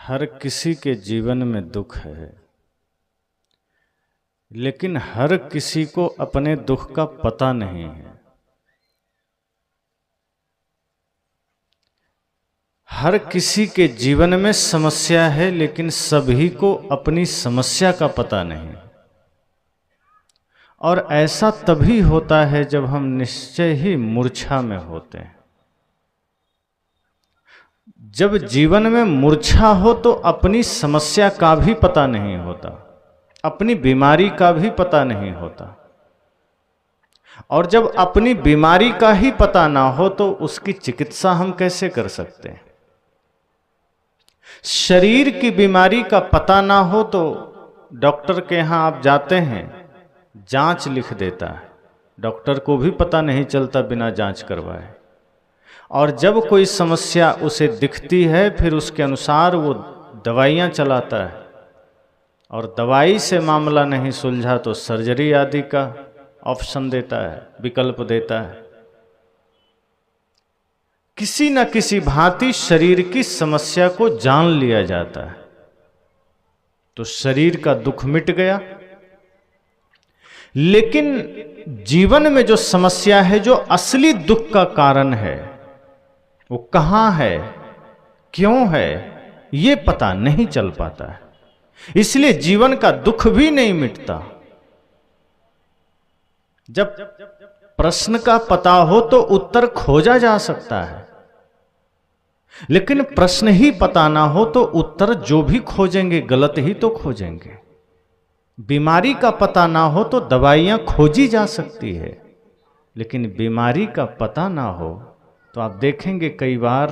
हर किसी के जीवन में दुख है, लेकिन हर किसी को अपने दुख का पता नहीं है। हर किसी के जीवन में समस्या है, लेकिन सभी को अपनी समस्या का पता नहीं। और ऐसा तभी होता है जब हम निश्चय ही मूर्छा में होते हैं। जब जीवन में मूर्छा हो तो अपनी समस्या का भी पता नहीं होता, अपनी बीमारी का भी पता नहीं होता। और जब अपनी बीमारी का ही पता ना हो तो उसकी चिकित्सा हम कैसे कर सकते हैं? शरीर की बीमारी का पता ना हो तो डॉक्टर के यहां आप जाते हैं, जांच लिख देता है, डॉक्टर को भी पता नहीं चलता बिना जांच करवाए। और जब कोई समस्या उसे दिखती है फिर उसके अनुसार वो दवाइयाँ चलाता है, और दवाई से मामला नहीं सुलझा तो सर्जरी आदि का ऑप्शन देता है, विकल्प देता है। किसी न किसी भांति शरीर की समस्या को जान लिया जाता है तो शरीर का दुख मिट गया। लेकिन जीवन में जो समस्या है, जो असली दुख का कारण है, वो कहां है, क्यों है, ये पता नहीं चल पाता है। इसलिए जीवन का दुख भी नहीं मिटता। जब प्रश्न का पता हो तो उत्तर खोजा जा सकता है, लेकिन प्रश्न ही पता ना हो तो उत्तर जो भी खोजेंगे गलत ही तो खोजेंगे। बीमारी का पता ना हो तो दवाइयां खोजी जा सकती है, लेकिन बीमारी का पता ना हो तो आप देखेंगे कई बार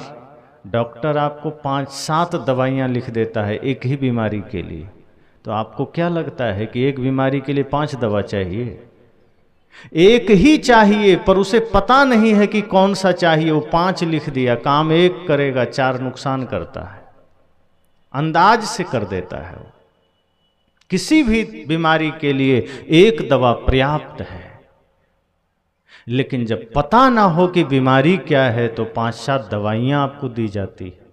डॉक्टर आपको 5-7 दवाइयां लिख देता है एक ही बीमारी के लिए। तो आपको क्या लगता है कि एक बीमारी के लिए 5 दवा चाहिए? एक ही चाहिए, पर उसे पता नहीं है कि कौन सा चाहिए। वो 5 लिख दिया, काम एक करेगा, 4 नुकसान करता है, अंदाज से कर देता है। वो किसी भी बीमारी के लिए एक दवा पर्याप्त है, लेकिन जब पता ना हो कि बीमारी क्या है तो 5-7 दवाइयां आपको दी जाती है।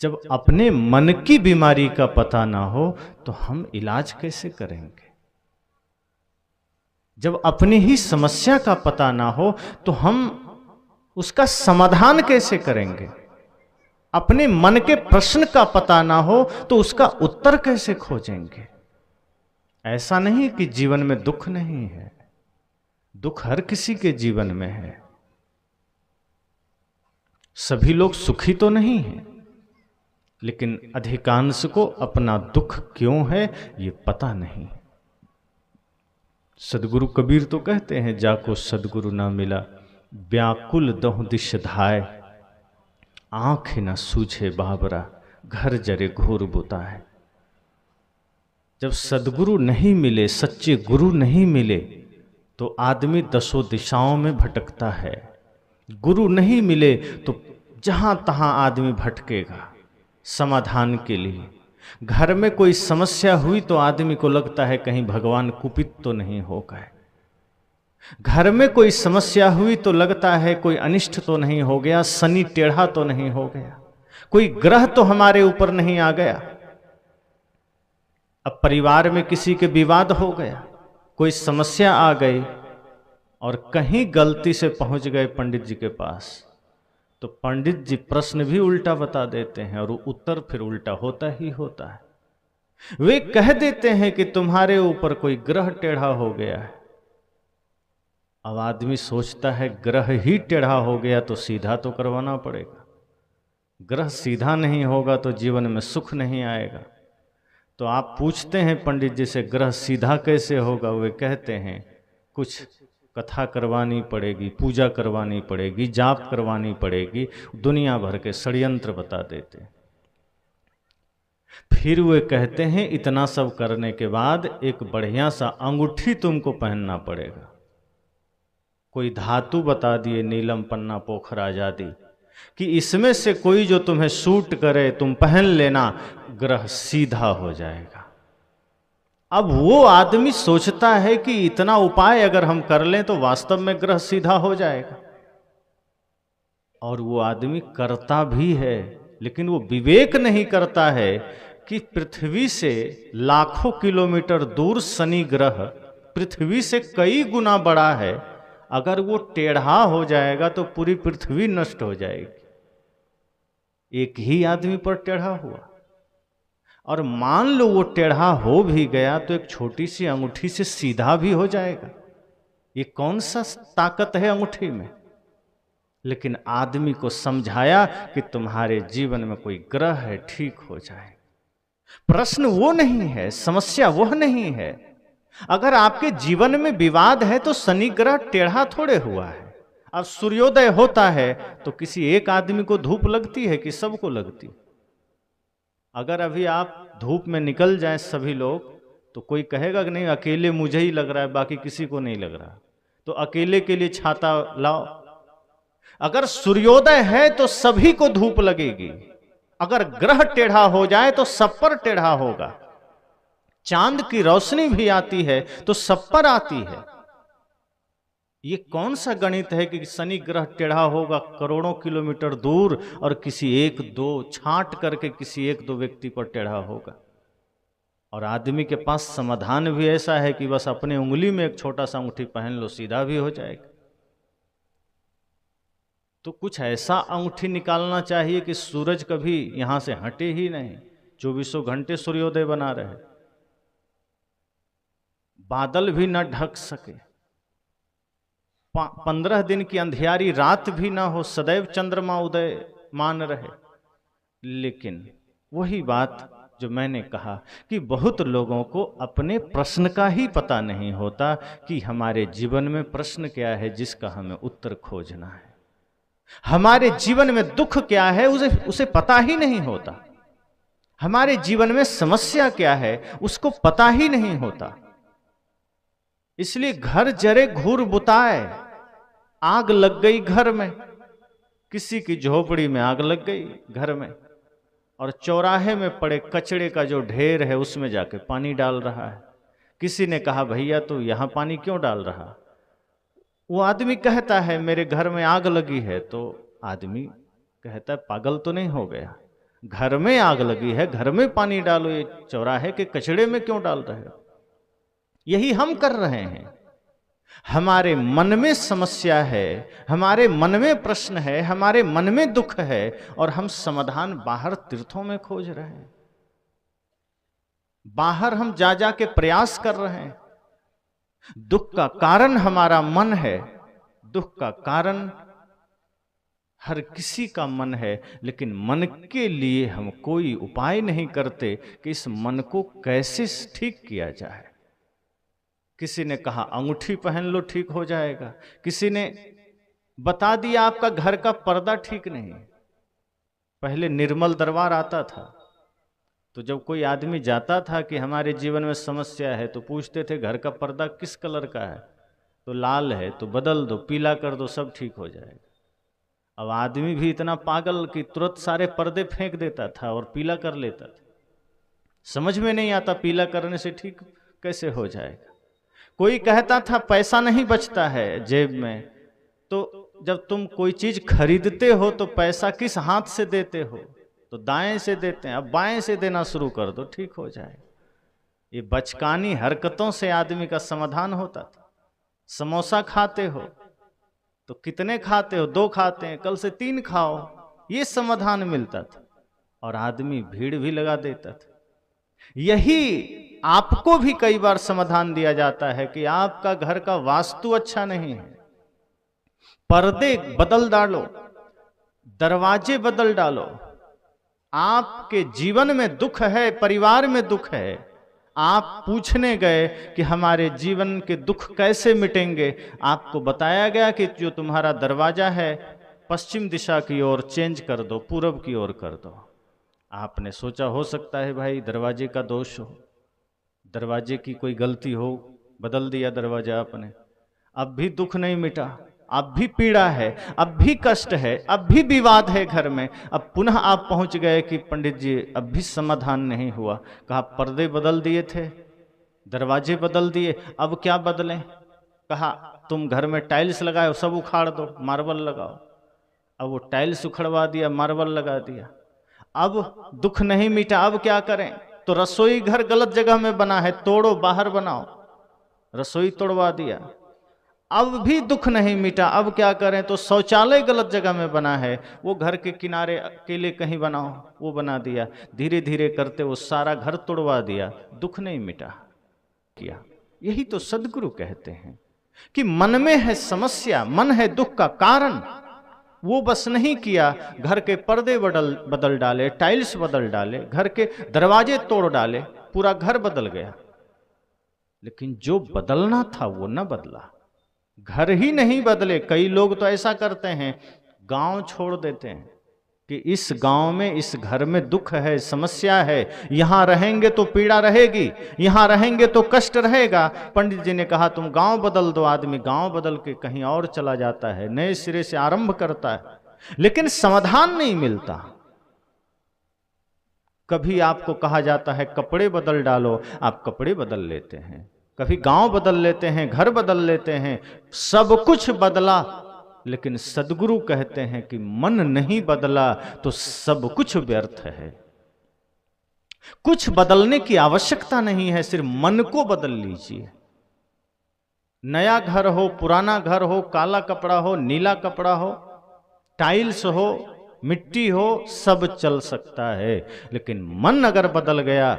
जब अपने मन की बीमारी का पता ना हो तो हम इलाज कैसे करेंगे? जब अपनी ही समस्या का पता ना हो तो हम उसका समाधान कैसे करेंगे? अपने मन के प्रश्न का पता ना हो तो उसका उत्तर कैसे खोजेंगे? ऐसा नहीं कि जीवन में दुख नहीं है, दुख हर किसी के जीवन में है। सभी लोग सुखी तो नहीं हैं, लेकिन अधिकांश को अपना दुख क्यों है ये पता नहीं। सदगुरु कबीर तो कहते हैं, जाको सदगुरु ना मिला व्याकुल दहु दिश धाय, आंख न सूझे बाबरा घर जरे घोर बुता है। जब सदगुरु नहीं मिले, सच्चे गुरु नहीं मिले तो आदमी 10 दिशाओं में भटकता है। गुरु नहीं मिले तो जहां तहां आदमी भटकेगा समाधान के लिए। घर में कोई समस्या हुई तो आदमी को लगता है कहीं भगवान कुपित तो नहीं हो गए। घर में कोई समस्या हुई तो लगता है कोई अनिष्ट तो नहीं हो गया, शनि टेढ़ा तो नहीं हो गया, कोई ग्रह तो हमारे ऊपर नहीं आ गया। अब परिवार में किसी के विवाद हो गया, कोई समस्या आ गई और कहीं गलती से पहुंच गए पंडित जी के पास, तो पंडित जी प्रश्न भी उल्टा बता देते हैं और उत्तर फिर उल्टा होता ही होता है। वे कह देते हैं कि तुम्हारे ऊपर कोई ग्रह टेढ़ा हो गया है। अब आदमी सोचता है ग्रह ही टेढ़ा हो गया तो सीधा तो करवाना पड़ेगा। ग्रह सीधा नहीं होगा तो जीवन में सुख नहीं आएगा। तो आप पूछते हैं पंडित जी से ग्रह सीधा कैसे होगा? वे कहते हैं कुछ कथा करवानी पड़ेगी, पूजा करवानी पड़ेगी, जाप करवानी पड़ेगी, दुनिया भर के षड्यंत्र बता देते। फिर वे कहते हैं इतना सब करने के बाद एक बढ़िया सा अंगूठी तुमको पहनना पड़ेगा। कोई धातु बता दिए, नीलम पन्ना पोखराज आदि, कि इसमें से कोई जो तुम्हें सूट करे तुम पहन लेना, ग्रह सीधा हो जाएगा। अब वो आदमी सोचता है कि इतना उपाय अगर हम कर लें तो वास्तव में ग्रह सीधा हो जाएगा, और वो आदमी करता भी है, लेकिन वो विवेक नहीं करता है कि पृथ्वी से लाखों किलोमीटर दूर शनि ग्रह पृथ्वी से कई गुना बड़ा है। अगर वो टेढ़ा हो जाएगा तो पूरी पृथ्वी नष्ट हो जाएगी। एक ही आदमी पर टेढ़ा हुआ, और मान लो वो टेढ़ा हो भी गया तो एक छोटी सी अंगूठी से सीधा भी हो जाएगा। ये कौन सा ताकत है अंगूठी में? लेकिन आदमी को समझाया कि तुम्हारे जीवन में कोई ग्रह है, ठीक हो जाए। प्रश्न वो नहीं है, समस्या वह नहीं है। अगर आपके जीवन में विवाद है तो शनि ग्रह टेढ़ा थोड़े हुआ है। अब सूर्योदय होता है तो किसी एक आदमी को धूप लगती है कि सबको लगती? अगर अभी आप धूप में निकल जाएं सभी लोग, तो कोई कहेगा कि नहीं अकेले मुझे ही लग रहा है, बाकी किसी को नहीं लग रहा, तो अकेले के लिए छाता लाओ। अगर सूर्योदय है तो सभी को धूप लगेगी। अगर ग्रह टेढ़ा हो जाए तो सब पर टेढ़ा होगा। चांद की रोशनी भी आती है तो सब पर आती है। ये कौन सा गणित है कि शनि ग्रह टेढ़ा होगा करोड़ों किलोमीटर दूर और किसी एक दो छांट करके किसी एक दो व्यक्ति पर टेढ़ा होगा? और आदमी के पास समाधान भी ऐसा है कि बस अपने उंगली में एक छोटा सा अंगूठी पहन लो, सीधा भी हो जाएगा। तो कुछ ऐसा अंगूठी निकालना चाहिए कि सूरज कभी यहां से हटे ही नहीं, 24 घंटे सूर्योदय बना रहे, बादल भी न ढक सके, 15 दिन की अंधियारी रात भी ना हो, सदैव चंद्रमा उदय मान रहे। लेकिन वही बात जो मैंने कहा कि बहुत लोगों को अपने प्रश्न का ही पता नहीं होता कि हमारे जीवन में प्रश्न क्या है जिसका हमें उत्तर खोजना है। हमारे जीवन में दुख क्या है उसे पता ही नहीं होता। हमारे जीवन में समस्या क्या है उसको पता ही नहीं होता। इसलिए घर जरे घूर बुताए, आग लग गई घर में, किसी की झोपड़ी में आग लग गई घर में, और चौराहे में पड़े कचड़े का जो ढेर है उसमें जाके पानी डाल रहा है। किसी ने कहा भैया तो यहां पानी क्यों डाल रहा? वो आदमी कहता है मेरे घर में आग लगी है, तो आदमी कहता है पागल तो नहीं हो गया, घर में आग लगी है, घर में पानी डालो, ये चौराहे के कचड़े में क्यों डाल रहे हो? यही हम कर रहे हैं। हमारे मन में समस्या है, हमारे मन में प्रश्न है, हमारे मन में दुख है, और हम समाधान बाहर तीर्थों में खोज रहे हैं। बाहर हम जा जा के प्रयास कर रहे हैं। दुख का कारण हमारा मन है, दुख का कारण हर किसी का मन है, लेकिन मन के लिए हम कोई उपाय नहीं करते कि इस मन को कैसे ठीक किया जाए। किसी ने कहा अंगूठी पहन लो ठीक हो जाएगा, किसी ने बता दिया आपका घर का पर्दा ठीक नहीं। पहले निर्मल दरबार आता था तो जब कोई आदमी जाता था कि हमारे जीवन में समस्या है तो पूछते थे घर का पर्दा किस कलर का है, तो लाल है तो बदल दो, पीला कर दो, सब ठीक हो जाएगा। अब आदमी भी इतना पागल कि तुरंत सारे पर्दे फेंक देता था और पीला कर लेता था। समझ में नहीं आता पीला करने से ठीक कैसे हो जाएगा। कोई कहता था पैसा नहीं बचता है जेब में, तो जब तुम कोई चीज खरीदते हो तो पैसा किस हाथ से देते हो? तो दाएं से देते हैं, अब बाएं से देना शुरू कर दो, ठीक हो जाए। ये बचकानी हरकतों से आदमी का समाधान होता था। समोसा खाते हो तो कितने खाते हो? 2 खाते हैं, कल से 3 खाओ, ये समाधान मिलता था और आदमी भीड़ भी लगा देता था। यही आपको भी कई बार समाधान दिया जाता है कि आपका घर का वास्तु अच्छा नहीं है, पर्दे बदल डालो, दरवाजे बदल डालो। आपके जीवन में दुख है, परिवार में दुख है, आप पूछने गए कि हमारे जीवन के दुख कैसे मिटेंगे, आपको बताया गया कि जो तुम्हारा दरवाजा है पश्चिम दिशा की ओर चेंज कर दो, पूरब की ओर कर दो। आपने सोचा हो सकता है भाई दरवाजे का दोष हो, दरवाजे की कोई गलती हो, बदल दिया दरवाजा आपने, अब भी दुख नहीं मिटा, अब भी पीड़ा है, अब भी कष्ट है, अब भी विवाद है घर में। अब पुनः आप पहुंच गए कि पंडित जी अब भी समाधान नहीं हुआ। कहा पर्दे बदल दिए थे, दरवाजे बदल दिए, अब क्या बदलें? कहा तुम घर में टाइल्स लगाओ, सब उखाड़ दो, मार्बल लगाओ। अब वो टाइल्स उखड़वा दिया, मार्बल लगा दिया। अब दुख नहीं मिटा, अब क्या करें? तो रसोई घर गलत जगह में बना है, तोड़ो बाहर बनाओ। रसोई तोड़वा दिया, अब भी दुख नहीं मिटा, अब क्या करें? तो शौचालय गलत जगह में बना है, वो घर के किनारे अकेले कहीं बनाओ, वो बना दिया। धीरे धीरे करते वो सारा घर तोड़वा दिया, दुख नहीं मिटा किया। यही तो सद्गुरु कहते हैं कि मन में है समस्या, मन है दुख का कारण, वो बस नहीं किया। घर के पर्दे बदल डाले, टाइल्स बदल डाले, घर के दरवाजे तोड़ डाले, पूरा घर बदल गया, लेकिन जो बदलना था वो न बदला। घर ही नहीं बदले। कई लोग तो ऐसा करते हैं, गांव छोड़ देते हैं कि इस गांव में, इस घर में दुख है, समस्या है, यहां रहेंगे तो पीड़ा रहेगी, यहां रहेंगे तो कष्ट रहेगा। पंडित जी ने कहा तुम गांव बदल दो। आदमी गांव बदल के कहीं और चला जाता है, नए सिरे से आरंभ करता है, लेकिन समाधान नहीं मिलता। कभी आपको कहा जाता है कपड़े बदल डालो, आप कपड़े बदल लेते हैं। कभी गांव बदल लेते हैं, घर बदल लेते हैं, सब कुछ बदला, लेकिन सद्गुरु कहते हैं कि मन नहीं बदला तो सब कुछ व्यर्थ है। कुछ बदलने की आवश्यकता नहीं है, सिर्फ मन को बदल लीजिए। नया घर हो, पुराना घर हो, काला कपड़ा हो, नीला कपड़ा हो, टाइल्स हो, मिट्टी हो, सब चल सकता है, लेकिन मन अगर बदल गया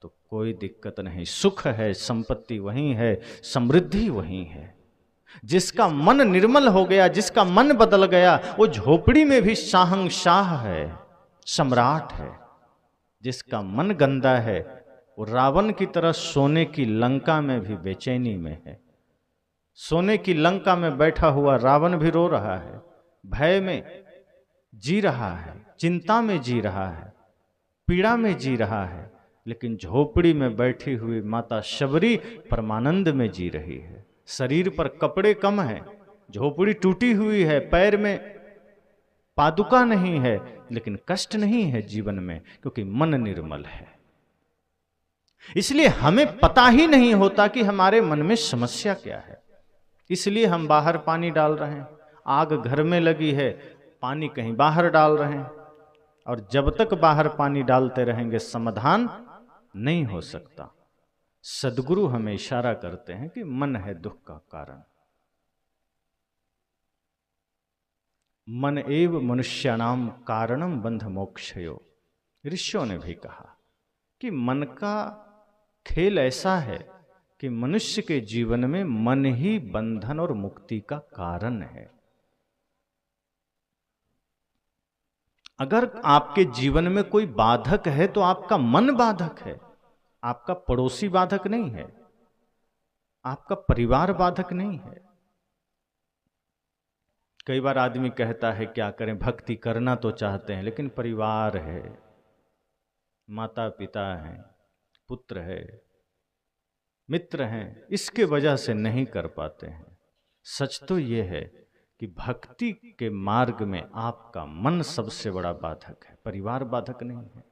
तो कोई दिक्कत नहीं। सुख है, संपत्ति वही है, समृद्धि वही है। जिसका मन निर्मल हो गया, जिसका मन बदल गया, वो झोपड़ी में भी शाहंशाह है, सम्राट है। जिसका मन गंदा है वो रावण की तरह सोने की लंका में भी बेचैनी में है। सोने की लंका में बैठा हुआ रावण भी रो रहा है, भय में जी रहा है, चिंता में जी रहा है, पीड़ा में जी रहा है, लेकिन झोपड़ी में बैठी हुई माता शबरी परमानंद में जी रही है। शरीर पर कपड़े कम हैं, झोपड़ी टूटी हुई है, पैर में पादुका नहीं है, लेकिन कष्ट नहीं है जीवन में, क्योंकि मन निर्मल है। इसलिए हमें पता ही नहीं होता कि हमारे मन में समस्या क्या है। इसलिए हम बाहर पानी डाल रहे हैं, आग घर में लगी है, पानी कहीं बाहर डाल रहे हैं, और जब तक बाहर पानी डालते रहेंगे समाधान नहीं हो सकता। सद्गुरु हमें इशारा करते हैं कि मन है दुख का कारण। मन एव मनुष्याणाम कारणम बंध मोक्षयो। ऋषियों ने भी कहा कि मन का खेल ऐसा है कि मनुष्य के जीवन में मन ही बंधन और मुक्ति का कारण है। अगर आपके जीवन में कोई बाधक है तो आपका मन बाधक है, आपका पड़ोसी बाधक नहीं है, आपका परिवार बाधक नहीं है। कई बार आदमी कहता है क्या करें, भक्ति करना तो चाहते हैं, लेकिन परिवार है, माता पिता हैं, पुत्र है, मित्र हैं, इसके वजह से नहीं कर पाते हैं। सच तो यह है कि भक्ति के मार्ग में आपका मन सबसे बड़ा बाधक है, परिवार बाधक नहीं है।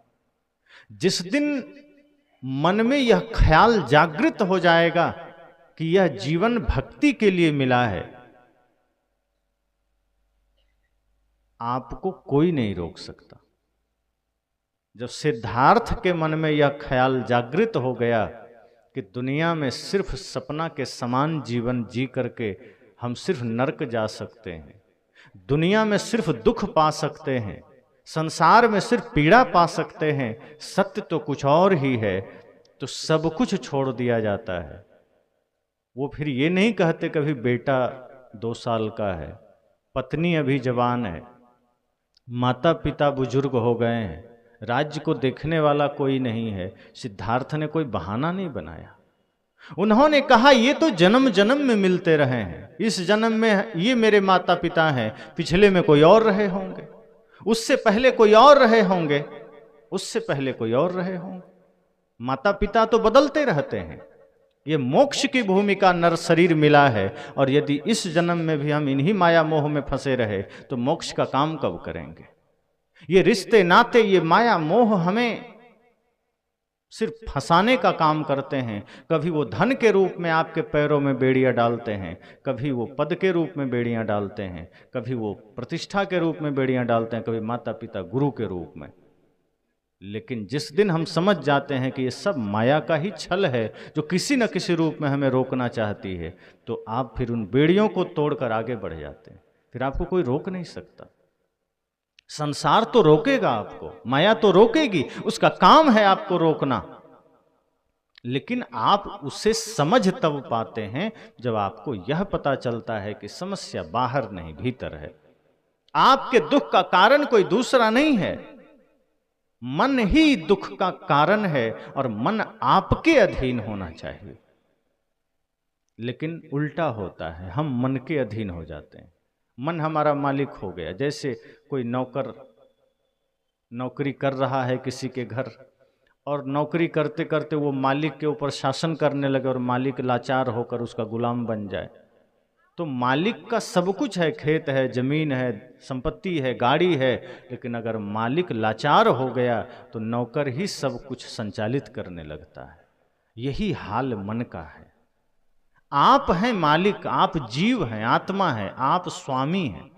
जिस दिन मन में यह ख्याल जागृत हो जाएगा कि यह जीवन भक्ति के लिए मिला है, आपको कोई नहीं रोक सकता। जब सिद्धार्थ के मन में यह ख्याल जागृत हो गया कि दुनिया में सिर्फ सपना के समान जीवन जी करके हम सिर्फ नरक जा सकते हैं, दुनिया में सिर्फ दुख पा सकते हैं, संसार में सिर्फ पीड़ा पा सकते हैं, सत्य तो कुछ और ही है, तो सब कुछ छोड़ दिया जाता है। वो फिर ये नहीं कहते कभी बेटा 2 साल का है, पत्नी अभी जवान है, माता पिता बुजुर्ग हो गए हैं, राज्य को देखने वाला कोई नहीं है। सिद्धार्थ ने कोई बहाना नहीं बनाया। उन्होंने कहा ये तो जन्म जन्म में मिलते रहे हैं, इस जन्म में ये मेरे माता पिता हैं, पिछले में कोई और रहे होंगे, उससे पहले कोई और रहे होंगे, उससे पहले कोई और रहे होंगे। माता पिता तो बदलते रहते हैं। ये मोक्ष की भूमिका नर शरीर मिला है, और यदि इस जन्म में भी हम इन्हीं माया मोह में फंसे रहे तो मोक्ष का काम कब करेंगे। ये रिश्ते नाते, ये माया मोह हमें सिर्फ फंसाने का काम करते हैं। कभी वो धन के रूप में आपके पैरों में बेड़ियां डालते हैं, कभी वो पद के रूप में बेड़ियां डालते हैं, कभी वो प्रतिष्ठा के रूप में बेड़ियां डालते हैं, कभी माता पिता गुरु के रूप में। लेकिन जिस दिन हम समझ जाते हैं कि ये सब माया का ही छल है जो किसी न किसी रूप में हमें रोकना चाहती है, तो आप फिर उन बेड़ियों को तोड़कर आगे बढ़ जाते हैं। फिर आपको कोई रोक नहीं सकता। संसार तो रोकेगा आपको, माया तो रोकेगी, उसका काम है आपको रोकना। लेकिन आप उसे समझ तब पाते हैं जब आपको यह पता चलता है कि समस्या बाहर नहीं भीतर है। आपके दुख का कारण कोई दूसरा नहीं है, मन ही दुख का कारण है और मन आपके अधीन होना चाहिए। लेकिन उल्टा होता है, हम मन के अधीन हो जाते हैं, मन हमारा मालिक हो गया। जैसे कोई नौकर नौकरी कर रहा है किसी के घर, और नौकरी करते करते वो मालिक के ऊपर शासन करने लगे और मालिक लाचार होकर उसका गुलाम बन जाए। तो मालिक का सब कुछ है, खेत है, जमीन है, संपत्ति है, गाड़ी है, लेकिन अगर मालिक लाचार हो गया तो नौकर ही सब कुछ संचालित करने लगता है। यही हाल मन का है। आप हैं मालिक, आप जीव हैं, आत्मा है, आप स्वामी हैं,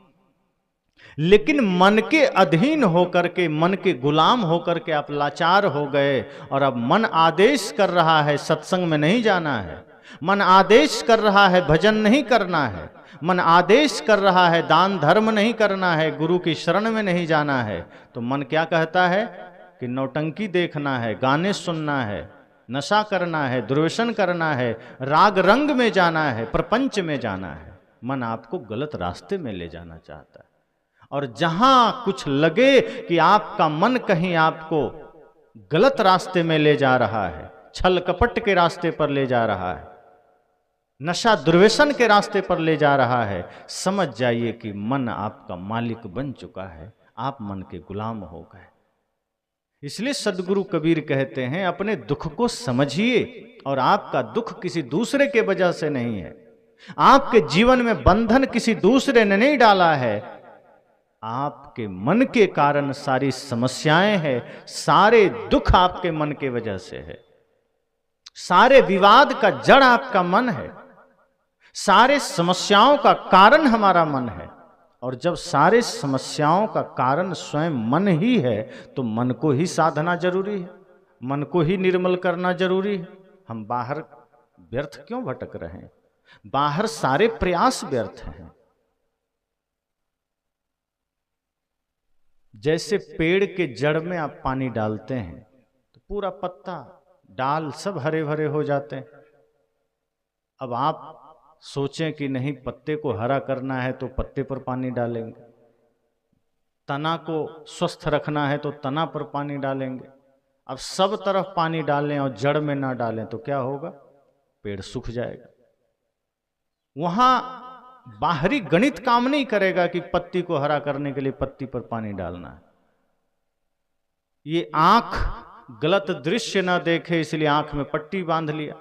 लेकिन मन के अधीन होकर के, मन के गुलाम होकर के आप लाचार हो गए। और अब मन आदेश कर रहा है सत्संग में नहीं जाना है, मन आदेश कर रहा है भजन नहीं करना है, मन आदेश कर रहा है दान धर्म नहीं करना है, गुरु की शरण में नहीं जाना है। तो मन क्या कहता है कि नौटंकी देखना है, गाने सुनना है, नशा करना है, दुर्व्यसन करना है, राग रंग में जाना है, प्रपंच में जाना है। मन आपको गलत रास्ते में ले जाना चाहता है। और जहां कुछ लगे कि आपका मन कहीं आपको गलत रास्ते में ले जा रहा है, छल कपट के रास्ते पर ले जा रहा है, नशा दुर्व्यसन के रास्ते पर ले जा रहा है, समझ जाइए कि मन आपका मालिक बन चुका है, आप मन के गुलाम हो गए। इसलिए सदगुरु कबीर कहते हैं अपने दुख को समझिए, और आपका दुख किसी दूसरे के वजह से नहीं है, आपके जीवन में बंधन किसी दूसरे ने नहीं डाला है, आपके मन के कारण सारी समस्याएं हैं, सारे दुख आपके मन के वजह से है, सारे विवाद का जड़ आपका मन है, सारे समस्याओं का कारण हमारा मन है। और जब सारे समस्याओं का कारण स्वयं मन ही है तो मन को ही साधना जरूरी है, मन को ही निर्मल करना जरूरी है। हम बाहर व्यर्थ क्यों भटक रहे हैं? बाहर सारे प्रयास व्यर्थ हैं। जैसे पेड़ के जड़ में आप पानी डालते हैं तो पूरा पत्ता डाल सब हरे भरे हो जाते हैं। अब आप सोचें कि नहीं, पत्ते को हरा करना है तो पत्ते पर पानी डालेंगे, तना को स्वस्थ रखना है तो तना पर पानी डालेंगे। अब सब तरफ पानी डालें और जड़ में ना डालें तो क्या होगा? पेड़ सूख जाएगा। वहां बाहरी गणित काम नहीं करेगा कि पत्ती को हरा करने के लिए पत्ती पर पानी डालना है। ये आंख गलत दृश्य ना देखे इसलिए आंख में पट्टी बांध लिया,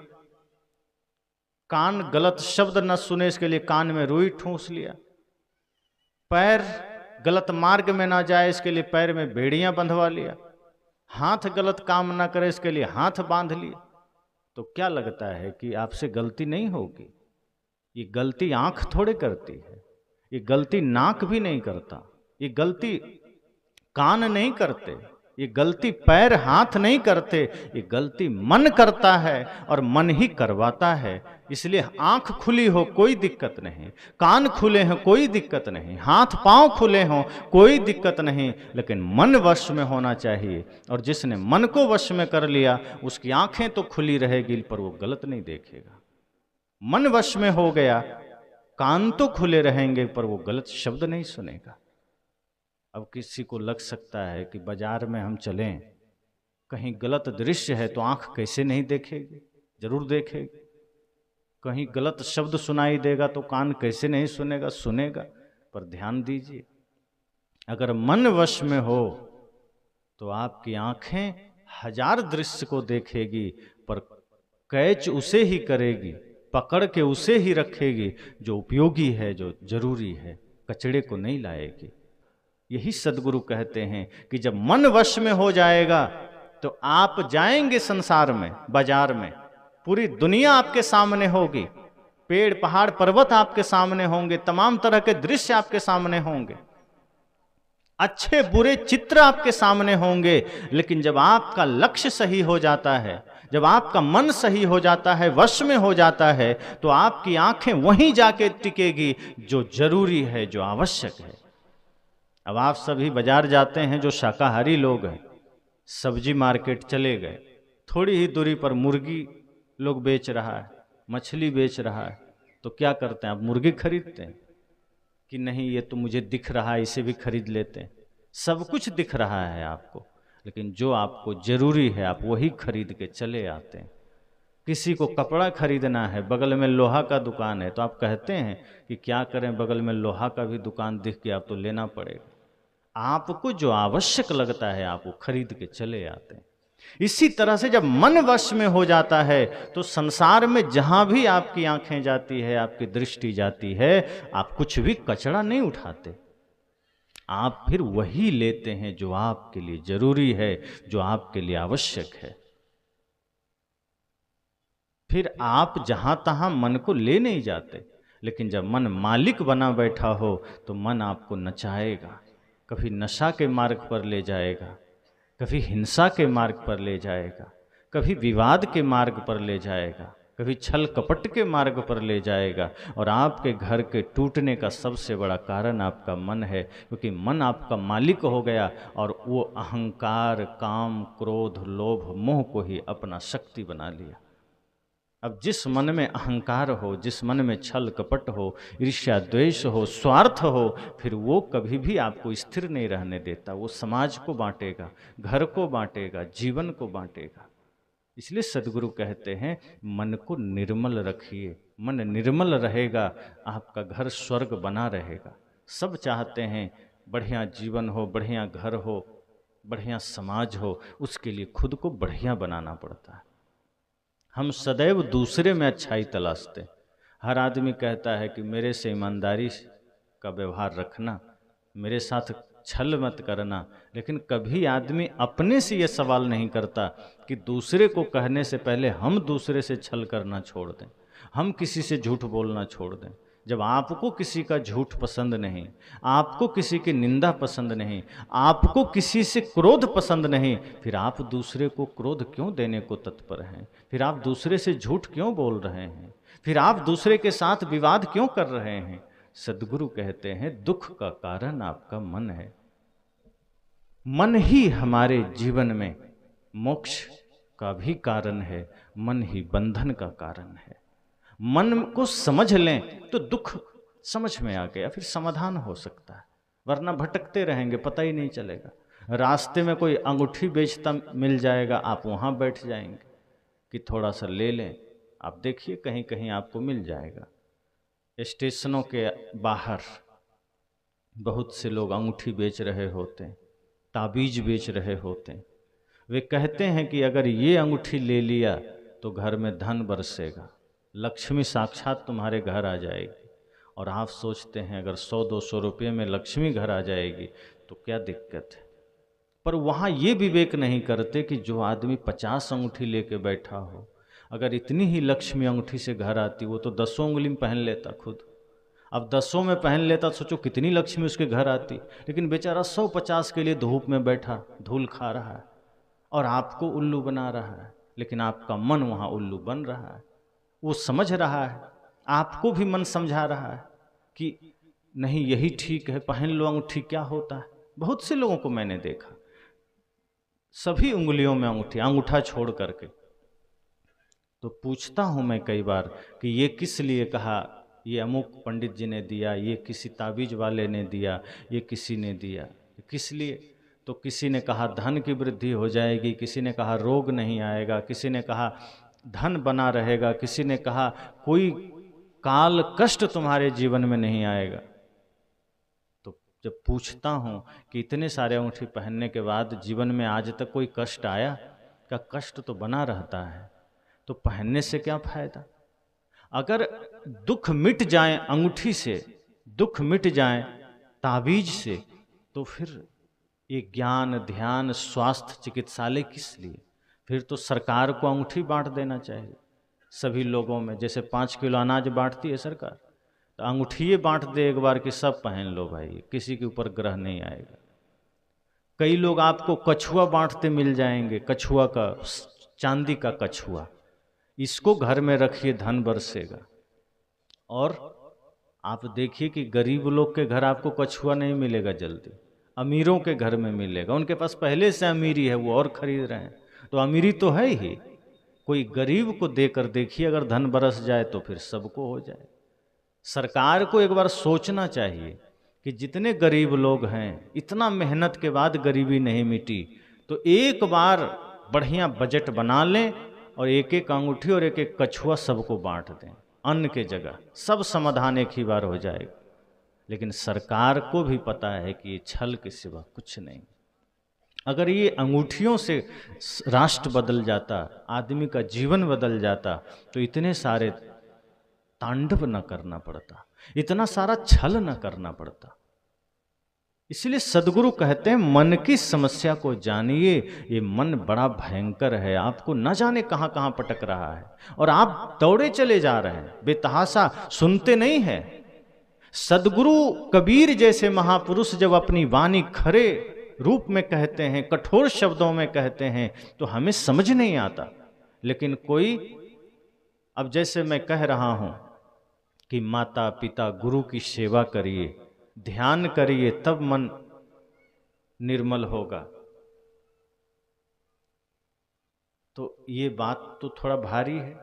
कान गलत शब्द न सुने इसके लिए कान में रुई ठूंस लिया, पैर गलत मार्ग में ना जाए इसके लिए पैर में बेड़ियां बंधवा लिया, हाथ गलत काम ना करे इसके लिए हाथ बांध लिया। तो क्या लगता है कि आपसे गलती नहीं होगी? ये गलती आंख थोड़े करती है, ये गलती नाक भी नहीं करता, ये गलती कान नहीं करते, ये गलती पैर हाथ नहीं करते, ये गलती मन करता है और मन ही करवाता है। इसलिए आंख खुली हो कोई दिक्कत नहीं, कान खुले हो कोई दिक्कत नहीं, हाथ पांव खुले हो कोई दिक्कत नहीं, लेकिन मन वश में होना चाहिए। और जिसने मन को वश में कर लिया उसकी आंखें तो खुली रहेगी पर वो गलत नहीं देखेगा। मन वश में हो गया, कान तो खुले रहेंगे पर वो गलत शब्द नहीं सुनेगा। अब किसी को लग सकता है कि बाजार में हम चलें, कहीं गलत दृश्य है तो आंख कैसे नहीं देखेगी? जरूर देखेगी। कहीं गलत शब्द सुनाई देगा तो कान कैसे नहीं सुनेगा? सुनेगा। पर ध्यान दीजिए, अगर मन वश में हो तो आपकी आंखें हजार दृश्य को देखेगी पर कैच उसे ही करेगी, पकड़ के उसे ही रखेगी जो उपयोगी है, जो जरूरी है, कचड़े को नहीं लाएगी। यही सदगुरु कहते हैं कि जब मन वश में हो जाएगा तो आप जाएंगे संसार में, बाजार में, पूरी दुनिया आपके सामने होगी, पेड़ पहाड़ पर्वत आपके सामने होंगे, तमाम तरह के दृश्य आपके सामने होंगे, अच्छे बुरे चित्र आपके सामने होंगे। लेकिन जब आपका लक्ष्य सही हो जाता है, जब आपका मन सही हो जाता है, वश में हो जाता है, तो आपकी आंखें वहीं जाके टिकेगी जो जरूरी है, जो आवश्यक है। अब आप सभी बाजार जाते हैं, जो शाकाहारी लोग हैं, सब्जी मार्केट चले गए, थोड़ी ही दूरी पर मुर्गी लोग बेच रहा है, मछली बेच रहा है, तो क्या करते हैं आप? मुर्गी खरीदते हैं कि नहीं ये तो मुझे दिख रहा है, इसे भी खरीद लेते हैं। सब कुछ दिख रहा है आपको, लेकिन जो आपको जरूरी है आप वही खरीद के चले आते हैं। किसी को कपड़ा खरीदना है, बगल में लोहा का दुकान है, तो आप कहते हैं कि क्या करें, बगल में लोहा का भी दुकान दिख गया तो लेना पड़ेगा। आपको जो आवश्यक लगता है आप वो खरीद के चले आते हैं। इसी तरह से जब मन वश में हो जाता है तो संसार में जहां भी आपकी आंखें जाती है, आपकी दृष्टि जाती है, आप कुछ भी कचरा नहीं उठाते, आप फिर वही लेते हैं जो आपके लिए जरूरी है, जो आपके लिए आवश्यक है। फिर आप जहां तहां मन को ले नहीं जाते। लेकिन जब मन मालिक बना बैठा हो तो मन आपको नचाएगा, कभी नशा के मार्ग पर ले जाएगा, कभी हिंसा के मार्ग पर ले जाएगा, कभी विवाद के मार्ग पर ले जाएगा, कभी छल कपट के मार्ग पर ले जाएगा। और आपके घर के टूटने का सबसे बड़ा कारण आपका मन है, क्योंकि मन आपका मालिक हो गया और वो अहंकार, काम, क्रोध, लोभ, मोह को ही अपना शक्ति बना लिया। अब जिस मन में अहंकार हो, जिस मन में छल कपट हो, ईर्ष्या द्वेष हो, स्वार्थ हो, फिर वो कभी भी आपको स्थिर नहीं रहने देता। वो समाज को बांटेगा, घर को बांटेगा, जीवन को बांटेगा। इसलिए सद्गुरु कहते हैं मन को निर्मल रखिए। मन निर्मल रहेगा, आपका घर स्वर्ग बना रहेगा। सब चाहते हैं बढ़िया जीवन हो, बढ़िया घर हो, बढ़िया समाज हो, उसके लिए खुद को बढ़िया बनाना पड़ता है। हम सदैव दूसरे में अच्छाई तलाशते। हर आदमी कहता है कि मेरे से ईमानदारी का व्यवहार रखना, मेरे साथ छल मत करना, लेकिन कभी आदमी अपने से ये सवाल नहीं करता कि दूसरे को कहने से पहले हम दूसरे से छल करना छोड़ दें, हम किसी से झूठ बोलना छोड़ दें। जब आपको किसी का झूठ पसंद नहीं, आपको किसी की निंदा पसंद नहीं, आपको किसी से क्रोध पसंद नहीं, फिर आप दूसरे को क्रोध क्यों देने को तत्पर हैं? फिर आप दूसरे से झूठ क्यों बोल रहे हैं? फिर आप दूसरे के साथ विवाद क्यों कर रहे हैं? सद्गुरु कहते हैं दुख का कारण आपका मन है। मन ही हमारे जीवन में मोक्ष का भी कारण है, मन ही बंधन का कारण है। मन को समझ लें तो दुख समझ में आ गया, फिर समाधान हो सकता है, वरना भटकते रहेंगे, पता ही नहीं चलेगा। रास्ते में कोई अंगूठी बेचता मिल जाएगा, आप वहाँ बैठ जाएंगे कि थोड़ा सा ले लें। आप देखिए कहीं कहीं आपको मिल जाएगा। स्टेशनों के बाहर बहुत से लोग अंगूठी बेच रहे होते हैं, ताबीज बेच रहे होते हैं। वे कहते हैं कि अगर ये अंगूठी ले लिया तो घर में धन बरसेगा, लक्ष्मी साक्षात तुम्हारे घर आ जाएगी। और आप सोचते हैं अगर 100-200 रुपये में लक्ष्मी घर आ जाएगी तो क्या दिक्कत है। पर वहाँ ये विवेक नहीं करते कि जो आदमी 50 अंगूठी लेके बैठा हो, अगर इतनी ही लक्ष्मी अंगूठी से घर आती, वो तो 10 उंगली में पहन लेता खुद। अब 10 में पहन लेता, सोचो कितनी लक्ष्मी उसके घर आती। लेकिन बेचारा 150 के लिए धूप में बैठा धूल खा रहा है और आपको उल्लू बना रहा है। लेकिन आपका मन वहाँ उल्लू बन रहा है। वो समझ रहा है, आपको भी मन समझा रहा है कि नहीं यही ठीक है, पहन लो अंगूठी, क्या होता है। बहुत से लोगों को मैंने देखा, सभी उंगलियों में अंगूठी, अंगूठा छोड़ करके। तो पूछता हूं मैं कई बार कि ये किस लिए कहा, ये अमुक पंडित जी ने दिया, ये किसी ताबीज वाले ने दिया, ये किसी ने दिया, किस लिए? तो किसी ने कहा धन की वृद्धि हो जाएगी, किसी ने कहा रोग नहीं आएगा, किसी ने कहा धन बना रहेगा, किसी ने कहा कोई काल कष्ट तुम्हारे जीवन में नहीं आएगा। तो जब पूछता हूँ कि इतने सारे अंगूठी पहनने के बाद जीवन में आज तक कोई कष्ट आया? क्या कष्ट तो बना रहता है, तो पहनने से क्या फायदा? अगर दुख मिट जाए अंगूठी से, दुख मिट जाए ताबीज से, तो फिर ये ज्ञान ध्यान स्वास्थ्य चिकित्सालय किस लिए? फिर तो सरकार को अंगूठी बांट देना चाहिए सभी लोगों में, जैसे 5 किलो अनाज बांटती है सरकार, तो अंगूठी बांट दे एक बार कि सब पहन लो भाई, किसी के ऊपर ग्रह नहीं आएगा। कई लोग आपको कछुआ बांटते मिल जाएंगे, कछुआ का, चांदी का कछुआ, इसको घर में रखिए धन बरसेगा। और आप देखिए कि गरीब लोग के घर आपको कछुआ नहीं मिलेगा जल्दी, अमीरों के घर में मिलेगा, उनके पास पहले से अमीरी है, वो और खरीद रहे हैं, तो अमीरी तो है ही। कोई गरीब को देकर देखिए, अगर धन बरस जाए तो फिर सबको हो जाए। सरकार को एक बार सोचना चाहिए कि जितने गरीब लोग हैं, इतना मेहनत के बाद गरीबी नहीं मिटी, तो एक बार बढ़िया बजट बना लें और एक एक अंगूठी और एक एक कछुआ सबको बांट दें, अन्न के जगह, सब समाधान एक ही बार हो जाएगा। लेकिन सरकार को भी पता है कि ये छल के सिवा कुछ नहीं। अगर ये अंगूठियों से राष्ट्र बदल जाता, आदमी का जीवन बदल जाता, तो इतने सारे तांडव न करना पड़ता, इतना सारा छल न करना पड़ता। इसलिए सदगुरु कहते हैं मन की समस्या को जानिए, ये मन बड़ा भयंकर है, आपको न जाने कहां कहां पटक रहा है और आप दौड़े चले जा रहे हैं, बेतहाशा सुनते नहीं है। सदगुरु कबीर जैसे महापुरुष जब अपनी वाणी खरे रूप में कहते हैं, कठोर शब्दों में कहते हैं, तो हमें समझ नहीं आता। लेकिन कोई, अब जैसे मैं कह रहा हूं कि माता पिता गुरु की सेवा करिए, ध्यान करिए, तब मन निर्मल होगा, तो ये बात तो थोड़ा भारी है,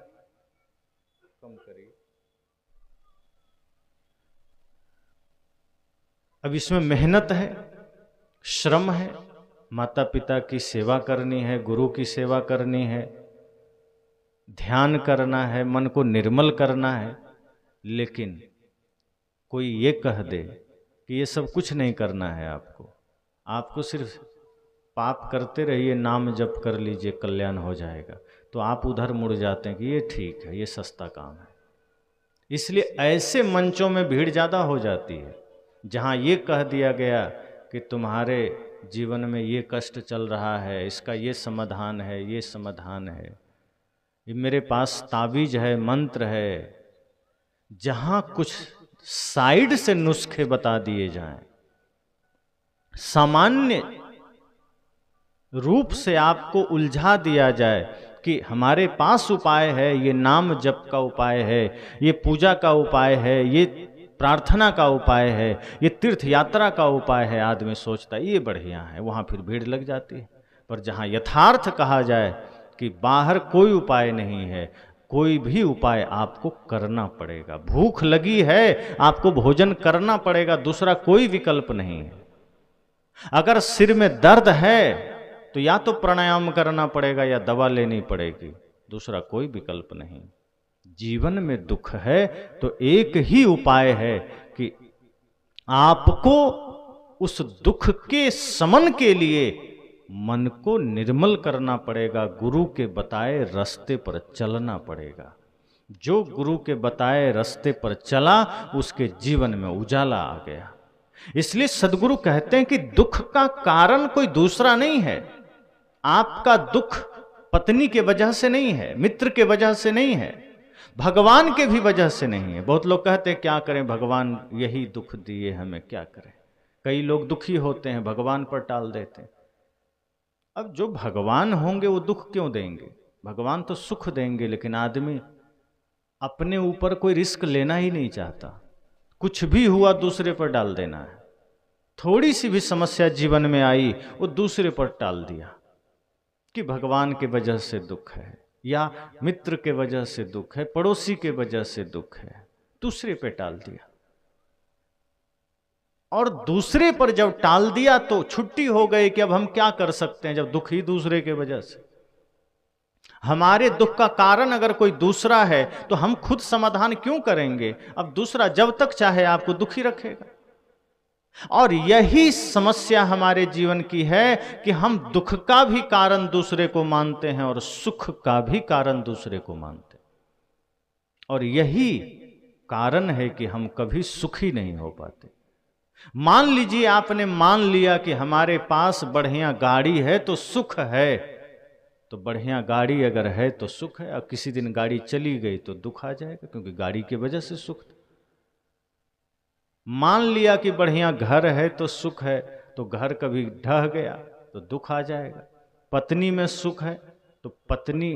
कम करिए। अब इसमें मेहनत है, श्रम है, माता पिता की सेवा करनी है, गुरु की सेवा करनी है, ध्यान करना है, मन को निर्मल करना है। लेकिन कोई ये कह दे कि ये सब कुछ नहीं करना है आपको सिर्फ पाप करते रहिए, नाम जप कर लीजिए, कल्याण हो जाएगा, तो आप उधर मुड़ जाते हैं कि ये ठीक है, ये सस्ता काम है। इसलिए ऐसे मंचों में भीड़ ज़्यादा हो जाती है जहाँ ये कह दिया गया कि तुम्हारे जीवन में ये कष्ट चल रहा है, इसका ये समाधान है, ये समाधान है, ये मेरे पास ताबीज है, मंत्र है। जहाँ कुछ साइड से नुस्खे बता दिए जाएं, सामान्य रूप से आपको उलझा दिया जाए कि हमारे पास उपाय है, ये नाम जप का उपाय है, ये पूजा का उपाय है, ये प्रार्थना का उपाय है, ये तीर्थ यात्रा का उपाय है, आदमी सोचता है ये बढ़िया है, वहाँ फिर भीड़ लग जाती है। पर जहाँ यथार्थ कहा जाए कि बाहर कोई उपाय नहीं है, कोई भी उपाय आपको करना पड़ेगा। भूख लगी है, आपको भोजन करना पड़ेगा, दूसरा कोई विकल्प नहीं है। अगर सिर में दर्द है तो या तो प्राणायाम करना पड़ेगा या दवा लेनी पड़ेगी, दूसरा कोई विकल्प नहीं। जीवन में दुख है तो एक ही उपाय है कि आपको उस दुख के शमन के लिए मन को निर्मल करना पड़ेगा, गुरु के बताए रास्ते पर चलना पड़ेगा। जो गुरु के बताए रास्ते पर चला उसके जीवन में उजाला आ गया। इसलिए सदगुरु कहते हैं कि दुख का कारण कोई दूसरा नहीं है। आपका दुख पत्नी के वजह से नहीं है, मित्र के वजह से नहीं है, भगवान के भी वजह से नहीं है। बहुत लोग कहते हैं क्या करें, भगवान यही दुख दिए हमें, क्या करें। कई लोग दुखी होते हैं, भगवान पर टाल देते हैं। अब जो भगवान होंगे वो दुख क्यों देंगे? भगवान तो सुख देंगे, लेकिन आदमी अपने ऊपर कोई रिस्क लेना ही नहीं चाहता। कुछ भी हुआ दूसरे पर डाल देना है। थोड़ी सी भी समस्या जीवन में आई वो दूसरे पर टाल दिया कि भगवान के वजह से दुख है, या मित्र के वजह से दुख है, पड़ोसी के वजह से दुख है, दूसरे पे टाल दिया। और दूसरे पर जब टाल दिया तो छुट्टी हो गई कि अब हम क्या कर सकते हैं, जब दुख ही दूसरे के वजह से। हमारे दुख का कारण अगर कोई दूसरा है तो हम खुद समाधान क्यों करेंगे? अब दूसरा जब तक चाहे आपको दुखी रखेगा। और यही समस्या हमारे जीवन की है कि हम दुख का भी कारण दूसरे को मानते हैं और सुख का भी कारण दूसरे को मानते हैं। और यही कारण है कि हम कभी सुखी नहीं हो पाते। मान लीजिए आपने मान लिया कि हमारे पास बढ़िया गाड़ी है तो सुख है, तो बढ़िया गाड़ी अगर है तो सुख है, और किसी दिन गाड़ी चली गई तो दुख आ जाएगा, क्योंकि गाड़ी की वजह से सुख था। मान लिया कि बढ़िया घर है तो सुख है, तो घर कभी ढह गया तो दुख आ जाएगा। पत्नी में सुख है तो पत्नी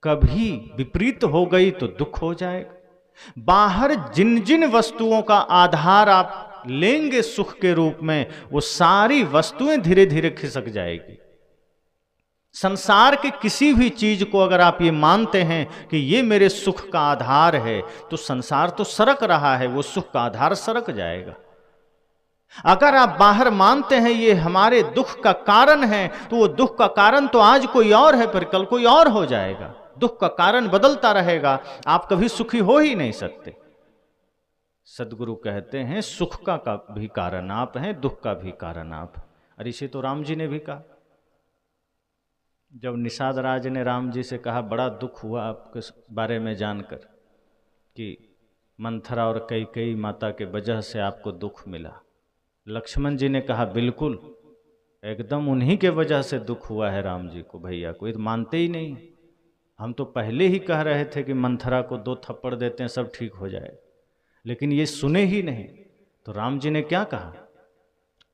कभी विपरीत हो गई तो दुख हो जाएगा। बाहर जिन जिन वस्तुओं का आधार आप लेंगे सुख के रूप में, वो सारी वस्तुएं धीरे धीरे खिसक जाएगी। संसार के किसी भी चीज को अगर आप ये मानते हैं कि ये मेरे सुख का आधार है, तो संसार तो सरक रहा है, वो सुख का आधार सरक जाएगा। अगर आप बाहर मानते हैं ये हमारे दुख का कारण है, तो वो दुख का कारण तो आज कोई और है, पर कल कोई और हो जाएगा। दुख का कारण बदलता रहेगा, आप कभी सुखी हो ही नहीं सकते। सदगुरु कहते हैं सुख का भी कारण आप हैं, दुख का भी कारण आप। अरे इसे तो राम जी ने भी कहा। जब निषाद राज ने राम जी से कहा बड़ा दुख हुआ आपके बारे में जानकर कि मंथरा और कैकेयी माता के वजह से आपको दुख मिला, लक्ष्मण जी ने कहा बिल्कुल एकदम उन्हीं के वजह से दुख हुआ है राम जी को, भैया को। ये तो मानते ही नहीं। हम तो पहले ही कह रहे थे कि मंथरा को 2 थप्पड़ देते हैं सब ठीक हो जाए, लेकिन ये सुने ही नहीं। तो राम जी ने क्या कहा,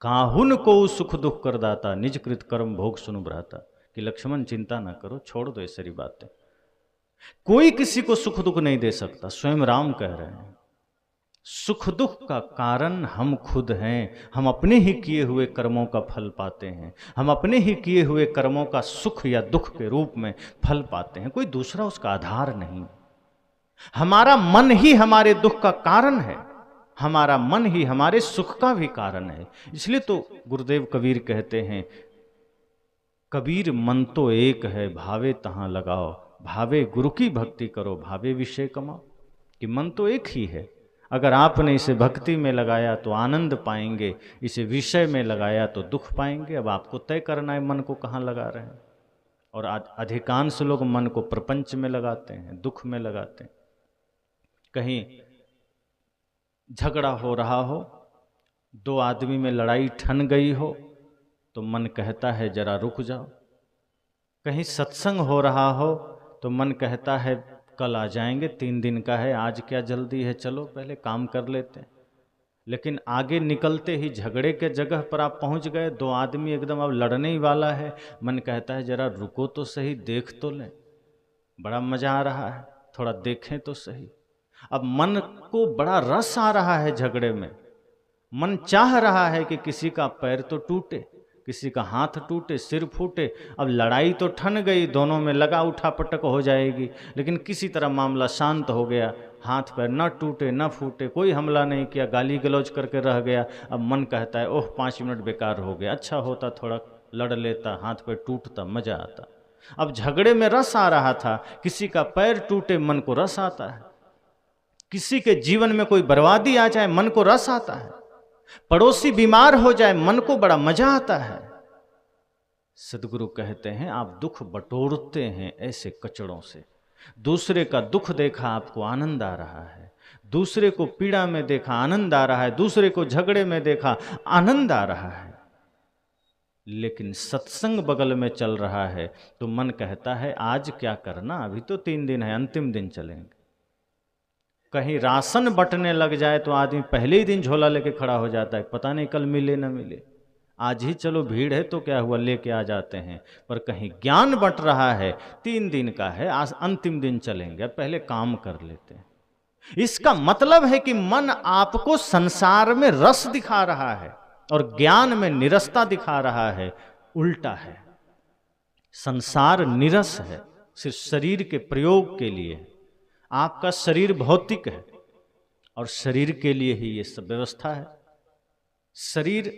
काहुन को सुख दुख कर दाता, निज कृत कर्म भोग सुनु भ्राता, कि लक्ष्मण चिंता ना करो, छोड़ दो ये सारी बातें। कोई किसी को सुख दुख नहीं दे सकता, स्वयं राम कह रहे हैं। सुख दुख का कारण हम खुद हैं। हम अपने ही किए हुए कर्मों का फल पाते हैं। हम अपने ही किए हुए कर्मों का सुख या दुख के रूप में फल पाते हैं, कोई दूसरा उसका आधार नहीं। हमारा मन ही हमारे दुख का कारण है, हमारा मन ही हमारे सुख का भी कारण है। इसलिए तो गुरुदेव कबीर कहते हैं, कबीर मन तो एक है भावे तहां लगाओ, भावे गुरु की भक्ति करो, भावे विषय कमाओ। कि मन तो एक ही है, अगर आपने इसे भक्ति में लगाया तो आनंद पाएंगे, इसे विषय में लगाया तो दुख पाएंगे। अब आपको तय करना है मन को कहाँ लगा रहे हैं। और अधिकांश लोग मन को प्रपंच में लगाते हैं, दुख में लगाते हैं। कहीं झगड़ा हो रहा हो, 2 आदमी में लड़ाई ठन गई हो, तो मन कहता है जरा रुक जाओ। कहीं सत्संग हो रहा हो तो मन कहता है कल आ जाएंगे, 3 दिन का है, आज क्या जल्दी है, चलो पहले काम कर लेते हैं। लेकिन आगे निकलते ही झगड़े के जगह पर आप पहुंच गए, 2 आदमी एकदम अब लड़ने ही वाला है, मन कहता है जरा रुको तो सही, देख तो लें, बड़ा मजा आ रहा है, थोड़ा देखें तो सही। अब मन को बड़ा रस आ रहा है झगड़े में, मन चाह रहा है कि किसी का पैर तो टूटे, किसी का हाथ टूटे, सिर फूटे। अब लड़ाई तो ठन गई, दोनों में लगा उठा पटक हो जाएगी, लेकिन किसी तरह मामला शांत हो गया, हाथ पैर न टूटे न फूटे, कोई हमला नहीं किया, गाली गलौज करके रह गया। अब मन कहता है ओह 5 मिनट बेकार हो गया, अच्छा होता थोड़ा लड़ लेता, हाथ पैर टूटता, मजा आता। अब झगड़े में रस आ रहा था, किसी का पैर टूटे मन को रस आता है, किसी के जीवन में कोई बर्बादी आ जाए मन को रस आता है, पड़ोसी बीमार हो जाए मन को बड़ा मजा आता है। सदगुरु कहते हैं आप दुख बटोरते हैं ऐसे कचड़ों से। दूसरे का दुख देखा आपको आनंद आ रहा है, दूसरे को पीड़ा में देखा आनंद आ रहा है, दूसरे को झगड़े में देखा आनंद आ रहा है। लेकिन सत्संग बगल में चल रहा है तो मन कहता है आज क्या करना, अभी तो 3 दिन है, अंतिम दिन चलेंगे। कहीं राशन बंटने लग जाए तो आदमी पहले ही दिन झोला लेके खड़ा हो जाता है, पता नहीं कल मिले न मिले, आज ही चलो भीड़ है तो क्या हुआ, लेके आ जाते हैं। पर कहीं ज्ञान बंट रहा है, 3 दिन का है, आज अंतिम दिन चलेंगे, पहले काम कर लेते हैं। इसका मतलब है कि मन आपको संसार में रस दिखा रहा है और ज्ञान में निरसता दिखा रहा है। उल्टा है, संसार निरस है, सिर्फ शरीर के प्रयोग के लिए। आपका शरीर भौतिक है और शरीर के लिए ही ये सब व्यवस्था है। शरीर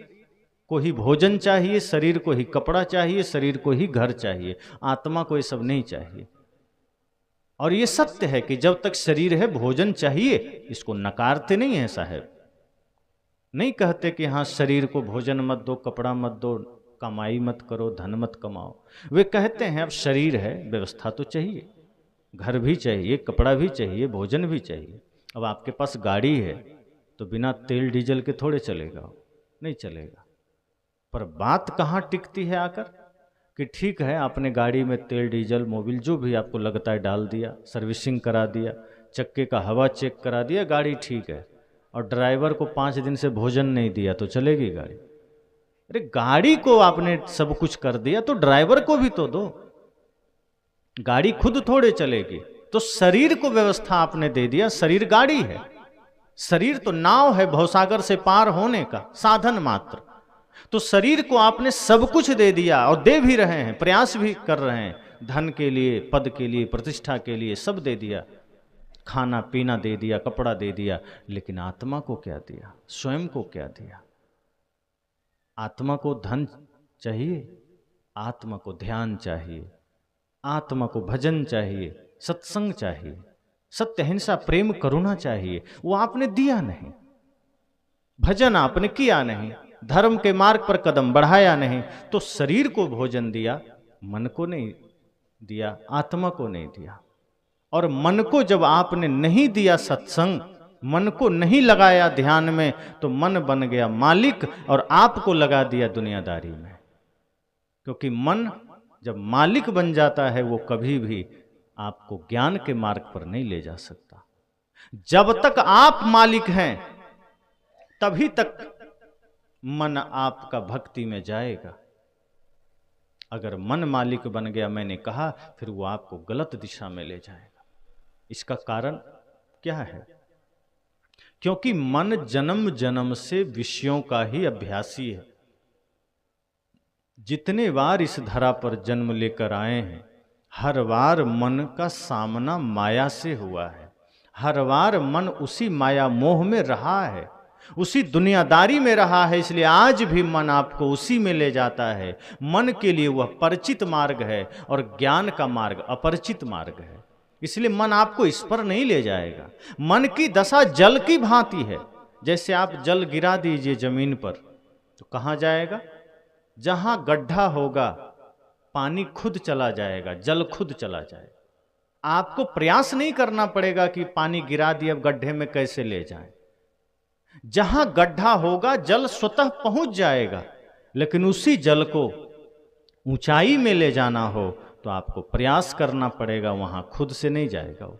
को ही भोजन चाहिए, शरीर को ही कपड़ा चाहिए, शरीर को ही घर चाहिए, आत्मा को ये सब नहीं चाहिए। और ये सत्य है कि जब तक शरीर है भोजन चाहिए, इसको नकारते नहीं है साहब, नहीं कहते कि हाँ शरीर को भोजन मत दो, कपड़ा मत दो, कमाई मत करो, धन मत कमाओ। वे कहते हैं अब शरीर है, व्यवस्था तो चाहिए, घर भी चाहिए, कपड़ा भी चाहिए, भोजन भी चाहिए। अब आपके पास गाड़ी है, तो बिना तेल डीजल के थोड़े चलेगा, नहीं चलेगा। पर बात कहाँ टिकती है आकर कि ठीक है आपने गाड़ी में तेल डीजल मोबिल जो भी आपको लगता है डाल दिया, सर्विसिंग करा दिया, चक्के का हवा चेक करा दिया, गाड़ी ठीक है, और ड्राइवर को 5 दिन से भोजन नहीं दिया तो चलेगी गाड़ी? अरे गाड़ी को आपने सब कुछ कर दिया तो ड्राइवर को भी तो दो, गाड़ी खुद थोड़े चलेगी। तो शरीर को व्यवस्था आपने दे दिया, शरीर गाड़ी है, शरीर तो नाव है भवसागर से पार होने का साधन मात्र। तो शरीर को आपने सब कुछ दे दिया और दे भी रहे हैं, प्रयास भी कर रहे हैं, धन के लिए, पद के लिए, प्रतिष्ठा के लिए सब दे दिया, खाना पीना दे दिया, कपड़ा दे दिया, लेकिन आत्मा को क्या दिया, स्वयं को क्या दिया? आत्मा को धन चाहिए, आत्मा को ध्यान चाहिए, आत्मा को भजन चाहिए, सत्संग चाहिए, सत्य हिंसा प्रेम करुणा चाहिए, वो आपने दिया नहीं। भजन आपने किया नहीं, धर्म के मार्ग पर कदम बढ़ाया नहीं, तो शरीर को भोजन दिया, मन को नहीं दिया, आत्मा को नहीं दिया। और मन को जब आपने नहीं दिया सत्संग, मन को नहीं लगाया ध्यान में, तो मन बन गया मालिक और आपको लगा दिया दुनियादारी में। क्योंकि मन जब मालिक बन जाता है वो कभी भी आपको ज्ञान के मार्ग पर नहीं ले जा सकता। जब तक आप मालिक हैं तभी तक मन आपका भक्ति में जाएगा। अगर मन मालिक बन गया, मैंने कहा, फिर वो आपको गलत दिशा में ले जाएगा। इसका कारण क्या है? क्योंकि मन जन्म जन्म से विषयों का ही अभ्यासी है। जितने बार इस धरा पर जन्म लेकर आए हैं, हर बार मन का सामना माया से हुआ है, हर बार मन उसी माया मोह में रहा है, उसी दुनियादारी में रहा है। इसलिए आज भी मन आपको उसी में ले जाता है। मन के लिए वह परिचित मार्ग है और ज्ञान का मार्ग अपरिचित मार्ग है। इसलिए मन आपको इस पर नहीं ले जाएगा। मन की दशा जल की भांति है। जैसे आप जल गिरा दीजिए जमीन पर तो कहाँ जाएगा? जहां गड्ढा होगा पानी खुद चला जाएगा, जल खुद चला जाएगा। आपको प्रयास नहीं करना पड़ेगा कि पानी गिरा दिया अब गड्ढे में कैसे ले जाएं। जहां गड्ढा होगा जल स्वतः पहुंच जाएगा। लेकिन उसी जल को ऊंचाई में ले जाना हो तो आपको प्रयास करना पड़ेगा, वहां खुद से नहीं जाएगा वो।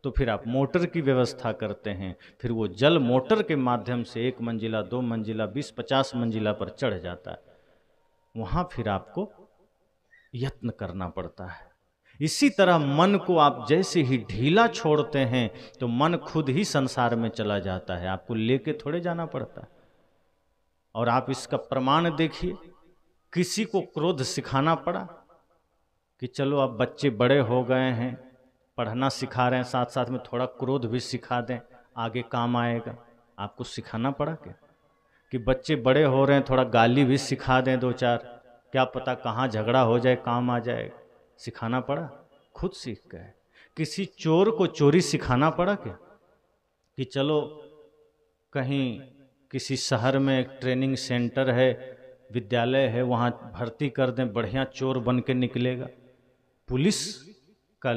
तो फिर आप मोटर की व्यवस्था करते हैं, फिर वो जल मोटर के माध्यम से 1 मंजिला 2 मंजिला 20-50 मंजिला पर चढ़ जाता है। वहां फिर आपको यत्न करना पड़ता है। इसी तरह मन को आप जैसे ही ढीला छोड़ते हैं तो मन खुद ही संसार में चला जाता है, आपको लेके थोड़े जाना पड़ता है। और आप इसका प्रमाण देखिए, किसी को क्रोध सिखाना पड़ा कि चलो अब बच्चे बड़े हो गए हैं, पढ़ना सिखा रहे हैं, साथ साथ में थोड़ा क्रोध भी सिखा दें, आगे काम आएगा। आपको सिखाना पड़ा क्या कि बच्चे बड़े हो रहे हैं, थोड़ा गाली भी सिखा दें 2-4, क्या पता कहाँ झगड़ा हो जाए, काम आ जाएगा। सिखाना पड़ा? खुद सीख गए। किसी चोर को चोरी सिखाना पड़ा क्या कि चलो कहीं किसी शहर में एक ट्रेनिंग सेंटर है, विद्यालय है, वहाँ भर्ती कर दें, बढ़िया चोर बन के निकलेगा। पुलिस का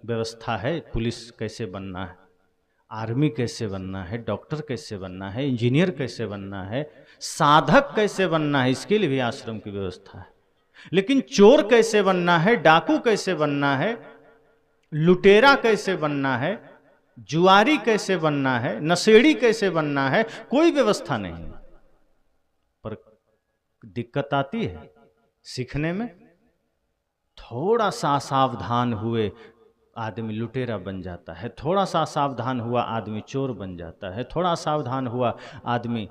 व्यवस्था है, पुलिस कैसे बनना है, आर्मी कैसे बनना है, डॉक्टर कैसे बनना है, इंजीनियर कैसे बनना है, साधक कैसे बनना है, इसके लिए भी आश्रम की व्यवस्था है। लेकिन चोर कैसे बनना है, डाकू कैसे बनना है, लुटेरा कैसे बनना है, जुआरी कैसे बनना है, नशेड़ी कैसे बनना है, कोई व्यवस्था नहीं। पर दिक्कत आती है सीखने में। थोड़ा सा सावधान हुए आदमी लुटेरा बन जाता है, थोड़ा सा सावधान हुआ आदमी चोर बन जाता है, थोड़ा सावधान हुआ आदमी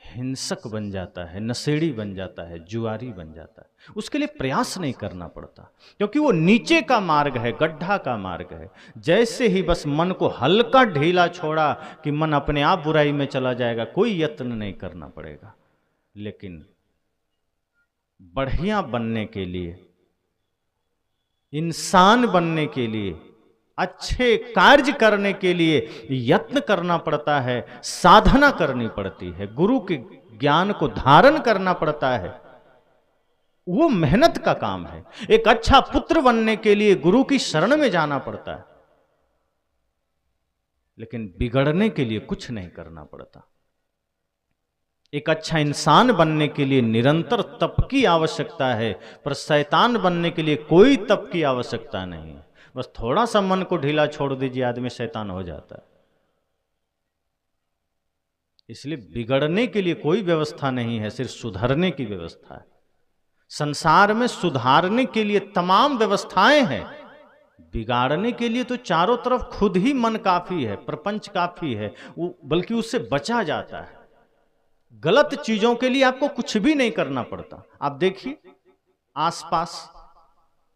हिंसक बन जाता है, नशेड़ी बन जाता है, जुआरी बन जाता है। उसके लिए प्रयास नहीं करना पड़ता, क्योंकि वो नीचे का मार्ग है, गड्ढा का मार्ग है। जैसे ही बस मन को हल्का ढीला छोड़ा कि मन अपने आप बुराई में चला जाएगा, कोई यत्न नहीं करना पड़ेगा। लेकिन बढ़िया बनने के लिए, इंसान बनने के लिए, अच्छे कार्य करने के लिए यत्न करना पड़ता है, साधना करनी पड़ती है, गुरु के ज्ञान को धारण करना पड़ता है। वो मेहनत का काम है। एक अच्छा पुत्र बनने के लिए गुरु की शरण में जाना पड़ता है। लेकिन बिगड़ने के लिए कुछ नहीं करना पड़ता। एक अच्छा इंसान बनने के लिए निरंतर तप की आवश्यकता है, पर शैतान बनने के लिए कोई तप की आवश्यकता नहीं है। बस थोड़ा सा मन को ढीला छोड़ दीजिए, आदमी शैतान हो जाता है। इसलिए बिगड़ने के लिए कोई व्यवस्था नहीं है, सिर्फ सुधरने की व्यवस्था है। संसार में सुधारने के लिए तमाम व्यवस्थाएं हैं, बिगाड़ने के लिए तो चारों तरफ खुद ही मन काफी है, प्रपंच काफी है, बल्कि उससे बचा जाता है। गलत चीजों के लिए आपको कुछ भी नहीं करना पड़ता। आप देखिए आसपास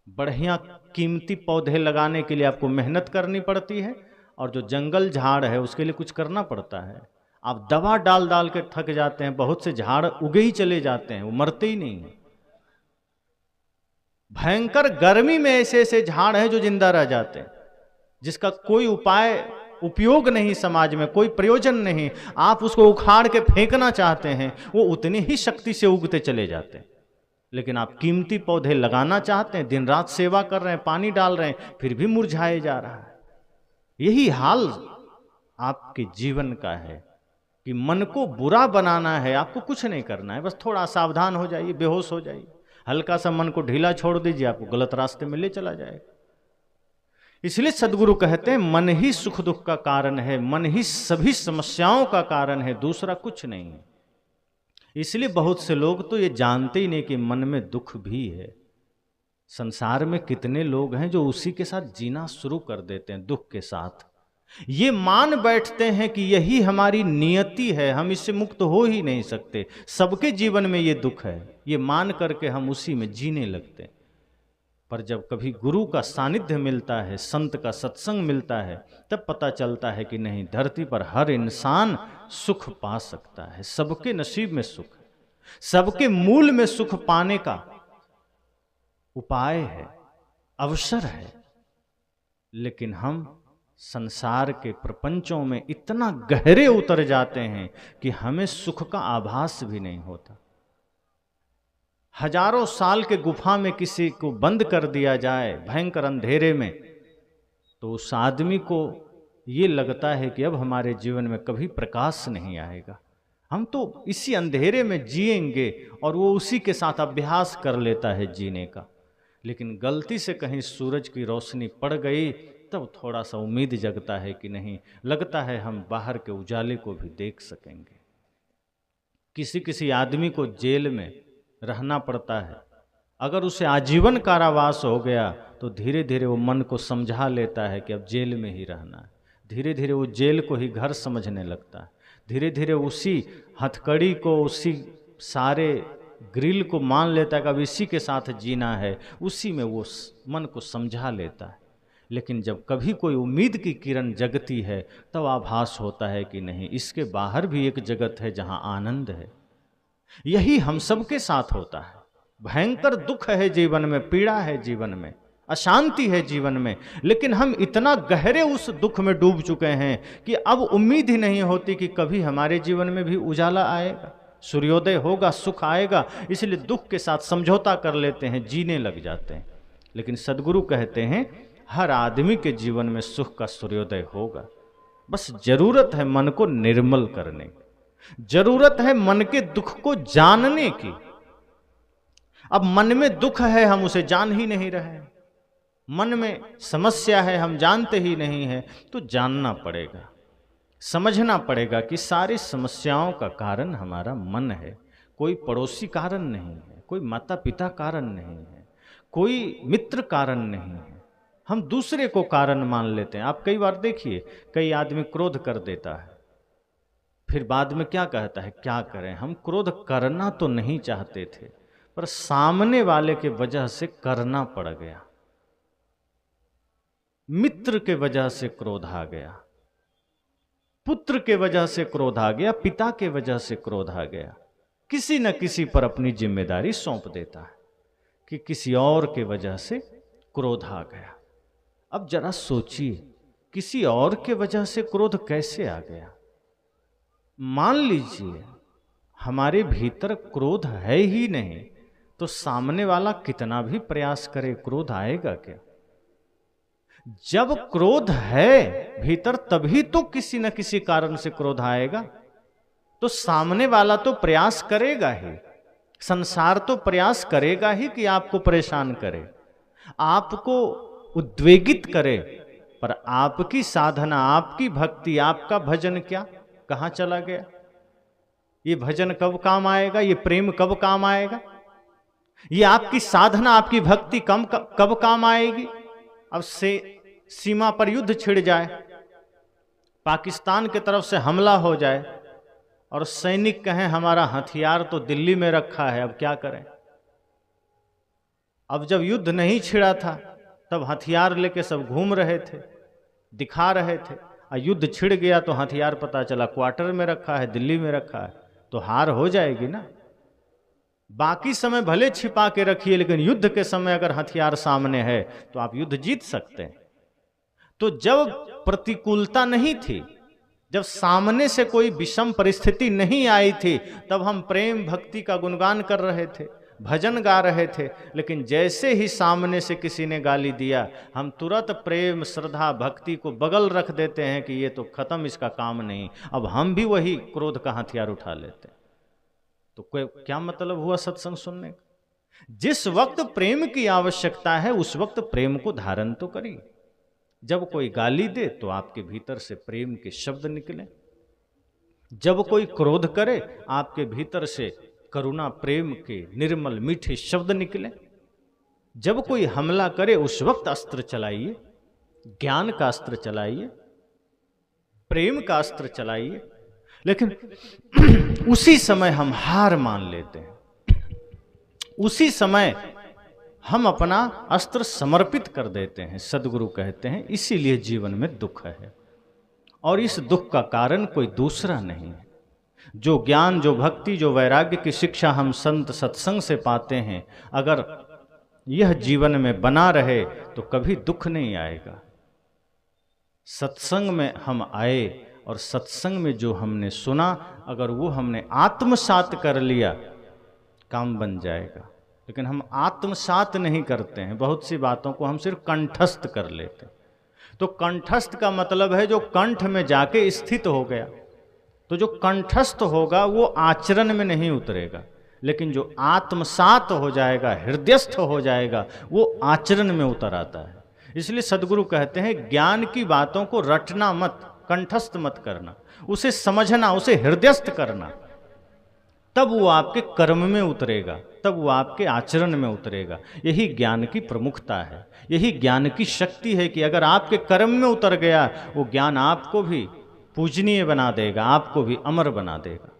बढ़िया कीमती पौधे लगाने के लिए आपको मेहनत करनी पड़ती है, और जो जंगल झाड़ है उसके लिए कुछ करना पड़ता है। आप दवा डाल डाल के थक जाते हैं, बहुत से झाड़ उगे ही चले जाते हैं, वो मरते ही नहीं है। भयंकर गर्मी में ऐसे ऐसे झाड़ हैं जो जिंदा रह जाते हैं, जिसका कोई उपाय उपयोग नहीं, समाज में कोई प्रयोजन नहीं। आप उसको उखाड़ के फेंकना चाहते हैं, वो उतनी ही शक्ति से उगते चले जाते हैं। लेकिन आप कीमती पौधे लगाना चाहते हैं, दिन रात सेवा कर रहे हैं, पानी डाल रहे हैं, फिर भी मुरझाए जा रहा है। यही हाल आपके जीवन का है कि मन को बुरा बनाना है, आपको कुछ नहीं करना है, बस थोड़ा सावधान हो जाइए, बेहोश हो जाइए, हल्का सा मन को ढीला छोड़ दीजिए, आपको गलत रास्ते में ले चला जाएगा। इसलिए सदगुरु कहते हैं मन ही सुख दुख का कारण है, मन ही सभी समस्याओं का कारण है, दूसरा कुछ नहीं है। इसलिए बहुत से लोग तो ये जानते ही नहीं कि मन में दुख भी है। संसार में कितने लोग हैं जो उसी के साथ जीना शुरू कर देते हैं, दुख के साथ। ये मान बैठते हैं कि यही हमारी नियति है, हम इससे मुक्त हो ही नहीं सकते, सबके जीवन में ये दुख है, ये मान करके हम उसी में जीने लगते हैं। पर जब कभी गुरु का सानिध्य मिलता है, संत का सत्संग मिलता है, तब पता चलता है कि नहीं, धरती पर हर इंसान सुख पा सकता है, सबके नसीब में सुख है, सबके मूल में सुख पाने का उपाय है, अवसर है। लेकिन हम संसार के प्रपंचों में इतना गहरे उतर जाते हैं कि हमें सुख का आभास भी नहीं होता। हजारों साल के गुफा में किसी को बंद कर दिया जाए भयंकर अंधेरे में, तो उस आदमी को ये लगता है कि अब हमारे जीवन में कभी प्रकाश नहीं आएगा, हम तो इसी अंधेरे में जिएंगे, और वो उसी के साथ अभ्यास कर लेता है जीने का। लेकिन गलती से कहीं सूरज की रोशनी पड़ गई, तब थोड़ा सा उम्मीद जगता है कि नहीं, लगता है हम बाहर के उजाले को भी देख सकेंगे। किसी किसी आदमी को जेल में रहना पड़ता है, अगर उसे आजीवन कारावास हो गया तो धीरे धीरे वो मन को समझा लेता है कि अब जेल में ही रहना है। धीरे धीरे वो जेल को ही घर समझने लगता है, धीरे धीरे उसी हथकड़ी को, उसी सारे ग्रिल को मान लेता है कि अब इसी के साथ जीना है, उसी में वो मन को समझा लेता है। लेकिन जब कभी कोई उम्मीद की किरण जगती है, तब आभास होता है कि नहीं, इसके बाहर भी एक जगत है जहां आनंद है। यही हम सबके साथ होता है। भयंकर दुख है जीवन में, पीड़ा है जीवन में, अशांति है जीवन में, लेकिन हम इतना गहरे उस दुख में डूब चुके हैं कि अब उम्मीद ही नहीं होती कि कभी हमारे जीवन में भी उजाला आएगा, सूर्योदय होगा, सुख आएगा। इसलिए दुख के साथ समझौता कर लेते हैं, जीने लग जाते हैं। लेकिन सदगुरु कहते हैं हर आदमी के जीवन में सुख का सूर्योदय होगा, बस जरूरत है मन को निर्मल करने की, जरूरत है मन के दुख को जानने की। अब मन में दुख है, हम उसे जान ही नहीं रहे, मन में समस्या है, हम जानते ही नहीं है, तो जानना पड़ेगा, समझना पड़ेगा कि सारी समस्याओं का कारण हमारा मन है, कोई पड़ोसी कारण नहीं है, कोई माता पिता कारण नहीं है, कोई मित्र कारण नहीं है, हम दूसरे को कारण मान लेते हैं। आप कई बार देखिए, कई आदमी क्रोध कर देता है, फिर बाद में क्या कहता है, क्या करें, हम क्रोध करना तो नहीं चाहते थे, पर सामने वाले के वजह से करना पड़ गया, मित्र के वजह से क्रोध आ गया, पुत्र के वजह से क्रोध आ गया, पिता के वजह से क्रोध आ गया। किसी न किसी पर अपनी जिम्मेदारी सौंप देता है कि किसी और के वजह से क्रोध आ गया। अब जरा सोचिए, किसी और के वजह से क्रोध कैसे आ गया? मान लीजिए हमारे भीतर क्रोध है ही नहीं, तो सामने वाला कितना भी प्रयास करे, क्रोध आएगा क्या? जब क्रोध है भीतर तभी तो किसी न किसी कारण से क्रोध आएगा। तो सामने वाला तो प्रयास करेगा ही, संसार तो प्रयास करेगा ही कि आपको परेशान करे, आपको उद्वेगित करे, पर आपकी साधना, आपकी भक्ति, आपका भजन क्या कहां चला गया? ये भजन कब काम आएगा? ये प्रेम कब काम आएगा? ये आपकी साधना, आपकी भक्ति कब काम आएगी? अब से सीमा पर युद्ध छिड़ जाए, पाकिस्तान की तरफ से हमला हो जाए और सैनिक कहें हमारा हथियार तो दिल्ली में रखा है, अब क्या करें? अब जब युद्ध नहीं छिड़ा था तब हथियार लेके सब घूम रहे थे, दिखा रहे थे, और युद्ध छिड़ गया तो हथियार पता चला क्वार्टर में रखा है, दिल्ली में रखा है, तो हार हो जाएगी ना। बाकी समय भले छिपा के रखिए, लेकिन युद्ध के समय अगर हथियार सामने है तो आप युद्ध जीत सकते हैं। तो जब प्रतिकूलता नहीं थी, जब सामने से कोई विषम परिस्थिति नहीं आई थी, तब हम प्रेम भक्ति का गुणगान कर रहे थे, भजन गा रहे थे। लेकिन जैसे ही सामने से किसी ने गाली दिया, हम तुरंत प्रेम श्रद्धा भक्ति को बगल रख देते हैं कि ये तो खत्म, इसका काम नहीं। अब हम भी वही क्रोध का हथियार उठा लेते हैं। तो कोई क्या मतलब हुआ सत्संग सुनने का? जिस वक्त प्रेम की आवश्यकता है उस वक्त प्रेम को धारण तो करिए। जब कोई गाली दे तो आपके भीतर से प्रेम के शब्द निकले, जब कोई क्रोध करे आपके भीतर से करुणा प्रेम के निर्मल मीठे शब्द निकले, जब कोई हमला करे उस वक्त अस्त्र चलाइए, ज्ञान का अस्त्र चलाइए, प्रेम का अस्त्र चलाइए। लेकिन उसी समय हम हार मान लेते हैं, उसी समय हम अपना अस्त्र समर्पित कर देते हैं। सदगुरु कहते हैं इसीलिए जीवन में दुख है, और इस दुख का कारण कोई दूसरा नहीं है। जो ज्ञान, जो भक्ति, जो वैराग्य की शिक्षा हम संत सत्संग से पाते हैं, अगर यह जीवन में बना रहे तो कभी दुख नहीं आएगा। सत्संग में हम आए और सत्संग में जो हमने सुना, अगर वो हमने आत्मसात कर लिया, काम बन जाएगा। लेकिन हम आत्मसात नहीं करते हैं, बहुत सी बातों को हम सिर्फ कंठस्थ कर लेते हैं। तो कंठस्थ का मतलब है जो कंठ में जाके स्थित हो गया। तो जो कंठस्थ होगा वो आचरण में नहीं उतरेगा, लेकिन जो आत्मसात हो जाएगा, हृदयस्थ हो जाएगा, वो आचरण में उतर आता है। इसलिए सदगुरु कहते हैं ज्ञान की बातों को रटना मत, कंठस्थ मत करना, उसे समझना, उसे हृदयस्थ करना, तब वो आपके कर्म में उतरेगा, तब वो आपके आचरण में उतरेगा। यही ज्ञान की प्रमुखता है, यही ज्ञान की शक्ति है कि अगर आपके कर्म में उतर गया, वो ज्ञान आपको भी पूजनीय बना देगा, आपको भी अमर बना देगा।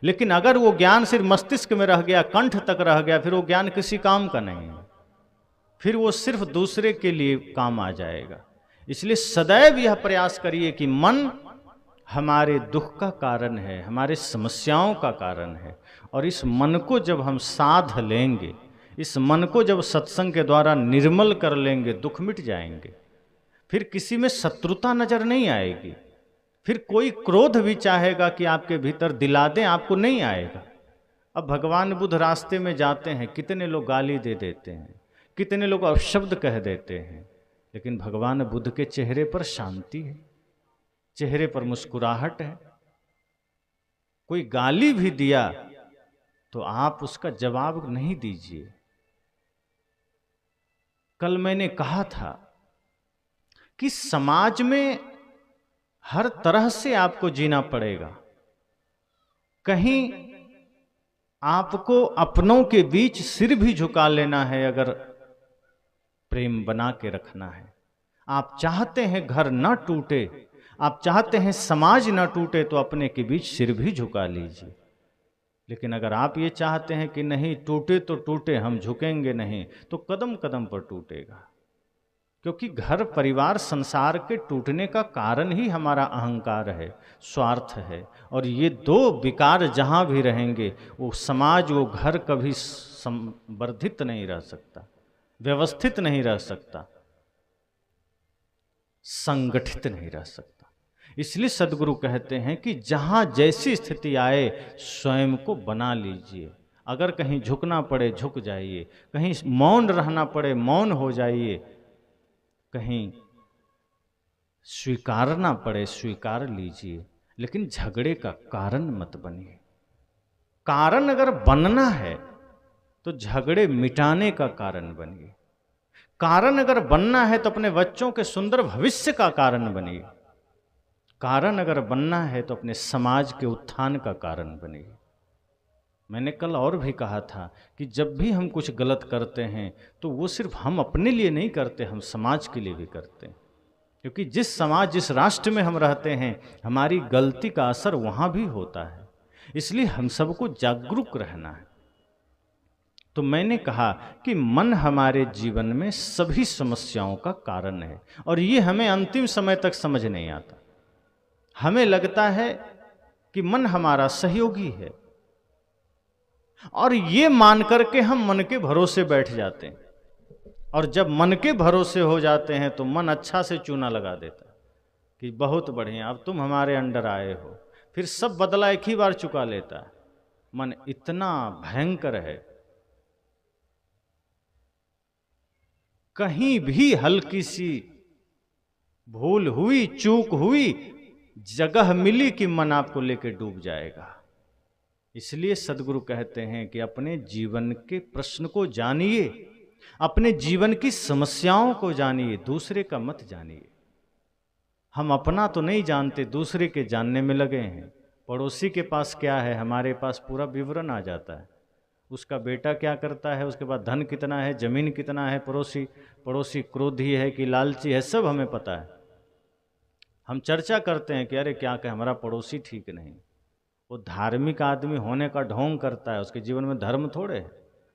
लेकिन अगर वो ज्ञान सिर्फ मस्तिष्क में रह गया, कंठ तक रह गया, फिर वो ज्ञान किसी काम का नहीं है, फिर वो सिर्फ दूसरे के लिए काम आ जाएगा। इसलिए सदैव यह प्रयास करिए कि मन हमारे दुख का कारण है, हमारे समस्याओं का कारण है, और इस मन को जब हम साध लेंगे, इस मन को जब सत्संग के द्वारा निर्मल कर लेंगे, दुख मिट जाएंगे। फिर किसी में शत्रुता नजर नहीं आएगी, फिर कोई क्रोध भी चाहेगा कि आपके भीतर दिला दें, आपको नहीं आएगा। अब भगवान बुद्ध रास्ते में जाते हैं, कितने लोग गाली दे देते हैं, कितने लोग अपशब्द कह देते हैं, लेकिन भगवान बुद्ध के चेहरे पर शांति है, चेहरे पर मुस्कुराहट है। कोई गाली भी दिया तो आप उसका जवाब नहीं दीजिए। कल मैंने कहा था कि समाज में हर तरह से आपको जीना पड़ेगा। कहीं आपको अपनों के बीच सिर भी झुका लेना है अगर प्रेम बना के रखना है। आप चाहते हैं घर ना टूटे, आप चाहते हैं समाज ना टूटे, तो अपने के बीच सिर भी झुका लीजिए। लेकिन अगर आप ये चाहते हैं कि नहीं टूटे तो टूटे, हम झुकेंगे नहीं, तो कदम कदम पर टूटेगा। क्योंकि घर परिवार संसार के टूटने का कारण ही हमारा अहंकार है, स्वार्थ है, और ये दो विकार जहाँ भी रहेंगे वो समाज, वो घर कभी संवर्धित नहीं रह सकता, व्यवस्थित नहीं रह सकता, संगठित नहीं रह सकता। इसलिए सदगुरु कहते हैं कि जहाँ जैसी स्थिति आए स्वयं को बना लीजिए। अगर कहीं झुकना पड़े झुक जाइए, कहीं मौन रहना पड़े मौन हो जाइए, कहीं स्वीकारना पड़े स्वीकार लीजिए, लेकिन झगड़े का कारण मत बनिए। कारण अगर बनना है तो झगड़े मिटाने का कारण बनिए। कारण अगर बनना है तो अपने बच्चों के सुंदर भविष्य का कारण बनिए। कारण अगर बनना है तो अपने समाज के उत्थान का कारण बनिए। मैंने कल और भी कहा था कि जब भी हम कुछ गलत करते हैं तो वो सिर्फ हम अपने लिए नहीं करते, हम समाज के लिए भी करते हैं। क्योंकि जिस समाज जिस राष्ट्र में हम रहते हैं, हमारी गलती का असर वहाँ भी होता है। इसलिए हम सबको जागरूक रहना है। तो मैंने कहा कि मन हमारे जीवन में सभी समस्याओं का कारण है, और ये हमें अंतिम समय तक समझ नहीं आता। हमें लगता है कि मन हमारा सहयोगी है, और ये मान करके हम मन के भरोसे बैठ जाते हैं। और जब मन के भरोसे हो जाते हैं तो मन अच्छा से चूना लगा देता है कि बहुत बढ़िया, अब तुम हमारे अंडर आए हो। फिर सब बदला एक ही बार चुका लेता है। मन इतना भयंकर है, कहीं भी हल्की सी भूल हुई, चूक हुई, जगह मिली कि मन आपको लेके डूब जाएगा। इसलिए सदगुरु कहते हैं कि अपने जीवन के प्रश्न को जानिए, अपने जीवन की समस्याओं को जानिए, दूसरे का मत जानिए। हम अपना तो नहीं जानते, दूसरे के जानने में लगे हैं। पड़ोसी के पास क्या है, हमारे पास पूरा विवरण आ जाता है। उसका बेटा क्या करता है, उसके पास धन कितना है, जमीन कितना है, पड़ोसी क्रोधी है कि लालची है, सब हमें पता है। हम चर्चा करते हैं कि अरे क्या कहे, हमारा पड़ोसी ठीक नहीं। वो धार्मिक आदमी होने का ढोंग करता है, उसके जीवन में धर्म थोड़े है।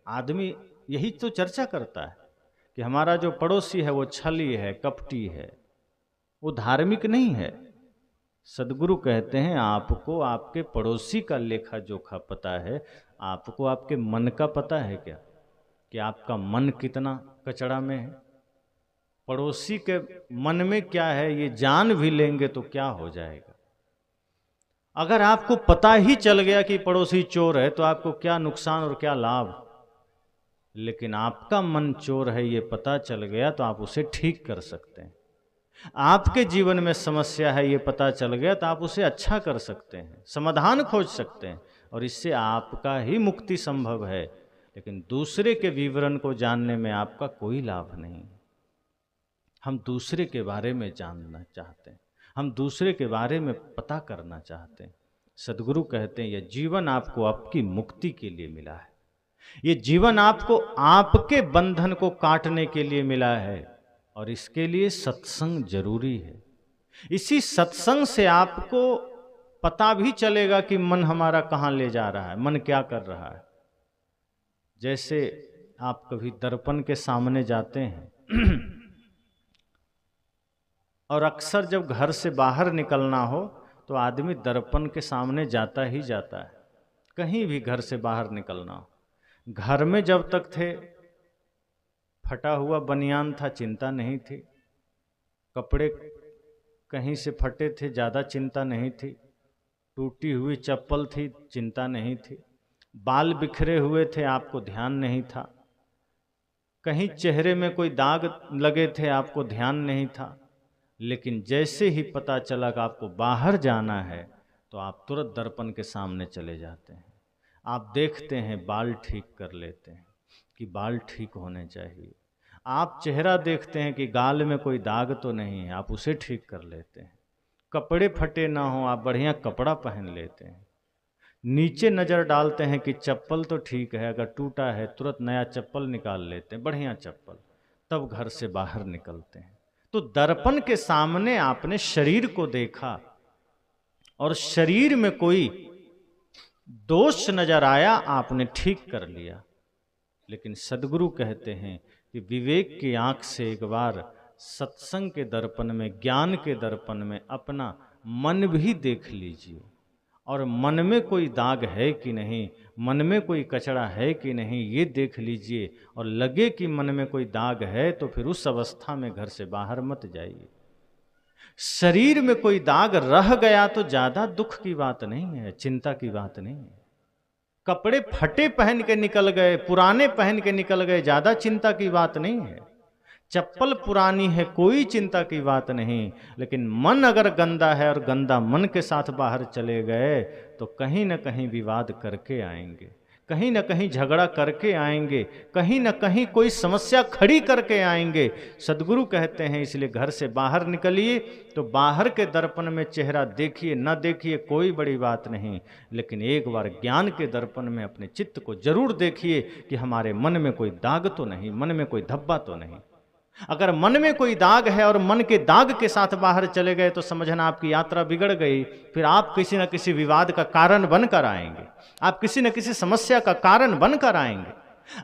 आदमी यही तो चर्चा करता है कि हमारा जो पड़ोसी है वो छली है, कपटी है, वो धार्मिक नहीं है। सदगुरु कहते हैं आपको आपके पड़ोसी का लेखा जोखा पता है, आपको आपके मन का पता है क्या, कि आपका मन कितना कचड़ा में है। पड़ोसी के मन में क्या है ये जान भी लेंगे तो क्या हो जाएगा। अगर आपको पता ही चल गया कि पड़ोसी चोर है तो आपको क्या नुकसान और क्या लाभ। लेकिन आपका मन चोर है ये पता चल गया तो आप उसे ठीक कर सकते हैं। आपके जीवन में समस्या है ये पता चल गया तो आप उसे अच्छा कर सकते हैं, समाधान खोज सकते हैं, और इससे आपका ही मुक्ति संभव है। लेकिन दूसरे के विवरण को जानने में आपका कोई लाभ नहीं। हम दूसरे के बारे में जानना चाहते हैं, हम दूसरे के बारे में पता करना चाहते हैं। सदगुरु कहते हैं यह जीवन आपको आपकी मुक्ति के लिए मिला है, ये जीवन आपको आपके बंधन को काटने के लिए मिला है, और इसके लिए सत्संग जरूरी है। इसी सत्संग से आपको पता भी चलेगा कि मन हमारा कहाँ ले जा रहा है, मन क्या कर रहा है। जैसे आप कभी दर्पण के सामने जाते हैं और अक्सर जब घर से बाहर निकलना हो तो आदमी दर्पण के सामने जाता ही जाता है, कहीं भी घर से बाहर निकलना हो। घर में जब तक थे फटा हुआ बनियान था, चिंता नहीं थी। कपड़े कहीं से फटे थे, ज़्यादा चिंता नहीं थी। टूटी हुई चप्पल थी, चिंता नहीं थी। बाल बिखरे हुए थे, आपको ध्यान नहीं था। कहीं चेहरे में कोई दाग लगे थे, आपको ध्यान नहीं था। लेकिन जैसे ही पता चला कि आपको बाहर जाना है तो आप तुरंत दर्पण के सामने चले जाते हैं। आप देखते हैं, बाल ठीक कर लेते हैं कि बाल ठीक होने चाहिए। आप चेहरा देखते हैं कि गाल में कोई दाग तो नहीं है, आप उसे ठीक कर लेते हैं। कपड़े फटे ना हो, आप बढ़िया कपड़ा पहन लेते हैं। नीचे नज़र डालते हैं कि चप्पल तो ठीक है, अगर टूटा है तुरंत नया चप्पल निकाल लेते हैं, बढ़िया चप्पल, तब घर से बाहर निकलते हैं। तो दर्पण के सामने आपने शरीर को देखा और शरीर में कोई दोष नजर आया, आपने ठीक कर लिया। लेकिन सदगुरु कहते हैं कि विवेक की आंख से एक बार सत्संग के दर्पण में, ज्ञान के दर्पण में अपना मन भी देख लीजिए, और मन में कोई दाग है कि नहीं, मन में कोई कचरा है कि नहीं, ये देख लीजिए। और लगे कि मन में कोई दाग है तो फिर उस अवस्था में घर से बाहर मत जाइए। शरीर में कोई दाग रह गया तो ज़्यादा दुख की बात नहीं है, चिंता की बात नहीं है। कपड़े फटे पहन के निकल गए, पुराने पहन के निकल गए, ज़्यादा चिंता की बात नहीं है। चप्पल पुरानी है कोई चिंता की बात नहीं, लेकिन मन अगर गंदा है और गंदा मन के साथ बाहर चले गए तो कहीं ना कहीं विवाद करके आएंगे, कहीं ना कहीं झगड़ा करके आएंगे, कहीं ना कहीं कोई समस्या खड़ी करके आएंगे। सदगुरु कहते हैं इसलिए घर से बाहर निकलिए तो बाहर के दर्पण में चेहरा देखिए, न देखिए कोई बड़ी बात नहीं, लेकिन एक बार ज्ञान के दर्पण में अपने चित्त को जरूर देखिए कि हमारे मन में कोई दाग तो नहीं, मन में कोई धब्बा तो नहीं। अगर मन में कोई दाग है और मन के दाग के साथ बाहर चले गए तो समझना आपकी यात्रा बिगड़ गई। फिर आप किसी न किसी विवाद का कारण बनकर आएंगे, आप किसी न किसी समस्या का कारण बनकर आएंगे।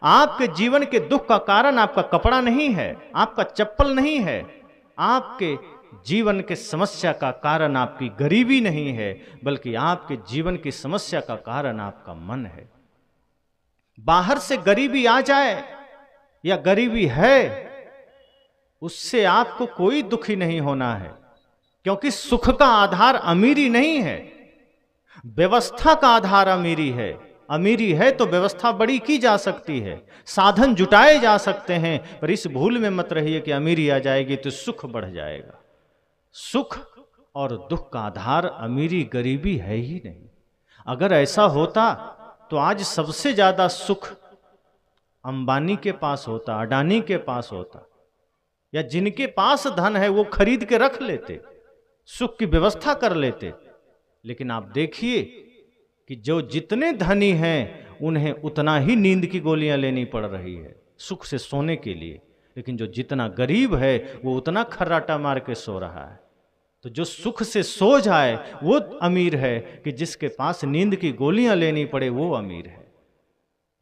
आपके जीवन के दुख का कारण आपका कपड़ा नहीं है, आपका चप्पल नहीं है, आपके जीवन के समस्या का कारण आपकी गरीबी नहीं है, बल्कि आपके जीवन की समस्या का कारण आपका मन है। बाहर से गरीबी आ जाए या गरीबी है, उससे आपको कोई दुखी नहीं होना है, क्योंकि सुख का आधार अमीरी नहीं है, व्यवस्था का आधार अमीरी है। अमीरी है तो व्यवस्था बड़ी की जा सकती है, साधन जुटाए जा सकते हैं, पर इस भूल में मत रहिए कि अमीरी आ जाएगी तो सुख बढ़ जाएगा। सुख और दुख का आधार अमीरी गरीबी है ही नहीं। अगर ऐसा होता तो आज सबसे ज्यादा सुख अंबानी के पास होता, अडानी के पास होता, या जिनके पास धन है वो खरीद के रख लेते, सुख की व्यवस्था कर लेते। लेकिन आप देखिए कि जो जितने धनी हैं उन्हें उतना ही नींद की गोलियां लेनी पड़ रही है सुख से सोने के लिए, लेकिन जो जितना गरीब है वो उतना खर्राटा मार के सो रहा है। तो जो सुख से सो जाए वो अमीर है, कि जिसके पास नींद की गोलियां लेनी पड़े वो अमीर है।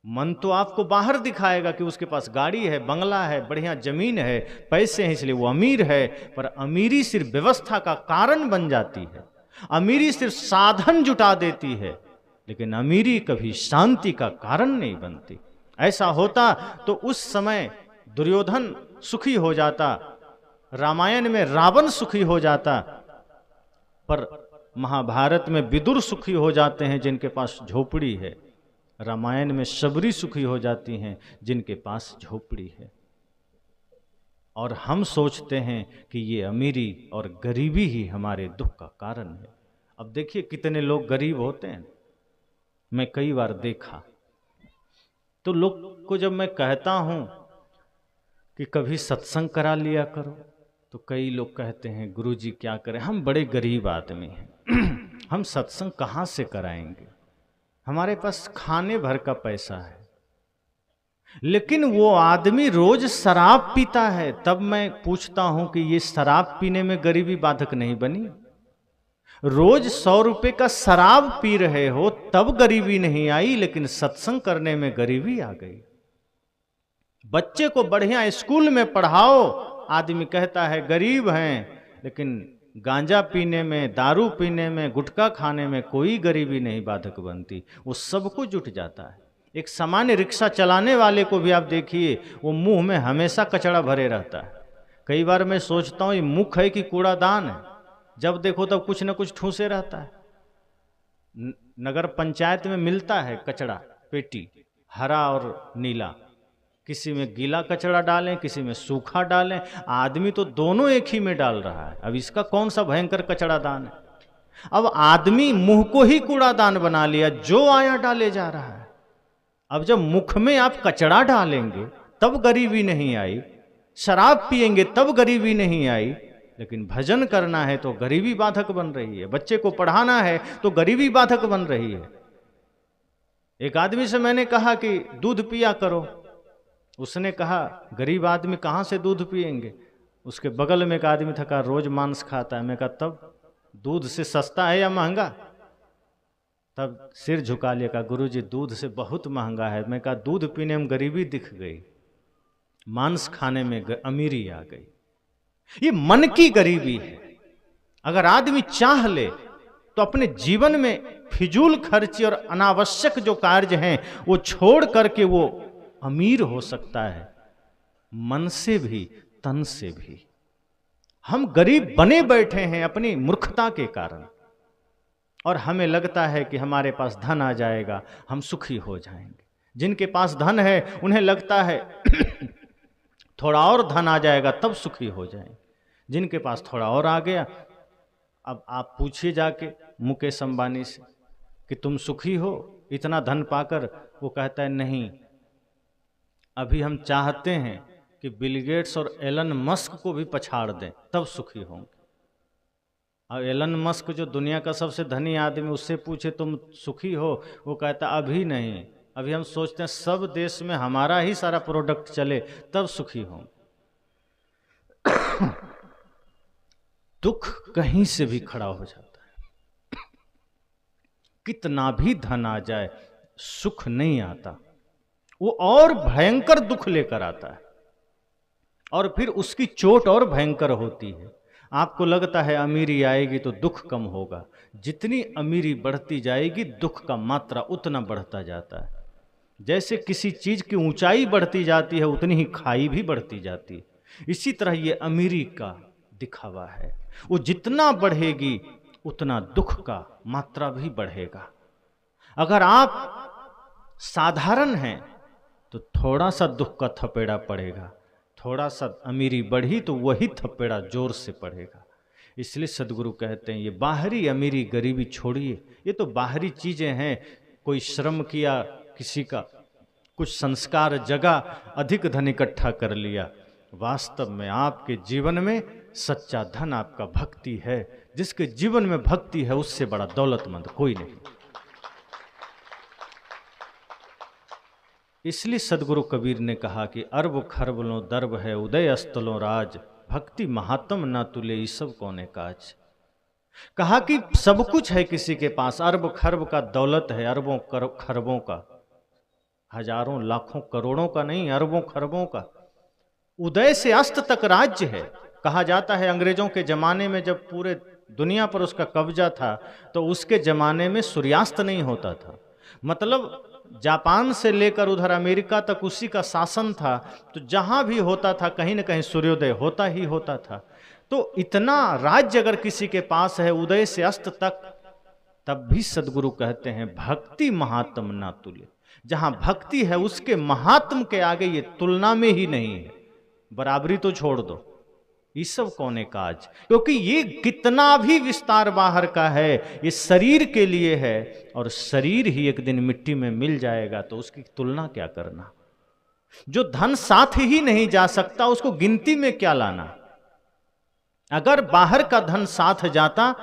मन तो आपको बाहर दिखाएगा कि उसके पास गाड़ी है, बंगला है, बढ़िया जमीन है, पैसे हैं, इसलिए वो अमीर है, पर अमीरी सिर्फ व्यवस्था का कारण बन जाती है, अमीरी सिर्फ साधन जुटा देती है, लेकिन अमीरी कभी शांति का कारण नहीं बनती। ऐसा होता तो उस समय दुर्योधन सुखी हो जाता, रामायण में रावण सुखी हो जाता, पर महाभारत में विदुर सुखी हो जाते हैं जिनके पास झोपड़ी है, रामायण में शबरी सुखी हो जाती हैं जिनके पास झोपड़ी है। और हम सोचते हैं कि ये अमीरी और गरीबी ही हमारे दुख का कारण है। अब देखिए कितने लोग गरीब होते हैं, मैं कई बार देखा। तो लोग को जब मैं कहता हूं कि कभी सत्संग करा लिया करो, तो कई लोग कहते हैं गुरुजी क्या करें, हम बड़े गरीब आदमी हैं हम सत्संग कहाँ से कराएंगे, हमारे पास खाने भर का पैसा है। लेकिन वो आदमी रोज शराब पीता है, तब मैं पूछता हूं कि ये शराब पीने में गरीबी बाधक नहीं बनी? रोज 100 रुपए का शराब पी रहे हो तब गरीबी नहीं आई, लेकिन सत्संग करने में गरीबी आ गई। बच्चे को बढ़िया स्कूल में पढ़ाओ, आदमी कहता है गरीब हैं, लेकिन गांजा पीने में, दारू पीने में, गुटखा खाने में कोई गरीबी नहीं बाधक बनती, वो सबको जुट जाता है। एक सामान्य रिक्शा चलाने वाले को भी आप देखिए, वो मुंह में हमेशा कचरा भरे रहता है। कई बार मैं सोचता हूँ ये मुख है कि कूड़ादान है, जब देखो तब कुछ न कुछ ठूसे रहता है। नगर पंचायत में मिलता है कचरा पेटी, हरा और नीला, किसी में गीला कचरा डालें, किसी में सूखा डालें, आदमी तो दोनों एक ही में डाल रहा है। अब इसका कौन सा भयंकर कचरा दान है? अब आदमी मुंह को ही कूड़ादान बना लिया, जो आया डाले जा रहा है। अब जब मुख में आप कचरा डालेंगे तब गरीबी नहीं आई, शराब पिएंगे तब गरीबी नहीं आई, लेकिन भजन करना है तो गरीबी बाधक बन रही है, बच्चे को पढ़ाना है तो गरीबी बाधक बन रही है। एक आदमी से मैंने कहा कि दूध पिया करो, उसने कहा गरीब आदमी कहाँ से दूध पिएंगे। उसके बगल में एक आदमी था, कहा रोज मांस खाता है। मैं कहा तब दूध से सस्ता है या महंगा? तब सिर झुका लिया, कहा गुरुजी दूध से बहुत महंगा है। मैं कहा दूध पीने में गरीबी दिख गई, मांस खाने में अमीरी आ गई। ये मन की गरीबी है। अगर आदमी चाह ले तो अपने जीवन में फिजूल खर्ची और अनावश्यक जो कार्य हैं वो छोड़ करके वो अमीर हो सकता है, मन से भी तन से भी। हम गरीब बने बैठे हैं अपनी मूर्खता के कारण, और हमें लगता है कि हमारे पास धन आ जाएगा हम सुखी हो जाएंगे। जिनके पास धन है उन्हें लगता है थोड़ा और धन आ जाएगा तब सुखी हो जाएंगे। जिनके पास थोड़ा और आ गया, अब आप पूछिए जाके मुकेश अंबानी से कि तुम सुखी हो इतना धन पाकर? वो कहता है नहीं, अभी हम चाहते हैं कि बिल गेट्स और एलन मस्क को भी पछाड़ दें तब सुखी होंगे। अब एलन मस्क जो दुनिया का सबसे धनी आदमी, उससे पूछे तुम सुखी हो? वो कहता अभी नहीं, अभी हम सोचते हैं सब देश में हमारा ही सारा प्रोडक्ट चले तब सुखी होंगे। दुख कहीं से भी खड़ा हो जाता है, कितना भी धन आ जाए सुख नहीं आता, वो और भयंकर दुख लेकर आता है, और फिर उसकी चोट और भयंकर होती है। आपको लगता है अमीरी आएगी तो दुख कम होगा, जितनी अमीरी बढ़ती जाएगी दुख का मात्रा उतना बढ़ता जाता है। जैसे किसी चीज की ऊंचाई बढ़ती जाती है उतनी ही खाई भी बढ़ती जाती है, इसी तरह ये अमीरी का दिखावा है, वो जितना बढ़ेगी उतना दुख का मात्रा भी बढ़ेगा। अगर आप साधारण हैं तो थोड़ा सा दुख का थपेड़ा पड़ेगा, थोड़ा सा अमीरी बढ़ी तो वही थपेड़ा जोर से पड़ेगा। इसलिए सदगुरु कहते हैं ये बाहरी अमीरी गरीबी छोड़िए, ये तो बाहरी चीजें हैं, कोई श्रम किया, किसी का कुछ संस्कार जगा, अधिक धन इकट्ठा कर लिया। वास्तव में आपके जीवन में सच्चा धन आपका भक्ति है। जिसके जीवन में भक्ति है उससे बड़ा दौलतमंद कोई नहीं। इसलिए सदगुरु कबीर ने कहा कि अरब खरब लो दर्ब है उदय अस्तलों राज, भक्ति महात्म ना तुले ये सब कौने काज। कहा कि सब कुछ है किसी के पास, अरब खरब का दौलत है, अरबों खरबों का, हजारों लाखों करोड़ों का नहीं, अरबों खरबों का। उदय से अस्त तक राज्य है। कहा जाता है अंग्रेजों के जमाने में जब पूरे दुनिया पर उसका कब्जा था तो उसके जमाने में सूर्यास्त नहीं होता था, मतलब जापान से लेकर उधर अमेरिका तक उसी का शासन था, तो जहां भी होता था कहीं न कहीं सूर्योदय होता ही होता था। तो इतना राज्य अगर किसी के पास है उदय से अस्त तक, तब भी सदगुरु कहते हैं भक्ति महात्म ना तुले। जहां भक्ति है उसके महात्म के आगे ये तुलना में ही नहीं है, बराबरी तो छोड़ दो, ये सब कौने काज। क्योंकि ये कितना भी विस्तार बाहर का है, ये शरीर के लिए है, और शरीर ही एक दिन मिट्टी में मिल जाएगा, तो उसकी तुलना क्या करना। जो धन साथ ही नहीं जा सकता उसको गिनती में क्या लाना। अगर बाहर का धन साथ जाता,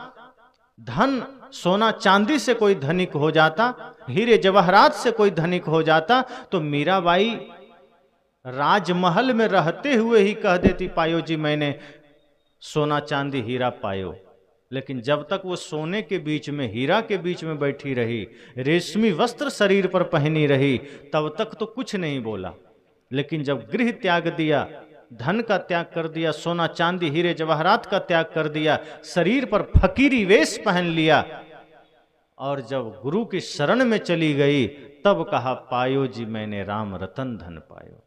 धन सोना चांदी से कोई धनिक हो जाता, हीरे जवाहरात से कोई धनिक हो जाता, तो मीराबाई राजमहल में रहते हुए ही कह देती पायो जी मैंने सोना चांदी हीरा पायो। लेकिन जब तक वो सोने के बीच में हीरा के बीच में बैठी रही, रेशमी वस्त्र शरीर पर पहनी रही, तब तक तो कुछ नहीं बोला। लेकिन जब गृह त्याग दिया, धन का त्याग कर दिया, सोना चांदी हीरे जवाहरात का त्याग कर दिया, शरीर पर फकीरी वेश पहन लिया, और जब गुरु की शरण में चली गई, तब कहा पायो जी मैंने राम रतन धन पायो।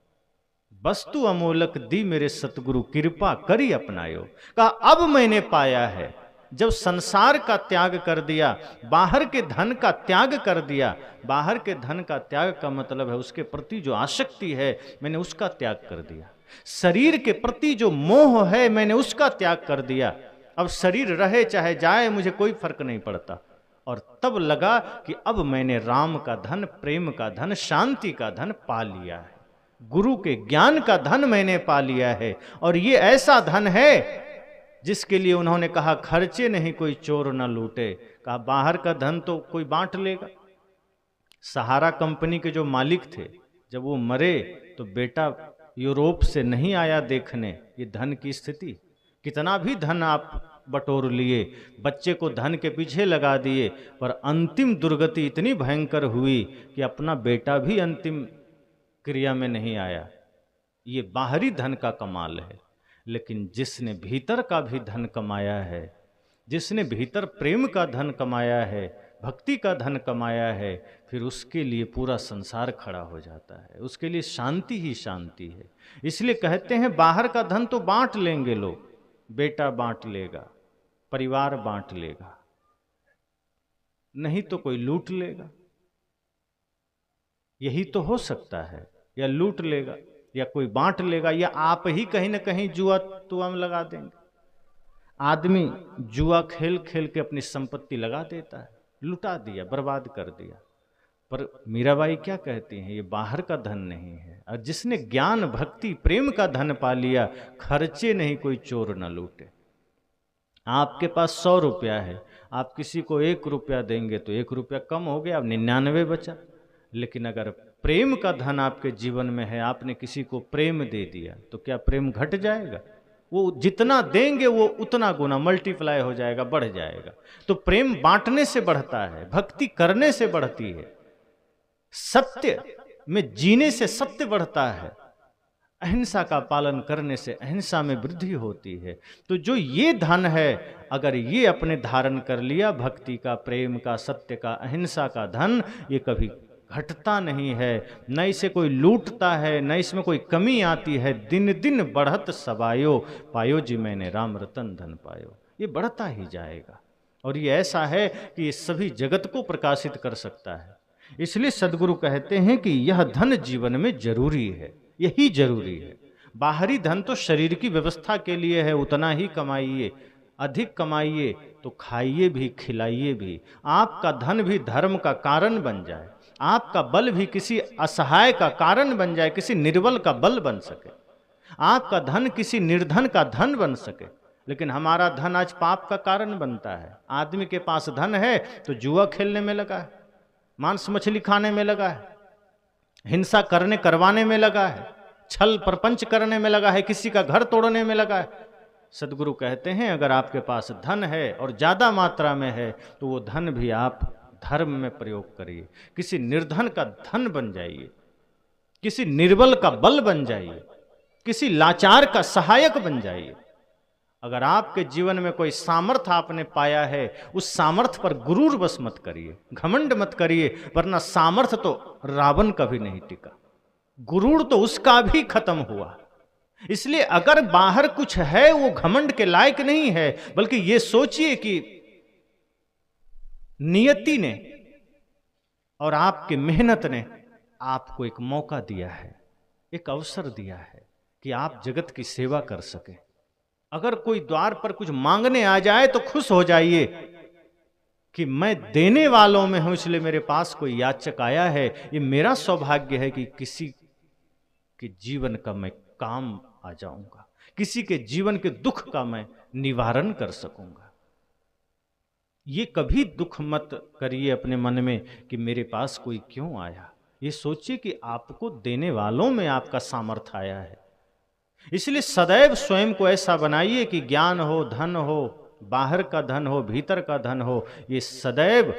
वस्तु अमोलक दी मेरे सतगुरु कृपा करी अपनायो। कहा अब मैंने पाया है। जब संसार का त्याग कर दिया, बाहर के धन का त्याग कर दिया, बाहर के धन का त्याग का मतलब है उसके प्रति जो आसक्ति है मैंने उसका त्याग कर दिया, शरीर के प्रति जो मोह है मैंने उसका त्याग कर दिया। अब शरीर रहे चाहे जाए मुझे कोई फर्क नहीं पड़ता। और तब लगा कि अब मैंने राम का धन, प्रेम का धन, शांति का धन पा लिया है, गुरु के ज्ञान का धन मैंने पा लिया है। और ये ऐसा धन है जिसके लिए उन्होंने कहा खर्चे नहीं कोई चोर न लूटे। कहा बाहर का धन तो कोई बांट लेगा। सहारा कंपनी के जो मालिक थे, जब वो मरे तो बेटा यूरोप से नहीं आया देखने ये धन की स्थिति। कितना भी धन आप बटोर लिए, बच्चे को धन के पीछे लगा दिए, पर अंतिम दुर्गति इतनी भयंकर हुई कि अपना बेटा भी अंतिम क्रिया में नहीं आया। ये बाहरी धन का कमाल है। लेकिन जिसने भीतर का भी धन कमाया है, जिसने भीतर प्रेम का धन कमाया है, भक्ति का धन कमाया है, फिर उसके लिए पूरा संसार खड़ा हो जाता है, उसके लिए शांति ही शांति है। इसलिए कहते हैं बाहर का धन तो बांट लेंगे लोग, बेटा बांट लेगा, परिवार बांट लेगा, नहीं तो कोई लूट लेगा, यही तो हो सकता है, या लूट लेगा। या कोई बांट लेगा, या आप ही कहीं ना कहीं जुआ तुआ में लगा देंगे। आदमी जुआ खेल खेल के अपनी संपत्ति लगा देता है, लुटा दिया, बर्बाद कर दिया। पर मीराबाई क्या कहती हैं, ये बाहर का धन नहीं है, और जिसने ज्ञान भक्ति प्रेम का धन पा लिया, खर्चे नहीं कोई चोर न लूटे। आपके पास 100 रुपया है, आप किसी को 1 रुपया देंगे तो 1 रुपया कम हो गया, अब 99 बचा। लेकिन अगर प्रेम का धन आपके जीवन में है, आपने किसी को प्रेम दे दिया, तो क्या प्रेम घट जाएगा? वो जितना देंगे वो उतना गुना मल्टीप्लाई हो जाएगा, बढ़ जाएगा। तो प्रेम बांटने से बढ़ता है, भक्ति करने से बढ़ती है, सत्य में जीने से सत्य बढ़ता है, अहिंसा का पालन करने से अहिंसा में वृद्धि होती है। तो जो ये धन है, अगर ये अपने धारण कर लिया, भक्ति का, प्रेम का, सत्य का, अहिंसा का धन, ये कभी घटता नहीं है, न इसे कोई लूटता है, न इसमें कोई कमी आती है। दिन दिन बढ़त सबायो, पायो जी मैंने राम रतन धन पायो। ये बढ़ता ही जाएगा, और ये ऐसा है कि ये सभी जगत को प्रकाशित कर सकता है। इसलिए सदगुरु कहते हैं कि यह धन जीवन में जरूरी है, यही जरूरी है। बाहरी धन तो शरीर की व्यवस्था के लिए है, उतना ही कमाइए, अधिक कमाइए तो खाइए भी, खिलाइए भी। आपका धन भी धर्म का कारण बन जाए, आपका बल भी किसी असहाय का कारण बन जाए, किसी निर्बल का बल बन सके, आपका धन किसी निर्धन का धन बन सके। लेकिन हमारा धन आज पाप का कारण बनता है। आदमी के पास धन है तो जुआ खेलने में लगा है, मांस मछली खाने में लगा है, हिंसा करवाने में लगा है, छल प्रपंच करने में लगा है, किसी का घर तोड़ने में लगा है। सदगुरु कहते हैं अगर आपके पास धन है और ज्यादा मात्रा में है, तो वो धन भी आप धर्म में प्रयोग करिए। किसी निर्धन का धन बन जाइए, किसी निर्बल का बल बन जाइए, किसी लाचार का सहायक बन जाइए। अगर आपके जीवन में कोई सामर्थ्य आपने पाया है, उस सामर्थ्य पर गुरूर बस मत करिए, घमंड मत करिए, वरना सामर्थ्य तो रावण का भी नहीं टिका, गुरूर तो उसका भी खत्म हुआ। इसलिए अगर बाहर कुछ है वो घमंड के लायक नहीं है, बल्कि ये सोचिए कि नियति ने और आपकी मेहनत ने आपको एक मौका दिया है, एक अवसर दिया है कि आप जगत की सेवा कर सके। अगर कोई द्वार पर कुछ मांगने आ जाए तो खुश हो जाइए कि मैं देने वालों में हूं, इसलिए मेरे पास कोई याचक आया है। ये मेरा सौभाग्य है कि किसी के जीवन का मैं काम आ जाऊंगा, किसी के जीवन के दुख का मैं निवारण कर सकूंगा। ये कभी दुख मत करिए अपने मन में कि मेरे पास कोई क्यों आया। ये सोचिए कि आपको देने वालों में आपका सामर्थ्य आया है। इसलिए सदैव स्वयं को ऐसा बनाइए कि ज्ञान हो, धन हो, बाहर का धन हो, भीतर का धन हो, ये सदैव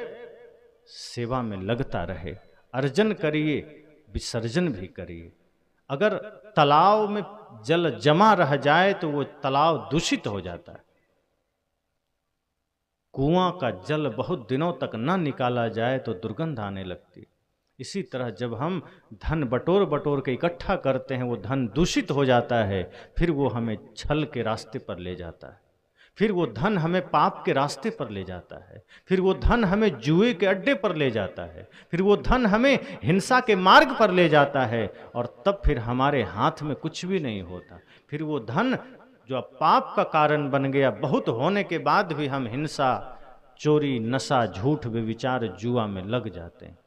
सेवा में लगता रहे। अर्जन करिए, विसर्जन भी करिए। अगर तालाब में जल जमा रह जाए तो वो तालाब दूषित हो जाता है। कुआं का जल बहुत दिनों तक न निकाला जाए तो दुर्गंध आने लगती। इसी तरह जब हम धन बटोर बटोर के इकट्ठा करते हैं, वो धन दूषित हो जाता है, फिर वो हमें छल के रास्ते पर ले जाता है, फिर वो धन हमें पाप के रास्ते पर ले जाता है, फिर वो धन हमें जुए के अड्डे पर ले जाता है, फिर वो धन हमें हिंसा के मार्ग पर ले जाता है, और तब फिर हमारे हाथ में कुछ भी नहीं होता। फिर वो धन जो अब पाप का कारण बन गया, बहुत होने के बाद भी हम हिंसा, चोरी, नशा, झूठ, व्यभिचार, जुआ में लग जाते हैं।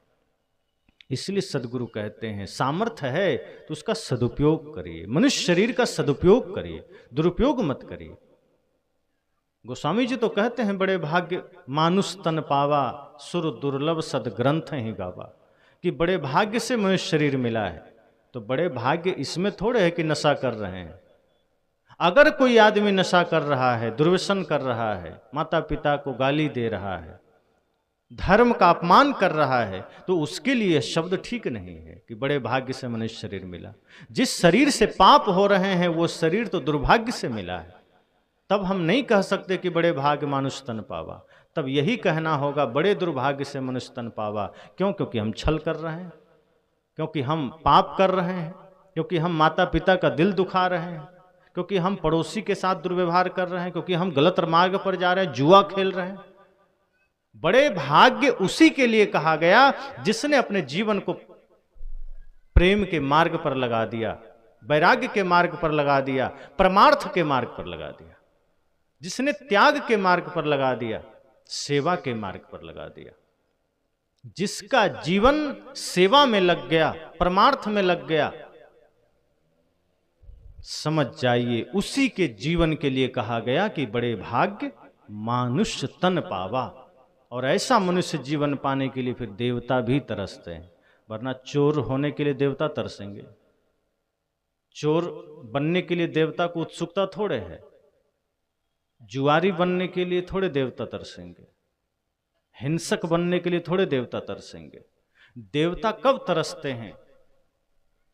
इसलिए सदगुरु कहते हैं सामर्थ्य है तो उसका सदुपयोग करिए, मनुष्य शरीर का सदुपयोग करिए, दुरुपयोग मत करिए। गोस्वामी जी तो कहते हैं बड़े भाग्य मानुष तन पावा, सुर दुर्लभ सद ग्रंथ ही गावा, कि बड़े भाग्य से मनुष्य शरीर मिला है। तो बड़े भाग्य इसमें थोड़े है कि नशा कर रहे हैं। अगर कोई आदमी नशा कर रहा है, दुर्व्यसन कर रहा है, माता पिता को गाली दे रहा है, धर्म का अपमान कर रहा है, तो उसके लिए शब्द ठीक नहीं है कि बड़े भाग्य से मनुष्य शरीर मिला। जिस शरीर से पाप हो रहे हैं वो शरीर तो दुर्भाग्य से मिला है। तब हम नहीं कह सकते कि बड़े भाग्य मानुष तन पावा, तब यही कहना होगा बड़े दुर्भाग्य से मनुष्य तन पावा। क्यों? क्योंकि हम छल कर रहे हैं, क्योंकि हम पाप कर रहे हैं, क्योंकि हम माता पिता का दिल दुखा रहे हैं, क्योंकि हम पड़ोसी के साथ दुर्व्यवहार कर रहे हैं, क्योंकि हम गलत मार्ग पर जा रहे हैं, जुआ खेल रहे हैं। बड़े भाग्य उसी के लिए कहा गया जिसने अपने जीवन को प्रेम के मार्ग पर लगा दिया, वैराग्य के मार्ग पर लगा दिया, परमार्थ के मार्ग पर लगा दिया, जिसने त्याग के मार्ग पर लगा दिया, सेवा के मार्ग पर लगा दिया, जिसका जीवन सेवा में लग गया, परमार्थ में लग गया, समझ जाइए उसी के जीवन के लिए कहा गया कि बड़े भाग्य मानुष्य तन पावा। और ऐसा मनुष्य जीवन पाने के लिए फिर देवता भी तरसते हैं, वरना चोर होने के लिए देवता तरसेंगे? चोर बनने के लिए देवता को उत्सुकता थोड़े है, जुआरी बनने के लिए थोड़े देवता तरसेंगे, हिंसक बनने के लिए थोड़े देवता तरसेंगे। देवता कब तरसते हैं?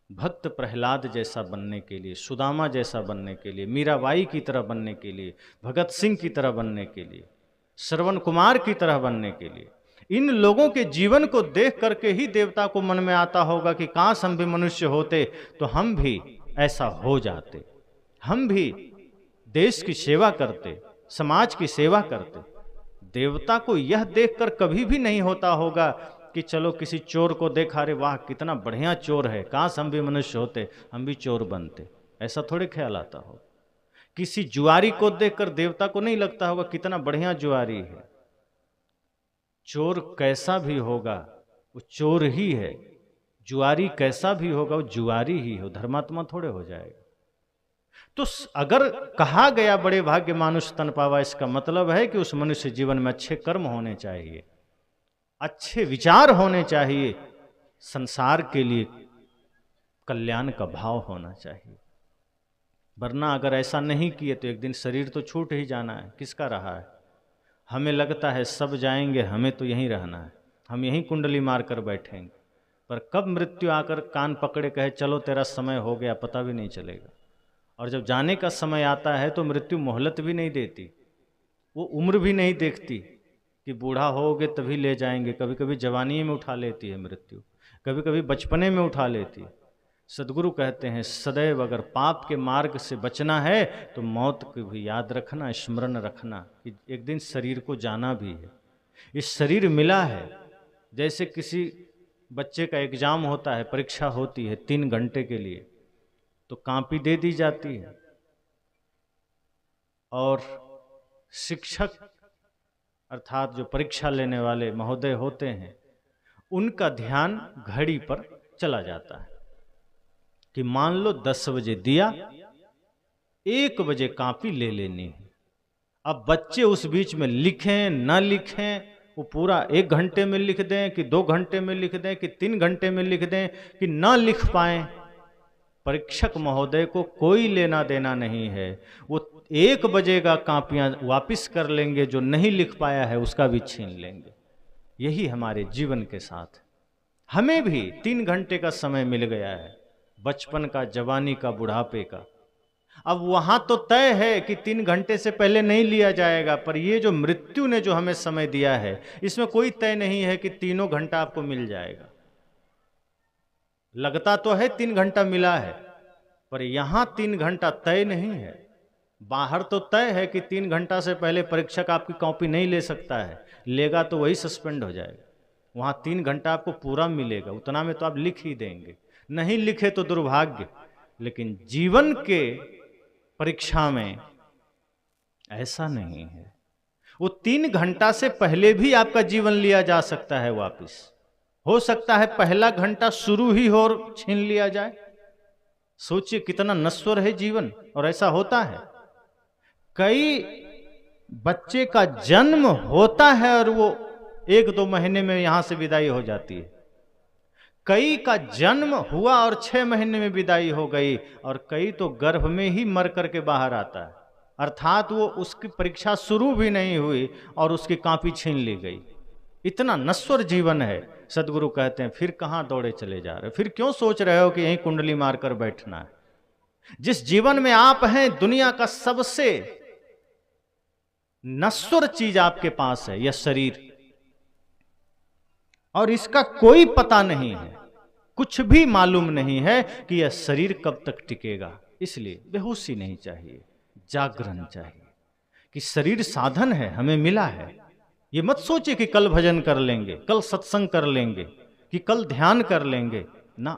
भक्त प्रहलाद जैसा बनने के लिए, सुदामा जैसा बनने के लिए, मीराबाई की तरह बनने के लिए, भगत सिंह की तरह बनने के लिए, श्रवण कुमार की तरह बनने के लिए। इन लोगों के जीवन को देख करके ही देवता को मन में आता होगा कि काश हम भी मनुष्य होते तो हम भी ऐसा हो जाते, हम भी देश की सेवा करते, समाज की सेवा करते। देवता को यह देखकर कभी भी नहीं होता होगा कि चलो किसी चोर को देखा, रे वाह कितना बढ़िया चोर है, काश हम भी मनुष्य होते, हम भी चोर बनते, ऐसा थोड़े ख्याल आता हो। किसी जुआरी को देखकर देवता को नहीं लगता होगा कितना बढ़िया जुआरी है। चोर कैसा भी होगा वो चोर ही है, जुआरी कैसा भी होगा वो जुआरी ही हो, धर्मात्मा थोड़े हो जाएगा। तो अगर कहा गया बड़े भाग्य मानुष तन पावा, इसका मतलब है कि उस मनुष्य जीवन में अच्छे कर्म होने चाहिए, अच्छे विचार होने चाहिए, संसार के लिए कल्याण का भाव होना चाहिए। वरना अगर ऐसा नहीं किए तो एक दिन शरीर तो छूट ही जाना है। किसका रहा है? हमें लगता है सब जाएंगे, हमें तो यहीं रहना है, हम यहीं कुंडली मार कर बैठेंगे, पर कब मृत्यु आकर कान पकड़े कहे चलो तेरा समय हो गया, पता भी नहीं चलेगा। और जब जाने का समय आता है तो मृत्यु मोहलत भी नहीं देती, वो उम्र भी नहीं देखती कि बूढ़ा होगे तभी ले जाएंगे। कभी कभी जवानी में उठा लेती है मृत्यु, कभी कभी बचपने में उठा लेती है। सदगुरु कहते हैं सदैव अगर पाप के मार्ग से बचना है तो मौत को भी याद रखना, स्मरण रखना कि एक दिन शरीर को जाना भी है। इस शरीर मिला है, जैसे किसी बच्चे का एग्जाम होता है, परीक्षा होती है 3 घंटे के लिए, तो कॉपी दे दी जाती है और शिक्षक अर्थात जो परीक्षा लेने वाले महोदय होते हैं उनका ध्यान घड़ी पर चला जाता है कि मान लो 10 बजे दिया, 1 बजे कॉपी ले लेनी है। अब बच्चे उस बीच में लिखें ना लिखें, वो पूरा 1 घंटे में लिख दें कि 2 घंटे में लिख दें कि 3 घंटे में लिख दें कि ना लिख पाएं, परीक्षक महोदय को कोई लेना देना नहीं है। वो 1 बजे का कॉपियां वापिस कर लेंगे, जो नहीं लिख पाया है उसका भी छीन लेंगे। यही हमारे जीवन के साथ हमें भी 3 घंटे का समय मिल गया है, बचपन का, जवानी का, बुढ़ापे का। अब वहां तो तय है कि 3 घंटे से पहले नहीं लिया जाएगा, पर ये जो मृत्यु ने जो हमें समय दिया है इसमें कोई तय नहीं है कि 3 घंटा आपको मिल जाएगा। लगता तो है 3 घंटा मिला है, पर यहां 3 घंटा तय नहीं है। बाहर तो तय है कि 3 घंटा से पहले परीक्षक आपकी कॉपी नहीं ले सकता है, लेगा तो वही सस्पेंड हो जाएगा। वहां 3 घंटा आपको पूरा मिलेगा, उतना में तो आप लिख ही देंगे, नहीं लिखे तो दुर्भाग्य। लेकिन जीवन के परीक्षा में ऐसा नहीं है। वो 3 घंटा से पहले भी आपका जीवन लिया जा सकता है वापिस। हो सकता है पहला घंटा शुरू ही हो और छीन लिया जाए। सोचिए कितना नश्वर है जीवन, और ऐसा होता है। कई बच्चे का जन्म होता है और वो 1-2 महीने में यहां से विदाई हो जाती है। कई का जन्म हुआ और 6 महीने में विदाई हो गई, और कई तो गर्भ में ही मर करके बाहर आता है, अर्थात वो उसकी परीक्षा शुरू भी नहीं हुई और उसकी कॉपी छीन ली गई। इतना नश्वर जीवन है। सदगुरु कहते हैं फिर कहां दौड़े चले जा रहे हो, फिर क्यों सोच रहे हो कि यहीं कुंडली मारकर बैठना है। जिस जीवन में आप हैं, दुनिया का सबसे नश्वर चीज आपके पास है, यह शरीर, और इसका कोई पता नहीं है, कुछ भी मालूम नहीं है कि यह शरीर कब तक टिकेगा। इसलिए बेहोशी नहीं चाहिए, जागरण चाहिए कि शरीर साधन है, हमें मिला है। ये मत सोचिए कि कल भजन कर लेंगे, कल सत्संग कर लेंगे, कि कल ध्यान कर लेंगे ना।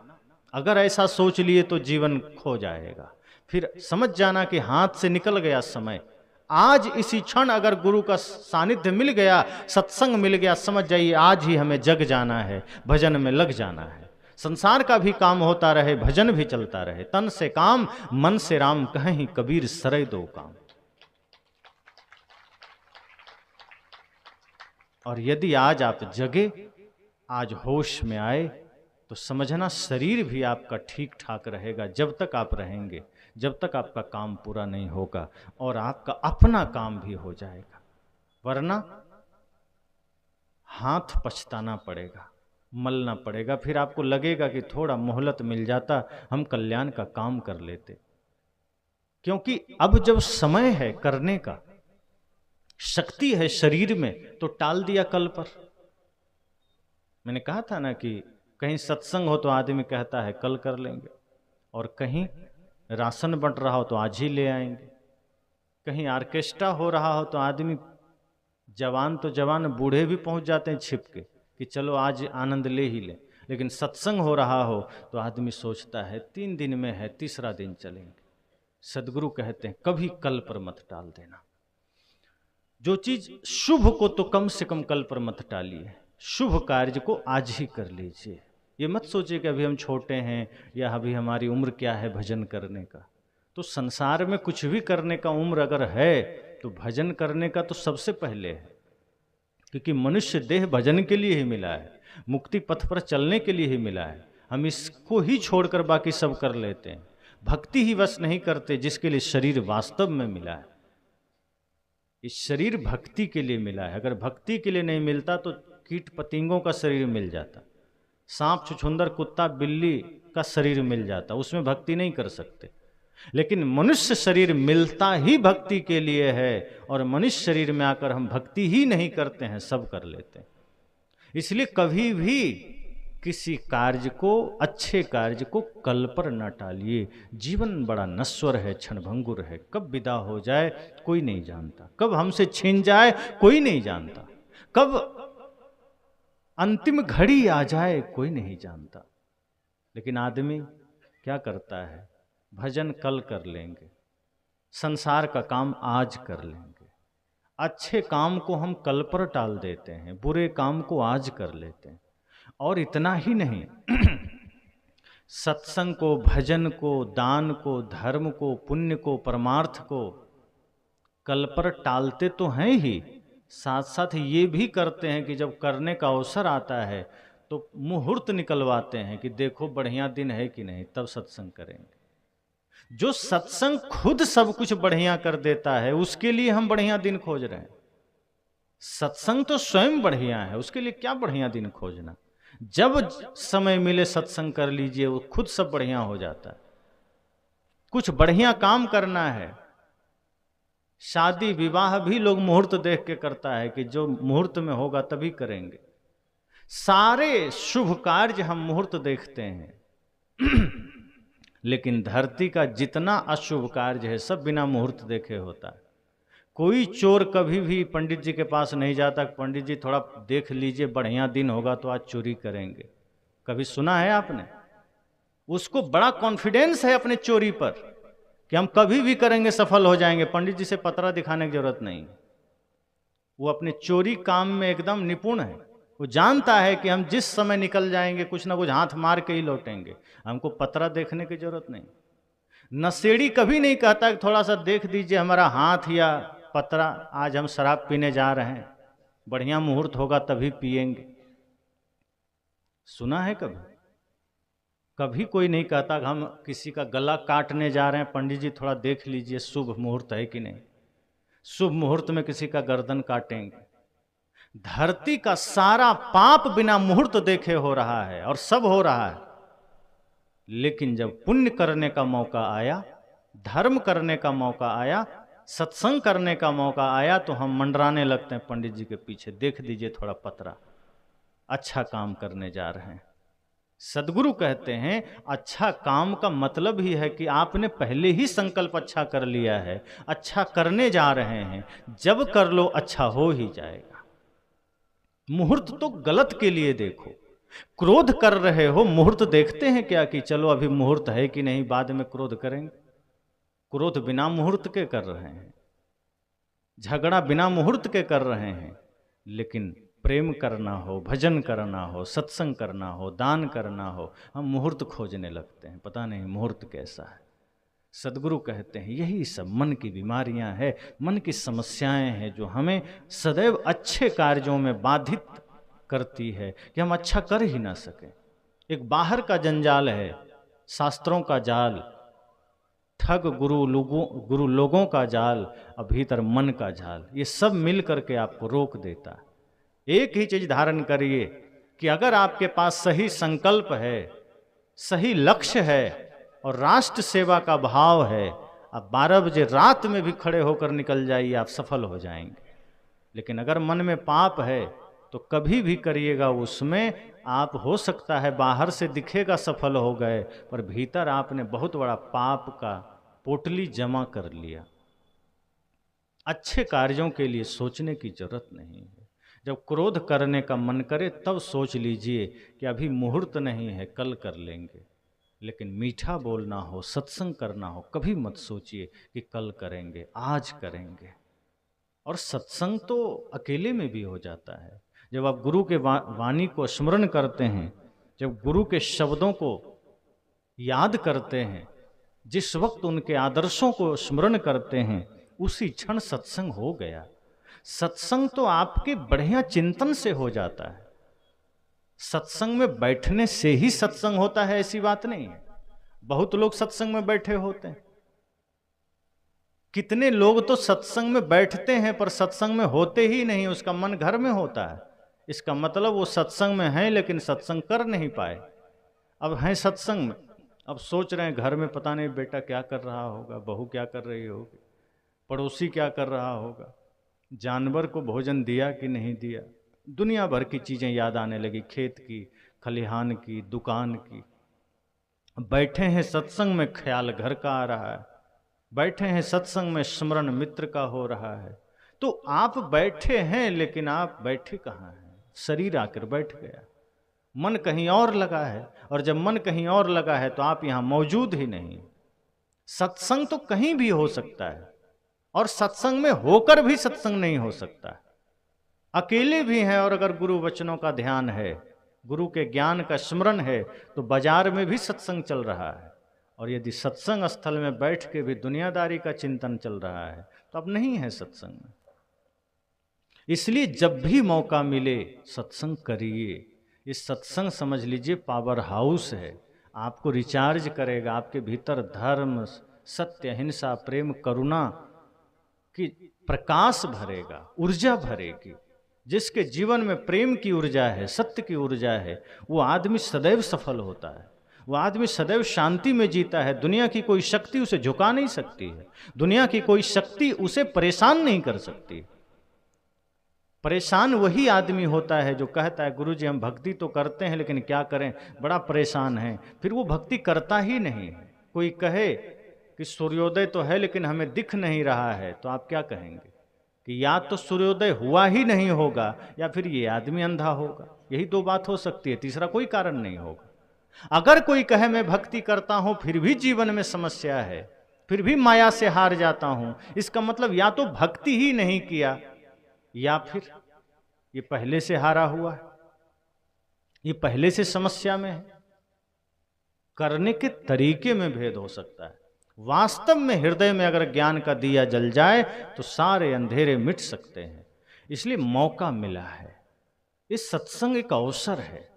अगर ऐसा सोच लिए तो जीवन खो जाएगा। फिर समझ जाना कि हाथ से निकल गया समय। आज इसी क्षण अगर गुरु का सानिध्य मिल गया, सत्संग मिल गया, समझ जाइए आज ही हमें जग जाना है, भजन में लग जाना है। संसार का भी काम होता रहे, भजन भी चलता रहे। तन से काम, मन से राम, कहीं कबीर सरय दो काम। और यदि आज आप जगे, आज होश में आए, तो समझना शरीर भी आपका ठीक ठाक रहेगा जब तक आप रहेंगे, जब तक आपका काम पूरा नहीं होगा और आपका अपना काम भी हो जाएगा। वरना हाथ पछताना पड़ेगा, मलना पड़ेगा। फिर आपको लगेगा कि थोड़ा मोहलत मिल जाता, हम कल्याण का काम कर लेते। क्योंकि अब जब समय है करने का, शक्ति है शरीर में, तो टाल दिया कल पर। मैंने कहा था ना कि कहीं सत्संग हो तो आदमी कहता है कल कर लेंगे, और कहीं राशन बंट रहा हो तो आज ही ले आएंगे, कहीं ऑर्केस्ट्रा हो रहा हो तो आदमी जवान तो जवान, बूढ़े भी पहुंच जाते हैं छिप के कि चलो आज आनंद ले ही ले। लेकिन सत्संग हो रहा हो तो आदमी सोचता है 3 दिन में है, तीसरा दिन चलेंगे। सदगुरु कहते हैं कभी कल पर मत टाल देना। जो चीज शुभ को तो कम से कम कल पर मत टालिए, शुभ कार्य को आज ही कर लीजिए। ये मत सोचिए कि अभी हम छोटे हैं या अभी हमारी उम्र क्या है भजन करने का। तो संसार में कुछ भी करने का उम्र अगर है तो भजन करने का तो सबसे पहले है, क्योंकि मनुष्य देह भजन के लिए ही मिला है, मुक्ति पथ पर चलने के लिए ही मिला है। हम इसको ही छोड़कर बाकी सब कर लेते हैं, भक्ति ही बस नहीं करते जिसके लिए शरीर वास्तव में मिला है। इस शरीर भक्ति के लिए मिला है। अगर भक्ति के लिए नहीं मिलता तो कीट पतिंगों का शरीर मिल जाता, सांप छुछुंदर कुत्ता बिल्ली का शरीर मिल जाता, उसमें भक्ति नहीं कर सकते। लेकिन मनुष्य शरीर मिलता ही भक्ति के लिए है, और मनुष्य शरीर में आकर हम भक्ति ही नहीं करते हैं, सब कर लेते हैं। इसलिए कभी भी किसी कार्य को, अच्छे कार्य को कल पर न टालिए। जीवन बड़ा नश्वर है, क्षणभंगुर है, कब विदा हो जाए कोई नहीं जानता, कब हमसे छीन जाए कोई नहीं जानता, कब अंतिम घड़ी आ जाए कोई नहीं जानता। लेकिन आदमी क्या करता है, भजन कल कर लेंगे, संसार का काम आज कर लेंगे। अच्छे काम को हम कल पर टाल देते हैं, बुरे काम को आज कर लेते हैं। और इतना ही नहीं, सत्संग को, भजन को, दान को, धर्म को, पुण्य को, परमार्थ को कल पर टालते तो हैं ही, साथ साथ ये भी करते हैं कि जब करने का अवसर आता है तो मुहूर्त निकलवाते हैं कि देखो बढ़िया दिन है कि नहीं, तब सत्संग करेंगे। जो सत्संग खुद सब कुछ बढ़िया कर देता है उसके लिए हम बढ़िया दिन खोज रहे हैं। सत्संग तो स्वयं बढ़िया है, उसके लिए क्या बढ़िया दिन खोजना। जब समय मिले सत्संग कर लीजिए, वो खुद सब बढ़िया हो जाता है। कुछ बढ़िया काम करना है, शादी विवाह भी लोग मुहूर्त देख के करता है कि जो मुहूर्त में होगा तभी करेंगे। सारे शुभ कार्य हम मुहूर्त देखते हैं लेकिन धरती का जितना अशुभ कार्य है सब बिना मुहूर्त देखे होता है। कोई चोर कभी भी पंडित जी के पास नहीं जाता, पंडित जी थोड़ा देख लीजिए बढ़िया दिन होगा तो आज चोरी करेंगे। कभी सुना है आपने? उसको बड़ा कॉन्फिडेंस है अपने चोरी पर कि हम कभी भी करेंगे, सफल हो जाएंगे, पंडित जी से पतरा दिखाने की जरूरत नहीं। वो अपने चोरी काम में एकदम निपुण है। वो जानता है कि हम जिस समय निकल जाएंगे कुछ ना कुछ हाथ मार के ही लौटेंगे, हमको पतरा देखने की जरूरत नहीं। नशेड़ी कभी नहीं कहता कि थोड़ा सा देख दीजिए हमारा हाथ या पतरा, आज हम शराब पीने जा रहे हैं, बढ़िया मुहूर्त होगा तभी पिएंगे। सुना है कभी? कभी कोई नहीं कहता कि हम किसी का गला काटने जा रहे हैं, पंडित जी थोड़ा देख लीजिए शुभ मुहूर्त है कि नहीं। शुभ मुहूर्त में किसी का गर्दन काटेंगे। धरती का सारा पाप बिना मुहूर्त देखे हो रहा है और सब हो रहा है। लेकिन जब पुण्य करने का मौका आया, धर्म करने का मौका आया, सत्संग करने का मौका आया, तो हम मंडराने लगते हैं पंडित जी के पीछे, देख दीजिए थोड़ा पतरा, अच्छा काम करने जा रहे हैं। सदगुरु कहते हैं अच्छा काम का मतलब ही है कि आपने पहले ही संकल्प अच्छा कर लिया है, अच्छा करने जा रहे हैं, जब कर लो अच्छा हो ही जाएगा। मुहूर्त तो गलत के लिए देखो, क्रोध कर रहे हो, मुहूर्त देखते हैं क्या कि चलो अभी मुहूर्त है कि नहीं, बाद में क्रोध करेंगे? क्रोध बिना मुहूर्त के कर रहे हैं, झगड़ा बिना मुहूर्त के कर रहे हैं। लेकिन प्रेम करना हो, भजन करना हो, सत्संग करना हो, दान करना हो, हम मुहूर्त खोजने लगते हैं, पता नहीं मुहूर्त कैसा है। सदगुरु कहते हैं यही सब मन की बीमारियां हैं, मन की समस्याएं हैं, जो हमें सदैव अच्छे कार्यों में बाधित करती है कि हम अच्छा कर ही ना सकें। एक बाहर का जंजाल है, शास्त्रों का जाल, ठग गुरु लोगों का जाल, और भीतर मन का जाल, ये सब मिल करके आपको रोक देता है। एक ही चीज धारण करिए कि अगर आपके पास सही संकल्प है, सही लक्ष्य है और राष्ट्र सेवा का भाव है, आप 12 बजे रात में भी खड़े होकर निकल जाइए, आप सफल हो जाएंगे। लेकिन अगर मन में पाप है तो कभी भी करिएगा, उसमें आप हो सकता है बाहर से दिखेगा सफल हो गए, पर भीतर आपने बहुत बड़ा पाप का पोटली जमा कर लिया। अच्छे कार्यों के लिए सोचने की जरूरत नहीं है। जब क्रोध करने का मन करे तब सोच लीजिए कि अभी मुहूर्त नहीं है, कल कर लेंगे। लेकिन मीठा बोलना हो, सत्संग करना हो, कभी मत सोचिए कि कल करेंगे, आज करेंगे। और सत्संग तो अकेले में भी हो जाता है। जब आप गुरु के वाणी को स्मरण करते हैं, जब गुरु के शब्दों को याद करते हैं, जिस वक्त उनके आदर्शों को स्मरण करते हैं, उसी क्षण सत्संग हो गया। सत्संग तो आपके बढ़िया चिंतन से हो जाता है। सत्संग में बैठने से ही सत्संग होता है ऐसी बात नहीं है। बहुत लोग सत्संग में बैठे होते हैं, कितने लोग तो सत्संग में बैठते हैं पर सत्संग में होते ही नहीं, उसका मन घर में होता है। इसका मतलब वो सत्संग में हैं लेकिन सत्संग कर नहीं पाए। अब हैं सत्संग में, अब सोच रहे हैं घर में पता नहीं बेटा क्या कर रहा होगा, बहू क्या कर रही होगी, पड़ोसी क्या कर रहा होगा, जानवर को भोजन दिया कि नहीं दिया। दुनिया भर की चीज़ें याद आने लगी, खेत की, खलिहान की, दुकान की। बैठे हैं सत्संग में, ख्याल घर का आ रहा है। बैठे हैं सत्संग में, स्मरण मित्र का हो रहा है। तो आप बैठे हैं लेकिन आप बैठे कहाँ हैं? शरीर आकर बैठ गया, मन कहीं और लगा है। और जब मन कहीं और लगा है तो आप यहां मौजूद ही नहीं। सत्संग तो कहीं भी हो सकता है, और सत्संग में होकर भी सत्संग नहीं हो सकता। अकेले भी हैं और अगर गुरु वचनों का ध्यान है, गुरु के ज्ञान का स्मरण है, तो बाजार में भी सत्संग चल रहा है। और यदि सत्संग स्थल में बैठ के भी दुनियादारी का चिंतन चल रहा है तो अब नहीं है सत्संग में। इसलिए जब भी मौका मिले सत्संग करिए। इस सत्संग समझ लीजिए पावर हाउस है, आपको रिचार्ज करेगा, आपके भीतर धर्म, सत्य, अहिंसा, प्रेम, करुणा की प्रकाश भरेगा, ऊर्जा भरेगी। जिसके जीवन में प्रेम की ऊर्जा है, सत्य की ऊर्जा है, वो आदमी सदैव सफल होता है, वो आदमी सदैव शांति में जीता है। दुनिया की कोई शक्ति उसे झुका नहीं सकती है, दुनिया की कोई शक्ति उसे परेशान नहीं कर सकती। परेशान वही आदमी होता है जो कहता है गुरुजी हम भक्ति तो करते हैं लेकिन क्या करें, बड़ा परेशान है, फिर वो भक्ति करता ही नहीं है। कोई कहे कि सूर्योदय तो है लेकिन हमें दिख नहीं रहा है, तो आप क्या कहेंगे कि या तो सूर्योदय हुआ ही नहीं होगा या फिर ये आदमी अंधा होगा। यही दो बात हो सकती है, तीसरा कोई कारण नहीं होगा। अगर कोई कहे मैं भक्ति करता हूं फिर भी जीवन में समस्या है, फिर भी माया से हार जाता हूं, इसका मतलब या तो भक्ति ही नहीं किया या फिर ये पहले से हारा हुआ है, ये पहले से समस्या में है। करने के तरीके में भेद हो सकता है। वास्तव में हृदय में अगर ज्ञान का दिया जल जाए तो सारे अंधेरे मिट सकते हैं। इसलिए मौका मिला है, इस सत्संग एक अवसर है।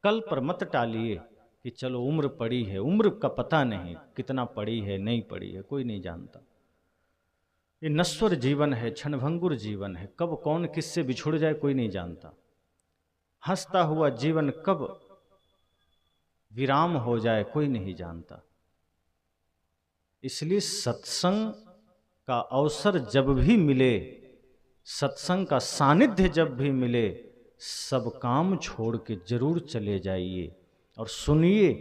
कल पर मत टालिए कि चलो उम्र पड़ी है, उम्र का पता नहीं कितना पड़ी है, नहीं पड़ी है, कोई नहीं जानता। ये नश्वर जीवन है, क्षणभंगुर जीवन है, कब कौन किससे बिछुड़ जाए कोई नहीं जानता। हंसता हुआ जीवन कब विराम हो जाए कोई नहीं जानता। इसलिए सत्संग का अवसर जब भी मिले, सत्संग का सानिध्य जब भी मिले, सब काम छोड़ के जरूर चले जाइए और सुनिए।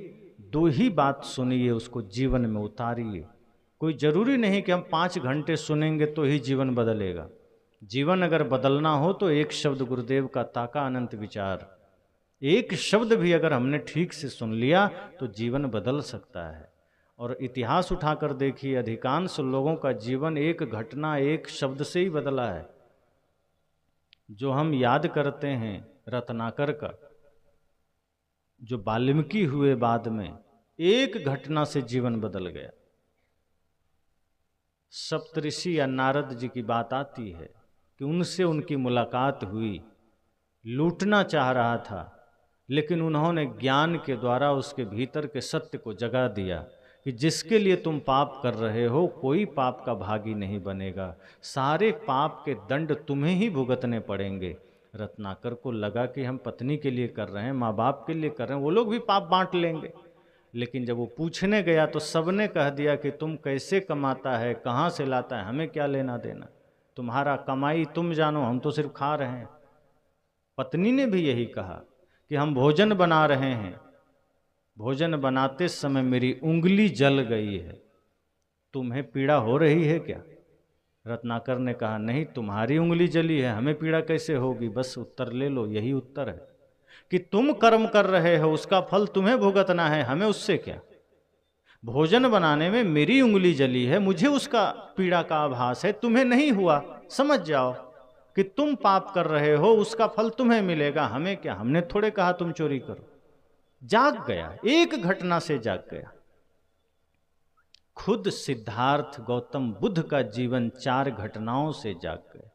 दो ही बात सुनिए, उसको जीवन में उतारिए। कोई जरूरी नहीं कि हम 5 घंटे सुनेंगे तो ही जीवन बदलेगा। जीवन अगर बदलना हो तो एक शब्द गुरुदेव का ताका अनंत विचार, एक शब्द भी अगर हमने ठीक से सुन लिया तो जीवन बदल सकता है। और इतिहास उठाकर देखिए, अधिकांश लोगों का जीवन एक घटना, एक शब्द से ही बदला है। जो हम याद करते हैं रत्नाकर का, जो वाल्मीकि हुए बाद में, एक घटना से जीवन बदल गया। सप्तऋषि या नारद जी की बात आती है कि उनसे उनकी मुलाकात हुई, लूटना चाह रहा था, लेकिन उन्होंने ज्ञान के द्वारा उसके भीतर के सत्य को जगा दिया कि जिसके लिए तुम पाप कर रहे हो कोई पाप का भागी नहीं बनेगा, सारे पाप के दंड तुम्हें ही भुगतने पड़ेंगे। रत्नाकर को लगा कि हम पत्नी के लिए कर रहे हैं, माँ बाप के लिए कर रहे हैं, वो लोग भी पाप बांट लेंगे। लेकिन जब वो पूछने गया तो सबने कह दिया कि तुम कैसे कमाता है, कहाँ से लाता है, हमें क्या लेना देना, तुम्हारा कमाई तुम जानो, हम तो सिर्फ खा रहे हैं। पत्नी ने भी यही कहा कि हम भोजन बना रहे हैं, भोजन बनाते समय मेरी उंगली जल गई है, तुम्हें पीड़ा हो रही है क्या? रत्नाकर ने कहा नहीं, तुम्हारी उंगली जली है, हमें पीड़ा कैसे होगी, बस उत्तर ले लो, यही उत्तर है कि तुम कर्म कर रहे हो, उसका फल तुम्हें भुगतना है, हमें उससे क्या। भोजन बनाने में मेरी उंगली जली है, मुझे उसका पीड़ा का आभास है, तुम्हें नहीं हुआ, समझ जाओ कि तुम पाप कर रहे हो, उसका फल तुम्हें मिलेगा, हमें क्या, हमने थोड़े कहा तुम चोरी करो। जाग गया, एक घटना से जाग गया। खुद सिद्धार्थ गौतम बुद्ध का जीवन 4 घटनाओं से जाग गया।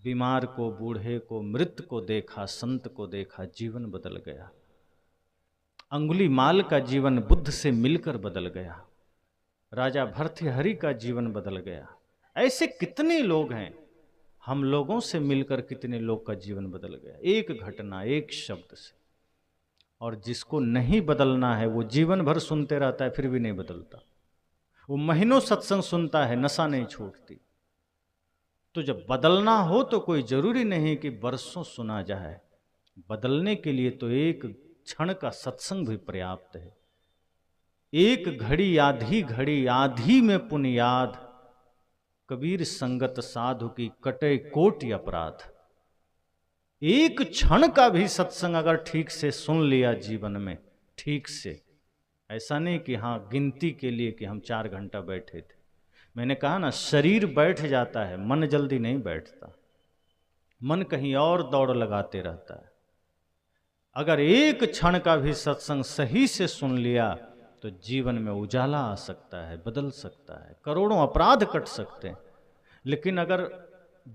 बीमार को, बूढ़े को, मृत को देखा, संत को देखा, जीवन बदल गया। अंगुलीमाल का जीवन बुद्ध से मिलकर बदल गया। राजा भर्तृहरि का जीवन बदल गया। ऐसे कितने लोग हैं, हम लोगों से मिलकर कितने लोग का जीवन बदल गया, एक घटना, एक शब्द से। और जिसको नहीं बदलना है वो जीवन भर सुनते रहता है, फिर भी नहीं बदलता। वो महीनों सत्संग सुनता है, नशा नहीं छूटती। तो जब बदलना हो तो कोई जरूरी नहीं कि बरसों सुना जाए, बदलने के लिए तो एक क्षण का सत्संग भी पर्याप्त है। एक घड़ी आधी घड़ी आधी में पुण्य याद, कबीर संगत साधु की कटे कोटि अपराध। एक क्षण का भी सत्संग अगर ठीक से सुन लिया जीवन में, ठीक से, ऐसा नहीं कि हाँ गिनती के लिए कि हम 4 घंटा बैठे थे। मैंने कहा ना, शरीर बैठ जाता है, मन जल्दी नहीं बैठता, मन कहीं और दौड़ लगाते रहता है। अगर एक क्षण का भी सत्संग सही से सुन लिया तो जीवन में उजाला आ सकता है, बदल सकता है, करोड़ों अपराध कट सकते हैं। लेकिन अगर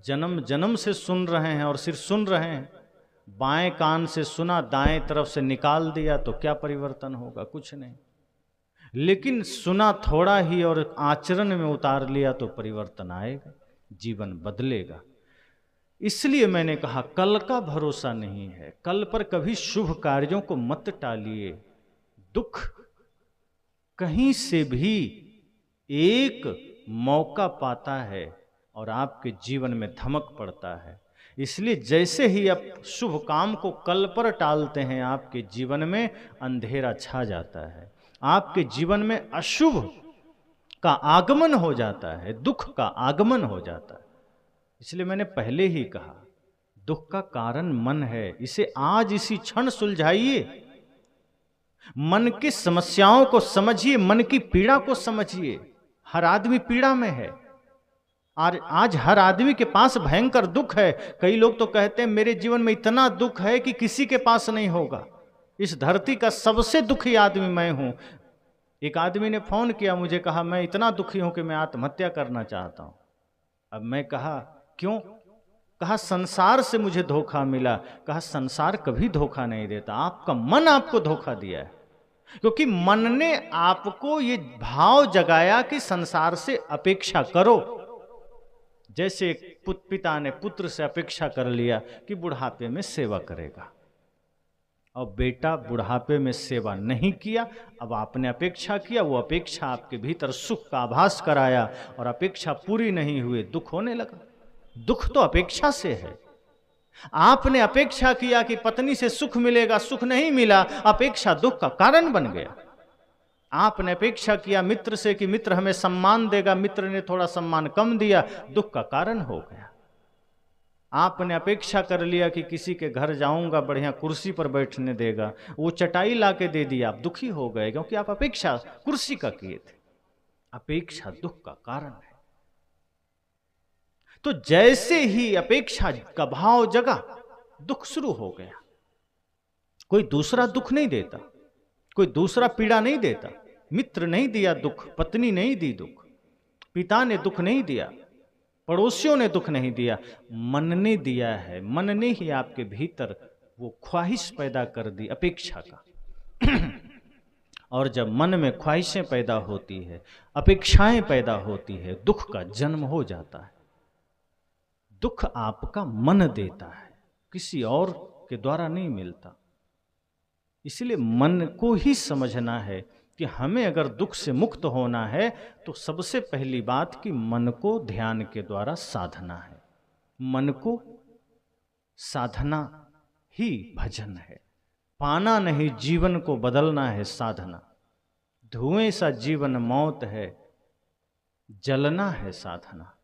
जन्म जन्म से सुन रहे हैं और सिर्फ सुन रहे हैं, बाएं कान से सुना, दाएं तरफ से निकाल दिया, तो क्या परिवर्तन होगा? कुछ नहीं। लेकिन सुना थोड़ा ही और आचरण में उतार लिया तो परिवर्तन आएगा, जीवन बदलेगा। इसलिए मैंने कहा कल का भरोसा नहीं है, कल पर कभी शुभ कार्यों को मत टालिए। दुख कहीं से भी एक मौका पाता है और आपके जीवन में धमक पड़ता है। इसलिए जैसे ही आप शुभ काम को कल पर टालते हैं, आपके जीवन में अंधेरा छा जाता है, आपके जीवन में अशुभ का आगमन हो जाता है, दुख का आगमन हो जाता है। इसलिए मैंने पहले ही कहा, दुख का कारण मन है, इसे आज इसी क्षण सुलझाइए। मन की समस्याओं को समझिए, मन की पीड़ा को समझिए। हर आदमी पीड़ा में है और आज हर आदमी के पास भयंकर दुख है। कई लोग तो कहते हैं मेरे जीवन में इतना दुख है कि किसी के पास नहीं होगा, इस धरती का सबसे दुखी आदमी मैं हूं। एक आदमी ने फोन किया मुझे, कहा मैं इतना दुखी हूं कि मैं आत्महत्या करना चाहता हूं। अब मैं कहा क्यों? कहा संसार से मुझे धोखा मिला। कहा संसार कभी धोखा नहीं देता, आपका मन आपको धोखा दिया है, क्योंकि मन ने आपको ये भाव जगाया कि संसार से अपेक्षा करो। जैसे पिता ने पुत्र से अपेक्षा कर लिया कि बुढ़ापे में सेवा करेगा, और बेटा बुढ़ापे में सेवा नहीं किया, अब आपने अपेक्षा किया, वो अपेक्षा आपके भीतर सुख का आभास कराया और अपेक्षा पूरी नहीं हुई, दुख होने लगा। दुख तो अपेक्षा से है। आपने अपेक्षा किया कि पत्नी से सुख मिलेगा, सुख नहीं मिला, अपेक्षा दुख का कारण बन गया। आपने अपेक्षा किया मित्र से कि मित्र हमें सम्मान देगा, मित्र ने थोड़ा सम्मान कम दिया, दुख का कारण हो गया। आपने अपेक्षा कर लिया कि किसी के घर जाऊंगा, बढ़िया कुर्सी पर बैठने देगा, वो चटाई ला के दे दिया, आप दुखी हो गए क्योंकि आप अपेक्षा कुर्सी का किए थे। अपेक्षा दुख का कारण है। तो जैसे ही अपेक्षा का भाव जगा, दुख शुरू हो गया। कोई दूसरा दुख नहीं देता, कोई दूसरा पीड़ा नहीं देता, मित्र नहीं दिया दुख, पत्नी नहीं दी दुख, पिता ने दुख नहीं दिया, पड़ोसियों ने दुख नहीं दिया, मन ने दिया है। मन ने ही आपके भीतर वो ख्वाहिश पैदा कर दी अपेक्षा का। और जब मन में ख्वाहिशें पैदा होती है, अपेक्षाएं पैदा होती है, दुख का जन्म हो जाता है। दुख आपका मन देता है, किसी और के द्वारा नहीं मिलता। इसलिए मन को ही समझना है कि हमें अगर दुख से मुक्त होना है तो सबसे पहली बात कि मन को ध्यान के द्वारा साधना है। मन को साधना ही भजन है। पाना नहीं, जीवन को बदलना है साधना। धुएं सा जीवन मौत है, जलना है साधना।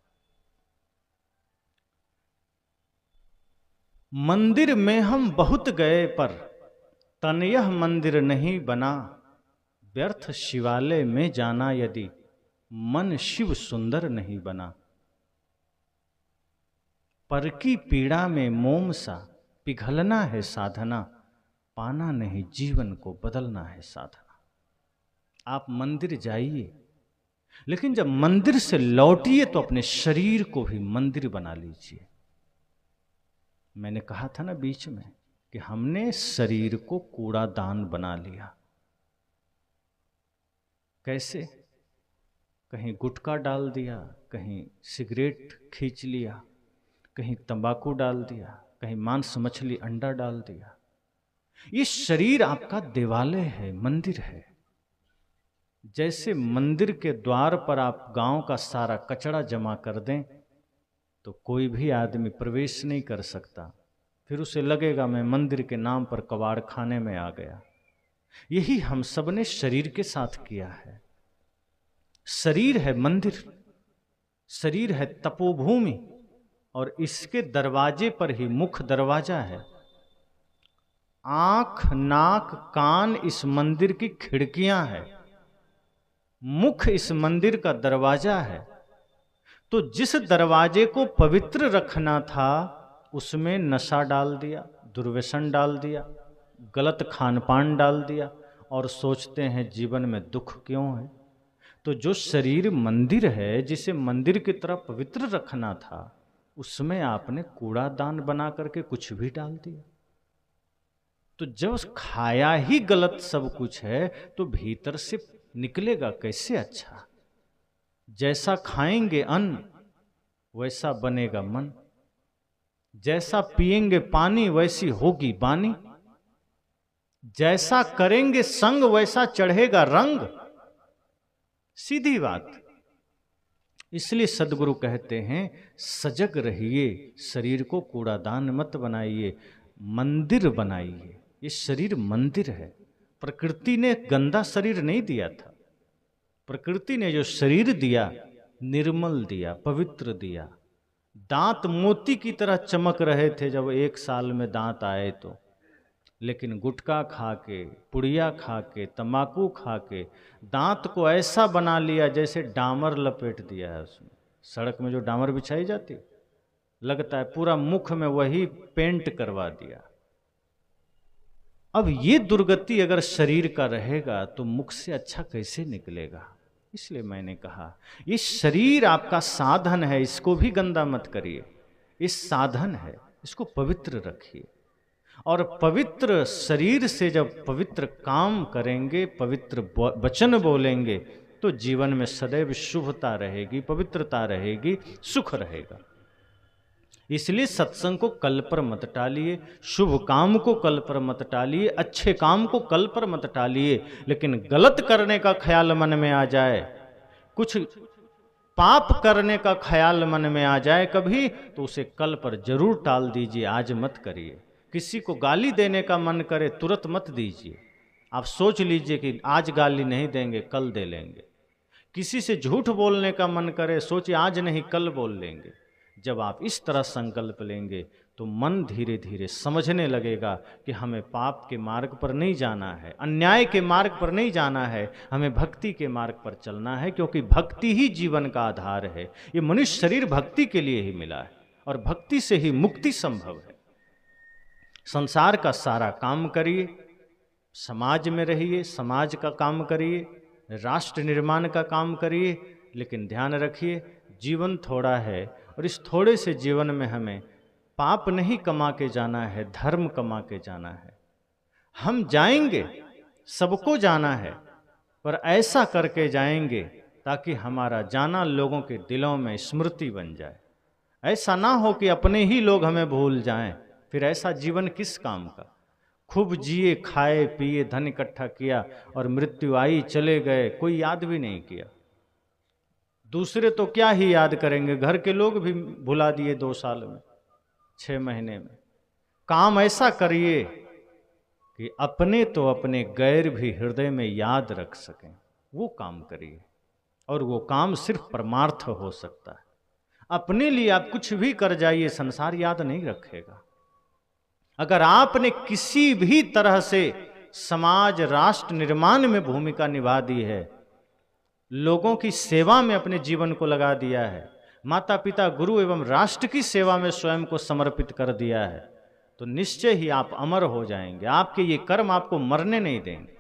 मंदिर में हम बहुत गए पर तन यह मंदिर नहीं बना। व्यर्थ शिवालय में जाना यदि मन शिव सुंदर नहीं बना। पर की पीड़ा में मोम सा पिघलना है साधना। पाना नहीं, जीवन को बदलना है साधना। आप मंदिर जाइए, लेकिन जब मंदिर से लौटिए तो अपने शरीर को भी मंदिर बना लीजिए। मैंने कहा था ना बीच में कि हमने शरीर को कूड़ादान बना लिया। कैसे? कहीं गुटखा डाल दिया, कहीं सिगरेट खींच लिया, कहीं तंबाकू डाल दिया, कहीं मांस मछली अंडा डाल दिया। ये शरीर आपका देवालय है, मंदिर है। जैसे मंदिर के द्वार पर आप गांव का सारा कचरा जमा कर दें तो कोई भी आदमी प्रवेश नहीं कर सकता, फिर उसे लगेगा मैं मंदिर के नाम पर कबाड़ खाने में आ गया। यही हम सब ने शरीर के साथ किया है। शरीर है मंदिर, शरीर है तपोभूमि, और इसके दरवाजे पर ही मुख्य दरवाजा है। आंख, नाक, कान इस मंदिर की खिड़कियां हैं, मुख इस मंदिर का दरवाजा है। तो जिस दरवाजे को पवित्र रखना था उसमें नशा डाल दिया, दुर्व्यसन डाल दिया, गलत खान पान डाल दिया, और सोचते हैं जीवन में दुख क्यों है। तो जो शरीर मंदिर है, जिसे मंदिर की तरह पवित्र रखना था, उसमें आपने कूड़ादान बना करके कुछ भी डाल दिया। तो जब खाया ही गलत सब कुछ है तो भीतर से निकलेगा कैसे अच्छा। जैसा खाएंगे अन्न वैसा बनेगा मन, जैसा पिएंगे पानी वैसी होगी बानी, जैसा करेंगे संग वैसा चढ़ेगा रंग। सीधी बात। इसलिए सदगुरु कहते हैं सजग रहिए, शरीर को कूड़ादान मत बनाइए, मंदिर बनाइए। ये शरीर मंदिर है। प्रकृति ने गंदा शरीर नहीं दिया था। प्रकृति ने जो शरीर दिया निर्मल दिया, पवित्र दिया। दांत मोती की तरह चमक रहे थे जब 1 साल में दांत आए तो, लेकिन गुटखा खा के, पुड़िया खा के, तंबाकू खा के दांत को ऐसा बना लिया जैसे डामर लपेट दिया है उसमें। सड़क में जो डामर बिछाई जाती, लगता है पूरा मुख में वही पेंट करवा दिया। अब ये दुर्गति अगर शरीर का रहेगा तो मुख से अच्छा कैसे निकलेगा। इसलिए मैंने कहा ये शरीर आपका साधन है, इसको भी गंदा मत करिए। इस साधन है, इसको पवित्र रखिए। और पवित्र शरीर से जब पवित्र काम करेंगे, पवित्र वचन बोलेंगे, तो जीवन में सदैव शुभता रहेगी, पवित्रता रहेगी, सुख रहेगा। इसलिए सत्संग को कल पर मत टालिए, शुभ काम को कल पर मत टालिए, अच्छे काम को कल पर मत टालिए। लेकिन गलत करने का ख्याल मन में आ जाए, कुछ पाप करने का ख्याल मन में आ जाए कभी, तो उसे कल पर जरूर टाल दीजिए, आज मत करिए। किसी को गाली देने का मन करे तुरंत मत दीजिए, आप सोच लीजिए कि आज गाली नहीं देंगे, कल दे लेंगे। किसी से झूठ बोलने का मन करे, सोचिए आज नहीं कल बोल लेंगे। जब आप इस तरह संकल्प लेंगे तो मन धीरे धीरे समझने लगेगा कि हमें पाप के मार्ग पर नहीं जाना है, अन्याय के मार्ग पर नहीं जाना है, हमें भक्ति के मार्ग पर चलना है, क्योंकि भक्ति ही जीवन का आधार है। ये मनुष्य शरीर भक्ति के लिए ही मिला है और भक्ति से ही मुक्ति संभव है। संसार का सारा काम करिए, समाज में रहिए, समाज का काम करिए, राष्ट्र निर्माण का काम करिए, लेकिन ध्यान रखिए जीवन थोड़ा है और इस थोड़े से जीवन में हमें पाप नहीं कमा के जाना है, धर्म कमा के जाना है। हम जाएंगे, सबको जाना है, पर ऐसा करके जाएंगे ताकि हमारा जाना लोगों के दिलों में स्मृति बन जाए। ऐसा ना हो कि अपने ही लोग हमें भूल जाएं, फिर ऐसा जीवन किस काम का। खूब जिए, खाए पिए, धन इकट्ठा किया और मृत्यु आई, चले गए, कोई याद भी नहीं किया। दूसरे तो क्या ही याद करेंगे, घर के लोग भी भुला दिए 2 साल में, 6 महीने में। काम ऐसा करिए कि अपने तो अपने गैर भी हृदय में याद रख सकें, वो काम करिए। और वो काम सिर्फ परमार्थ हो सकता है। अपने लिए आप कुछ भी कर जाइए, संसार याद नहीं रखेगा। अगर आपने किसी भी तरह से समाज राष्ट्र निर्माण में भूमिका निभा दी है, लोगों की सेवा में अपने जीवन को लगा दिया है, माता पिता गुरु एवं राष्ट्र की सेवा में स्वयं को समर्पित कर दिया है, तो निश्चय ही आप अमर हो जाएंगे। आपके ये कर्म आपको मरने नहीं देंगे,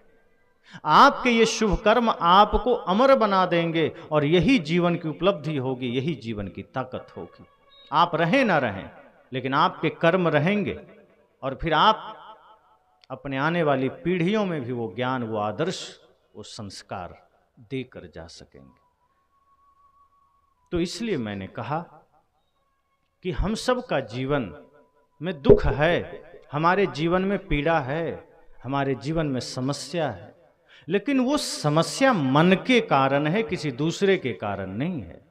आपके ये शुभ कर्म आपको अमर बना देंगे और यही जीवन की उपलब्धि होगी, यही जीवन की ताकत होगी। आप रहें ना रहें, लेकिन आपके कर्म रहेंगे और फिर आप अपने आने वाली पीढ़ियों में भी वो ज्ञान, वो आदर्श, वो संस्कार देकर जा सकेंगे। तो इसलिए मैंने कहा कि हम सब का जीवन में दुख है, हमारे जीवन में पीड़ा है, हमारे जीवन में समस्या है, लेकिन वो समस्या मन के कारण है, किसी दूसरे के कारण नहीं है।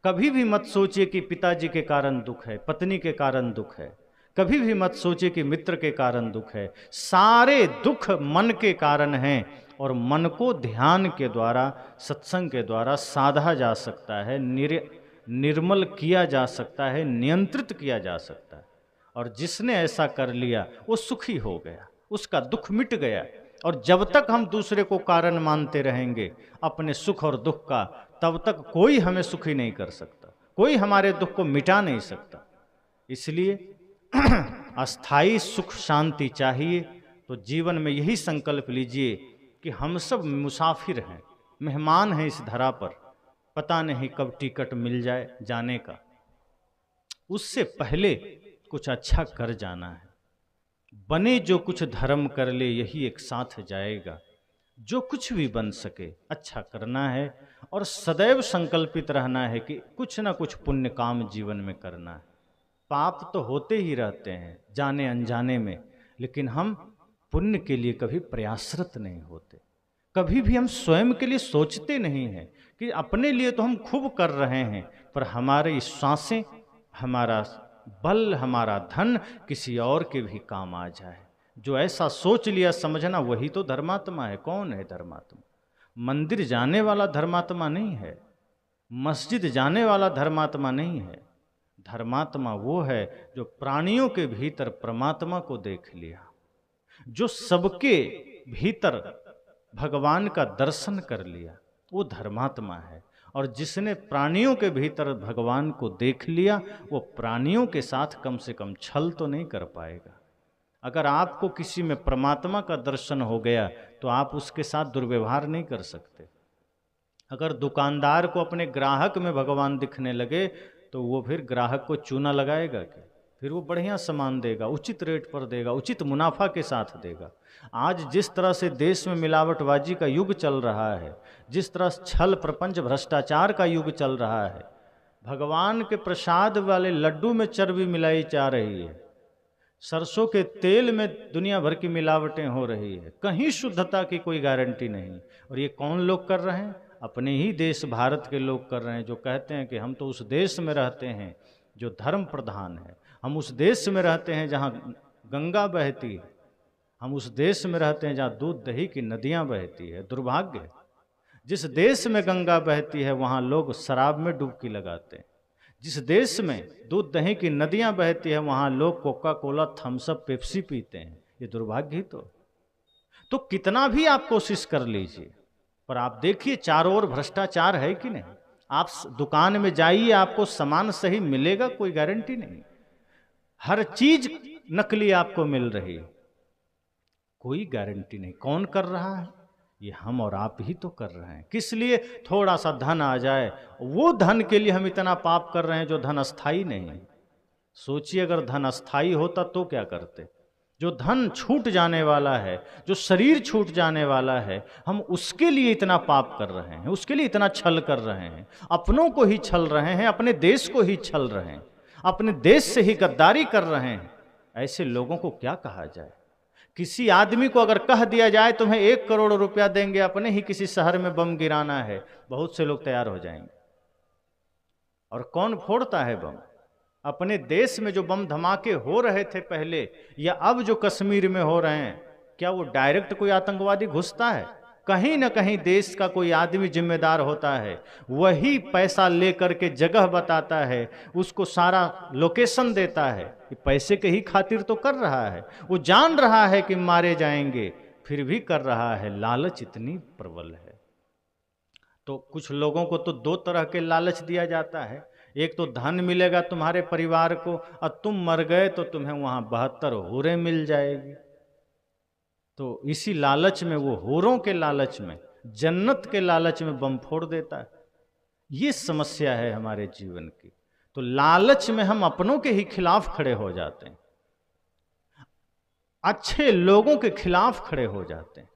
कभी भी मत सोचिए कि पिताजी के कारण दुख है, पत्नी के कारण दुख है, कभी भी मत सोचिए कि मित्र के कारण दुख है। सारे दुख मन के कारण हैं और मन को ध्यान के द्वारा, सत्संग के द्वारा साधा जा सकता है, निर्मल किया जा सकता है, नियंत्रित किया जा सकता है। और जिसने ऐसा कर लिया वो सुखी हो गया, उसका दुख मिट गया। और जब तक हम दूसरे को कारण मानते रहेंगे अपने सुख और दुख का, तब तक कोई हमें सुखी नहीं कर सकता, कोई हमारे दुख को मिटा नहीं सकता। इसलिए अस्थाई सुख शांति चाहिए तो जीवन में यही संकल्प लीजिए कि हम सब मुसाफिर हैं, मेहमान हैं इस धरा पर, पता नहीं कब टिकट मिल जाए जाने का। उससे पहले कुछ अच्छा कर जाना है। बने जो कुछ धर्म कर ले, यही एक साथ जाएगा। जो कुछ भी बन सके अच्छा करना है और सदैव संकल्पित रहना है कि कुछ ना कुछ पुण्य काम जीवन में करना है। पाप तो होते ही रहते हैं जाने अनजाने में, लेकिन हम पुण्य के लिए कभी प्रयासरत नहीं होते। कभी भी हम स्वयं के लिए सोचते नहीं हैं कि अपने लिए तो हम खूब कर रहे हैं, पर हमारी सांसें, हमारा बल, हमारा धन किसी और के भी काम आ जाए। जो ऐसा सोच लिया, समझना वही तो धर्मात्मा है। कौन है धर्मात्मा? मंदिर जाने वाला धर्मात्मा नहीं है, मस्जिद जाने वाला धर्मात्मा नहीं है। धर्मात्मा वो है जो प्राणियों के भीतर परमात्मा को देख लिया, जो सबके भीतर भगवान का दर्शन कर लिया, वो धर्मात्मा है। और जिसने प्राणियों के भीतर भगवान को देख लिया, वो प्राणियों के साथ कम से कम छल तो नहीं कर पाएगा। अगर आपको किसी में परमात्मा का दर्शन हो गया तो आप उसके साथ दुर्व्यवहार नहीं कर सकते। अगर दुकानदार को अपने ग्राहक में भगवान दिखने लगे तो वो फिर ग्राहक को चूना लगाएगा क्या? फिर वो बढ़िया सामान देगा, उचित रेट पर देगा, उचित मुनाफा के साथ देगा। आज जिस तरह से देश में मिलावटबाजी का युग चल रहा है, जिस तरह छल प्रपंच भ्रष्टाचार का युग चल रहा है, भगवान के प्रसाद वाले लड्डू में चर्बी मिलाई जा रही है, सरसों के तेल में दुनिया भर की मिलावटें हो रही है, कहीं शुद्धता की कोई गारंटी नहीं। और ये कौन लोग कर रहे हैं? अपने ही देश भारत के लोग कर रहे हैं, जो कहते हैं कि हम तो उस देश में रहते हैं जो धर्म प्रधान है, हम उस देश में रहते हैं जहाँ गंगा बहती है, हम उस देश में रहते हैं जहाँ दूध दही की नदियाँ बहती है। दुर्भाग्य है, जिस देश में गंगा बहती है वहाँ लोग शराब में डुबकी लगाते हैं, जिस देश में दूध दही की नदियां बहती है वहां लोग Coca Cola Thums Up Pepsi पीते हैं। ये दुर्भाग्य ही तो कितना भी आप कोशिश कर लीजिए, पर आप देखिए चारों ओर भ्रष्टाचार है कि नहीं। आप दुकान में जाइए, आपको सामान सही मिलेगा, कोई गारंटी नहीं। हर चीज नकली आपको मिल रही है, कोई गारंटी नहीं। कौन कर रहा है? ये हम और आप ही तो कर रहे हैं। किस लिए? थोड़ा सा धन आ जाए, वो धन के लिए हम इतना पाप कर रहे हैं जो धन अस्थाई नहीं है। सोचिए अगर धन अस्थाई होता तो क्या करते। जो धन छूट जाने वाला है, जो शरीर छूट जाने वाला है, हम उसके लिए इतना पाप कर रहे हैं, उसके लिए इतना छल कर रहे हैं, अपनों को ही छल रहे हैं, अपने देश को ही छल रहे हैं, अपने देश से ही गद्दारी कर रहे हैं। ऐसे लोगों को क्या कहा जाए? किसी आदमी को अगर कह दिया जाए तुम्हें 1 करोड़ रुपया देंगे, अपने ही किसी शहर में बम गिराना है, बहुत से लोग तैयार हो जाएंगे। और कौन फोड़ता है बम? अपने देश में जो बम धमाके हो रहे थे पहले, या अब जो कश्मीर में हो रहे हैं, क्या वो डायरेक्ट कोई आतंकवादी घुसता है? कहीं ना कहीं देश का कोई आदमी जिम्मेदार होता है, वही पैसा लेकर के जगह बताता है, उसको सारा लोकेशन देता है। कि पैसे के ही खातिर तो कर रहा है, वो जान रहा है कि मारे जाएंगे, फिर भी कर रहा है। लालच इतनी प्रबल है। तो कुछ लोगों को तो 2 तरह के लालच दिया जाता है। एक तो धन मिलेगा तुम्हारे परिवार को, और तुम मर गए तो तुम्हें वहां 72 हूरें मिल जाएगी। तो इसी लालच में, वो हूरों के लालच में, जन्नत के लालच में बम फोड़ देता है। ये समस्या है हमारे जीवन की। तो लालच में हम अपनों के ही खिलाफ खड़े हो जाते हैं, अच्छे लोगों के खिलाफ खड़े हो जाते हैं।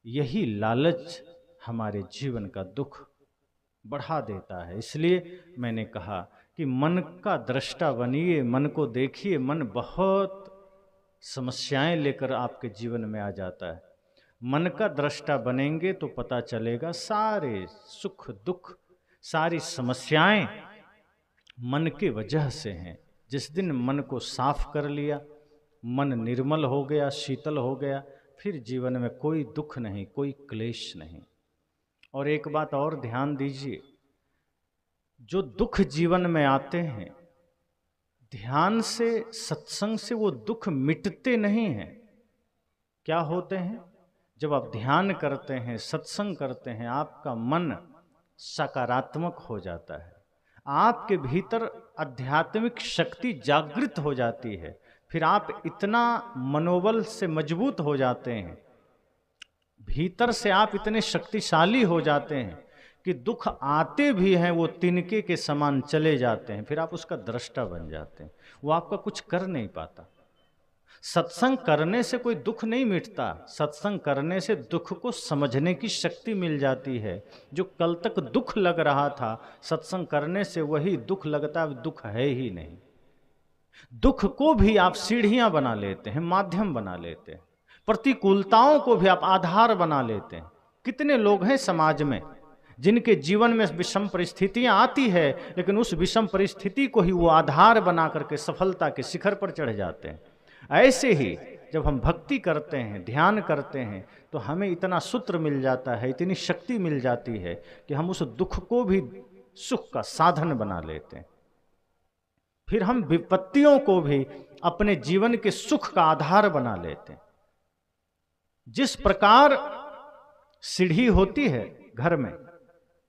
यही लालच हमारे जीवन का दुख बढ़ा देता है। इसलिए मैंने कहा कि मन का दृष्टा बनिए, मन को देखिए। मन बहुत समस्याएं लेकर आपके जीवन में आ जाता है। मन का दृष्टा बनेंगे तो पता चलेगा सारे सुख दुख, सारी समस्याएं मन के वजह से हैं। जिस दिन मन को साफ कर लिया, मन निर्मल हो गया, शीतल हो गया, फिर जीवन में कोई दुख नहीं, कोई क्लेश नहीं। और एक बात और ध्यान दीजिए, जो दुख जीवन में आते हैं, ध्यान से, सत्संग से वो दुख मिटते नहीं हैं। क्या होते हैं? जब आप ध्यान करते हैं, सत्संग करते हैं, आपका मन सकारात्मक हो जाता है, आपके भीतर आध्यात्मिक शक्ति जागृत हो जाती है। फिर आप इतना मनोबल से मजबूत हो जाते हैं, भीतर से आप इतने शक्तिशाली हो जाते हैं कि दुख आते भी हैं वो तिनके के समान चले जाते हैं। फिर आप उसका दृष्टा बन जाते हैं, वो आपका कुछ कर नहीं पाता। सत्संग करने से कोई दुख नहीं मिटता, सत्संग करने से दुख को समझने की शक्ति मिल जाती है। जो कल तक दुख लग रहा था, सत्संग करने से वही दुख लगता है, दुख है ही नहीं। दुख को भी आप सीढ़ियां बना लेते हैं, माध्यम बना लेते हैं, प्रतिकूलताओं को भी आप आधार बना लेते हैं। कितने लोग हैं समाज में जिनके जीवन में विषम परिस्थितियां आती है, लेकिन उस विषम परिस्थिति को ही वो आधार बना करके सफलता के शिखर पर चढ़ जाते हैं। ऐसे ही जब हम भक्ति करते हैं, ध्यान करते हैं, तो हमें इतना सूत्र मिल जाता है, इतनी शक्ति मिल जाती है कि हम उस दुख को भी सुख का साधन बना लेते हैं। फिर हम विपत्तियों को भी अपने जीवन के सुख का आधार बना लेते हैं। जिस प्रकार सीढ़ी होती है घर में,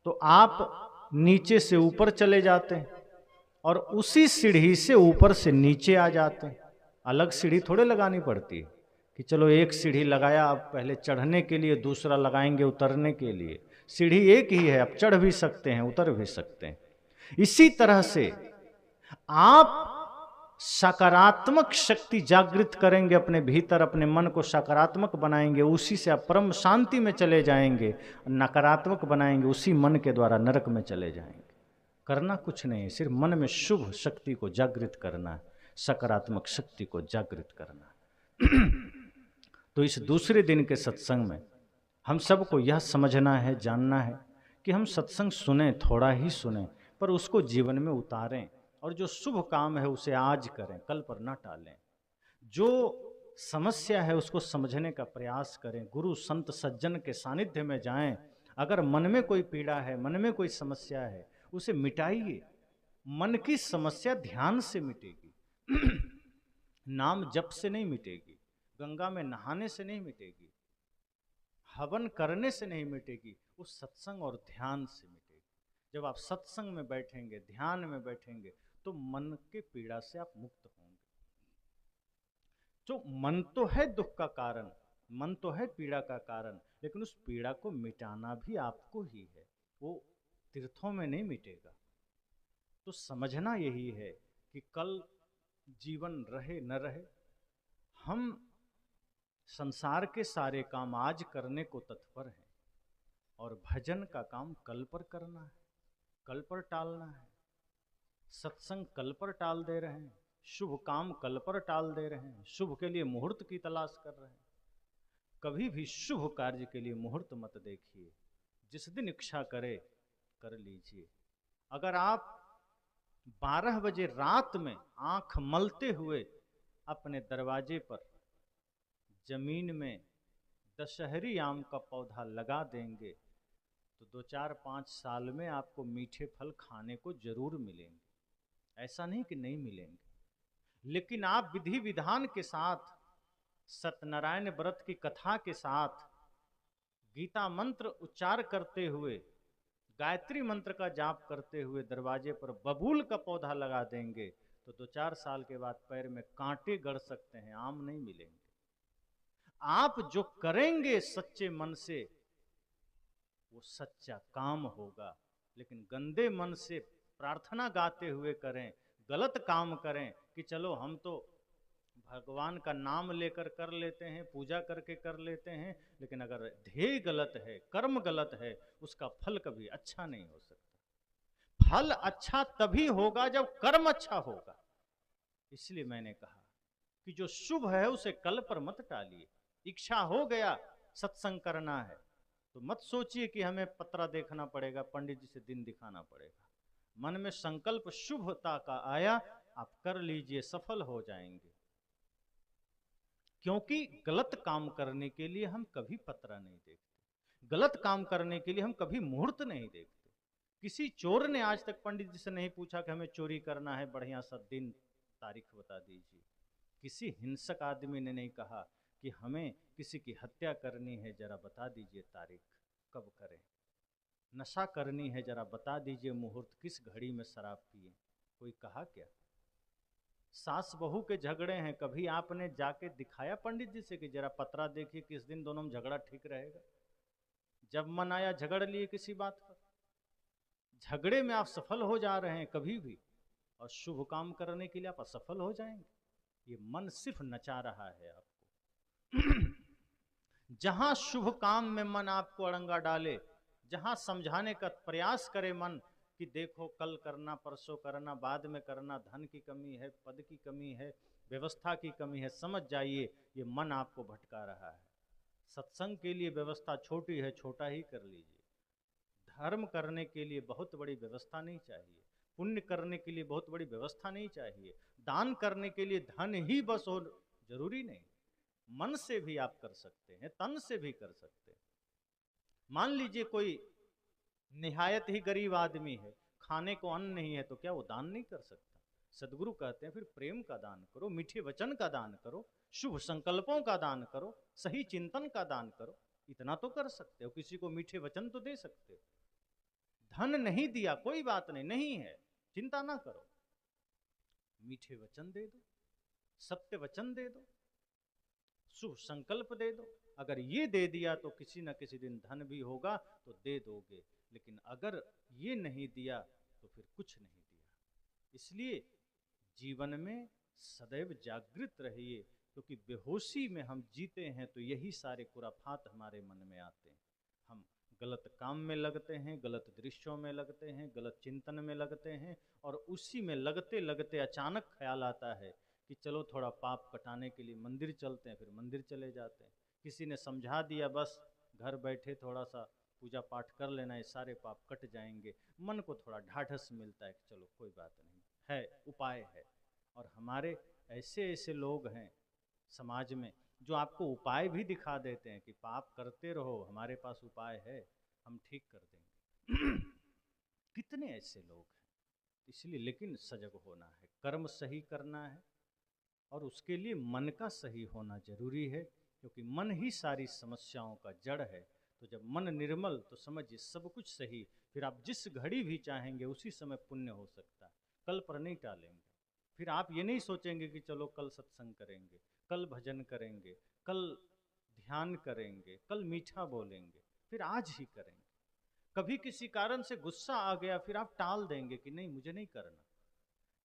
तो आप नीचे से ऊपर चले जाते हैं और उसी सीढ़ी से ऊपर से नीचे आ जाते हैं। अलग सीढ़ी थोड़े लगानी पड़ती है कि चलो एक सीढ़ी लगाया, अब पहले चढ़ने के लिए दूसरा लगाएंगे उतरने के लिए। सीढ़ी एक ही है, आप चढ़ भी सकते हैं, उतर भी सकते हैं। इसी तरह से आप सकारात्मक शक्ति जागृत करेंगे अपने भीतर, अपने मन को सकारात्मक बनाएंगे, उसी से आप परम शांति में चले जाएंगे। नकारात्मक बनाएंगे, उसी मन के द्वारा नरक में चले जाएंगे। करना कुछ नहीं, सिर्फ मन में शुभ शक्ति को जागृत करना है, सकारात्मक शक्ति को जागृत करना है। तो इस दूसरे दिन के सत्संग में हम सबको यह समझना है, जानना है कि हम सत्संग सुने, थोड़ा ही सुने, पर उसको जीवन में उतारें, और जो शुभ काम है उसे आज करें, कल पर ना टालें। जो समस्या है उसको समझने का प्रयास करें, गुरु संत सज्जन के सानिध्य में जाएं। अगर मन में कोई पीड़ा है, मन में कोई समस्या है, उसे मिटाइए, मन की समस्या ध्यान से मिटेगी, नाम जप से नहीं मिटेगी, गंगा में नहाने से नहीं मिटेगी, हवन करने से नहीं मिटेगी, वो सत्संग और ध्यान से मिटेगी। जब आप सत्संग में बैठेंगे, ध्यान में बैठेंगे, तो मन के पीड़ा से आप मुक्त होंगे। जो मन तो है दुख का कारण, मन तो है पीड़ा का कारण, लेकिन उस पीड़ा को मिटाना भी आपको ही है, वो तीर्थों में नहीं मिटेगा। तो समझना यही है कि कल जीवन रहे न रहे, हम संसार के सारे काम आज करने को तत्पर हैं, और भजन का काम कल पर करना है, कल पर टालना है। सत्संग कल पर टाल दे रहे हैं, शुभ काम कल पर टाल दे रहे हैं, शुभ के लिए मुहूर्त की तलाश कर रहे हैं। कभी भी शुभ कार्य के लिए मुहूर्त मत देखिए, जिस दिन इच्छा करे कर लीजिए। अगर आप 12 बजे रात में आंख मलते हुए अपने दरवाजे पर जमीन में दशहरी आम का पौधा लगा देंगे, तो 2-4-5 साल में आपको मीठे फल खाने को जरूर मिलेंगे, ऐसा नहीं कि नहीं मिलेंगे। लेकिन आप विधि विधान के साथ, सत्यनारायण व्रत की कथा के साथ, गीता मंत्र उच्चार करते हुए, गायत्री मंत्र का जाप करते हुए दरवाजे पर बबूल का पौधा लगा देंगे, तो 2-4 साल के बाद पैर में कांटे गड़ सकते हैं, आम नहीं मिलेंगे। आप जो करेंगे सच्चे मन से, वो सच्चा काम होगा। लेकिन गंदे मन से प्रार्थना गाते हुए करें, गलत काम करें कि चलो हम तो भगवान का नाम लेकर कर लेते हैं, पूजा करके कर लेते हैं, लेकिन अगर ध्येय गलत है, कर्म गलत है, उसका फल कभी अच्छा नहीं हो सकता। फल अच्छा तभी होगा जब कर्म अच्छा होगा। इसलिए मैंने कहा कि जो शुभ है उसे कल पर मत टालिए। इच्छा हो गया सत्संग करना है, तो मत सोचिए कि हमें पत्रा देखना पड़ेगा, पंडित जी से दिन दिखाना पड़ेगा। मन में संकल्प शुभता का आया, आप कर लीजिए, सफल हो जाएंगे। क्योंकि गलत काम करने के लिए हम कभी पत्रा नहीं देखते, गलत काम करने के लिए हम कभी मुहूर्त नहीं देखते। किसी चोर ने आज तक पंडित जी से नहीं पूछा कि हमें चोरी करना है, बढ़िया सा दिन तारीख बता दीजिए। किसी हिंसक आदमी ने नहीं कहा कि हमें किसी की हत्या करनी है, जरा बता दीजिए तारीख कब करें। नशा करनी है, जरा बता दीजिए मुहूर्त, किस घड़ी में शराब पिए, कोई कहा क्या? सास बहू के झगड़े हैं, कभी आपने जाके दिखाया पंडित जी से कि जरा पतरा देखिए किस दिन दोनों में झगड़ा ठीक रहेगा? जब मन आया झगड़ लिए किसी बात पर। झगड़े में आप सफल हो जा रहे हैं कभी भी, और शुभ काम करने के लिए आप असफल हो जाएंगे। ये मन सिर्फ नचा रहा है आपको। जहां शुभ काम में मन आपको अड़ंगा डाले, जहां समझाने का प्रयास करे मन कि देखो कल करना, परसों करना, बाद में करना, धन की कमी है, पद की कमी है, व्यवस्था की कमी है, समझ जाइए ये मन आपको भटका रहा है। सत्संग के लिए व्यवस्था छोटी है, छोटा ही कर लीजिए। धर्म करने के लिए बहुत बड़ी व्यवस्था नहीं चाहिए, पुण्य करने के लिए बहुत बड़ी व्यवस्था नहीं चाहिए, दान करने के लिए धन ही बस हो जरूरी नहीं, मन से भी आप कर सकते हैं, तन से भी कर सकते हैं। मान लीजिए कोई निहायत ही गरीब आदमी है, खाने को अन्न नहीं है, तो क्या वो दान नहीं कर सकता? सदगुरु कहते हैं फिर प्रेम का दान करो, मीठे वचन का दान करो, शुभ संकल्पों का दान करो, सही चिंतन का दान करो। इतना तो कर सकते हो, किसी को मीठे वचन तो दे सकते हो। धन नहीं दिया कोई बात नहीं, नहीं है, चिंता ना करो, मीठे वचन दे दो, सत्य वचन दे दो, शुभ संकल्प दे दो। अगर ये दे दिया तो किसी न किसी दिन धन भी होगा तो दे दोगे, लेकिन अगर ये नहीं दिया तो फिर कुछ नहीं दिया। इसलिए जीवन में सदैव जागृत रहिए, क्योंकि बेहोशी में हम जीते हैं तो यही सारे खुराफात हमारे मन में आते हैं। हम गलत काम में लगते हैं, गलत दृश्यों में लगते हैं, गलत चिंतन में लगते हैं, और उसी में लगते लगते अचानक ख्याल आता है कि चलो थोड़ा पाप कटाने के लिए मंदिर चलते हैं, फिर मंदिर चले जाते हैं। किसी ने समझा दिया, बस घर बैठे थोड़ा सा पूजा पाठ कर लेना, ये सारे पाप कट जाएंगे। मन को थोड़ा ढाढ़स मिलता है कि चलो कोई बात नहीं है, उपाय है। और हमारे ऐसे ऐसे लोग हैं समाज में जो आपको उपाय भी दिखा देते हैं कि पाप करते रहो, हमारे पास उपाय है, हम ठीक कर देंगे। कितने ऐसे लोग हैं। इसलिए लेकिन सजग होना है, कर्म सही करना है, और उसके लिए मन का सही होना जरूरी है, क्योंकि मन ही सारी समस्याओं का जड़ है। तो जब मन निर्मल तो समझिए सब कुछ सही, फिर आप जिस घड़ी भी चाहेंगे उसी समय पुण्य हो सकता है, कल पर नहीं टालेंगे। फिर आप ये नहीं सोचेंगे कि चलो कल सत्संग करेंगे, कल भजन करेंगे, कल ध्यान करेंगे, कल मीठा बोलेंगे, फिर आज ही करेंगे। कभी किसी कारण से गुस्सा आ गया, फिर आप टाल देंगे कि नहीं मुझे नहीं करना।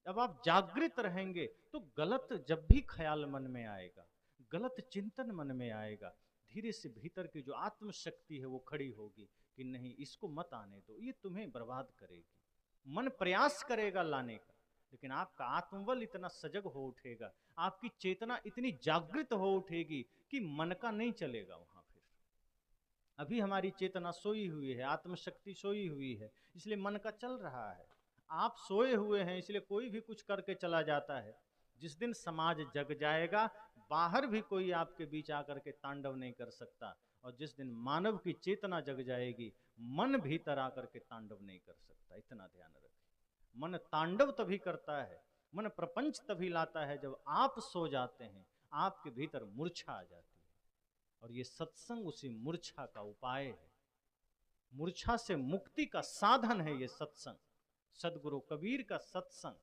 अब आप जागृत रहेंगे तो गलत जब भी ख्याल मन में आएगा, गलत चिंतन मन में आएगा, धीरे से भीतर की जो आत्म शक्ति है वो खड़ी होगी कि नहीं इसको मत आने दो, ये तुम्हें बर्बाद करेगी। मन प्रयास करेगा लाने का, लेकिन आपका आत्मबल इतना सजग हो उठेगा, आपकी चेतना इतनी जागृत हो उठेगी कि मन का नहीं चलेगा वहां। फिर अभी हमारी चेतना सोई हुई है, आत्मशक्ति सोई हुई है, इसलिए मन का चल रहा है। आप सोए हुए हैं इसलिए कोई भी कुछ करके चला जाता है। जिस दिन समाज जग जाएगा, बाहर भी कोई आपके बीच आकर के तांडव नहीं कर सकता, और जिस दिन मानव की चेतना जग जाएगी, मन भीतर आकर के तांडव नहीं कर सकता। इतना ध्यान रखें, मन तांडव तभी करता है, मन प्रपंच तभी लाता है जब आप सो जाते हैं, आपके भीतर मूर्छा आ जाती है। और ये सत्संग उसी मूर्छा का उपाय है, मूर्छा से मुक्ति का साधन है ये सत्संग। सदगुरु कबीर का सत्संग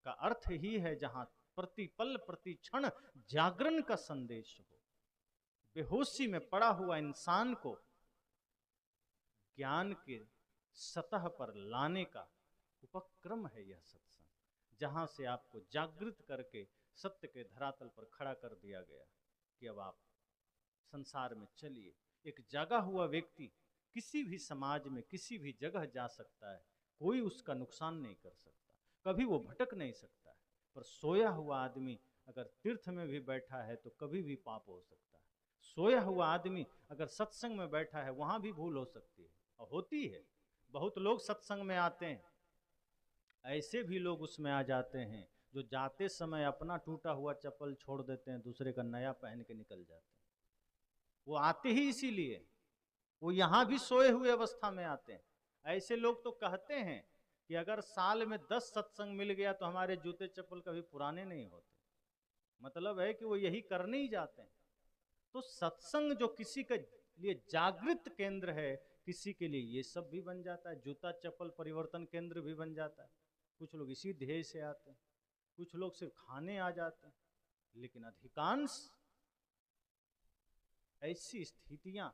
का अर्थ ही है जहां प्रतिपल प्रति क्षण जागरण का संदेश हो। बेहोशी में पड़ा हुआ इंसान को ज्ञान के सतह पर लाने का उपक्रम है यह सत्संग, जहां से आपको जागृत करके सत्य के धरातल पर खड़ा कर दिया गया कि अब आप संसार में चलिए। एक जागा हुआ व्यक्ति किसी भी समाज में किसी भी जगह जा सकता है, कोई उसका नुकसान नहीं कर सकता, कभी वो भटक नहीं सकता है। पर सोया हुआ आदमी अगर तीर्थ में भी बैठा है तो कभी भी पाप हो सकता है। सोया हुआ आदमी अगर सत्संग में बैठा है वहां भी भूल हो सकती है, और होती है। बहुत लोग सत्संग में आते हैं, ऐसे भी लोग उसमें आ जाते हैं जो जाते समय अपना टूटा हुआ चप्पल छोड़ देते हैं, दूसरे का नया पहन के निकल जाते हैं। वो आते ही इसीलिए, वो यहां भी सोए हुए अवस्था में आते हैं। ऐसे लोग तो कहते हैं कि अगर साल में 10 सत्संग मिल गया तो हमारे जूते चप्पल कभी पुराने नहीं होते। मतलब है कि वो यही करने ही जाते हैं। तो सत्संग जो किसी के लिए जागृत केंद्र है, किसी के लिए ये सब भी बन जाता है, जूता चप्पल परिवर्तन केंद्र भी बन जाता है। कुछ लोग इसी ध्येय से आते हैं, कुछ लोग सिर्फ खाने आ जाते हैं, लेकिन अधिकांश ऐसी स्थितियां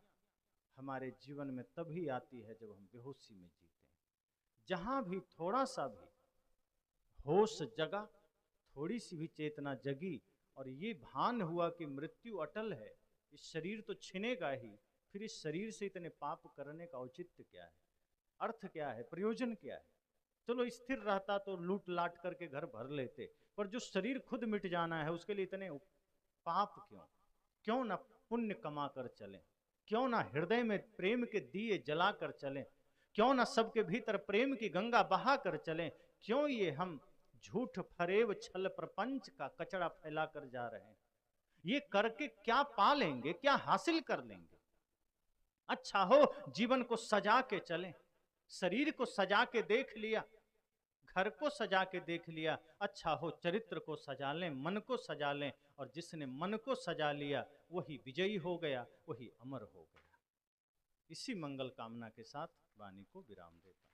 हमारे जीवन में तभी आती है जब हम बेहोशी में जीते हैं। जहां भी थोड़ा सा भी होश जगा, थोड़ी सी भी चेतना जगी, और ये भान हुआ कि मृत्यु अटल है, इस शरीर तो छिनेगा ही, फिर इस शरीर से इतने पाप करने का औचित्य क्या है, अर्थ क्या है, प्रयोजन क्या है। चलो स्थिर रहता तो लूट लाट करके घर भर लेते, पर जो शरीर खुद मिट जाना है उसके लिए इतने पाप क्यों? क्यों ना पुण्य कमा कर चलें, क्यों ना हृदय में प्रेम के दिए जला कर चलें, क्यों ना सबके भीतर प्रेम की गंगा बहा कर चलें। क्यों ये हम झूठ फरेब छल प्रपंच का कचरा फैला कर जा रहे हैं? ये करके क्या पा लेंगे, क्या हासिल कर लेंगे? अच्छा हो जीवन को सजा के चलें, शरीर को सजा के देख लिया, घर को सजा के देख लिया, अच्छा हो चरित्र को सजा लें, मन को सजा लें, और जिसने मन को सजा लिया वही विजयी हो गया, वही अमर हो गया। इसी मंगल कामना के साथ वाणी को विराम देता हूं।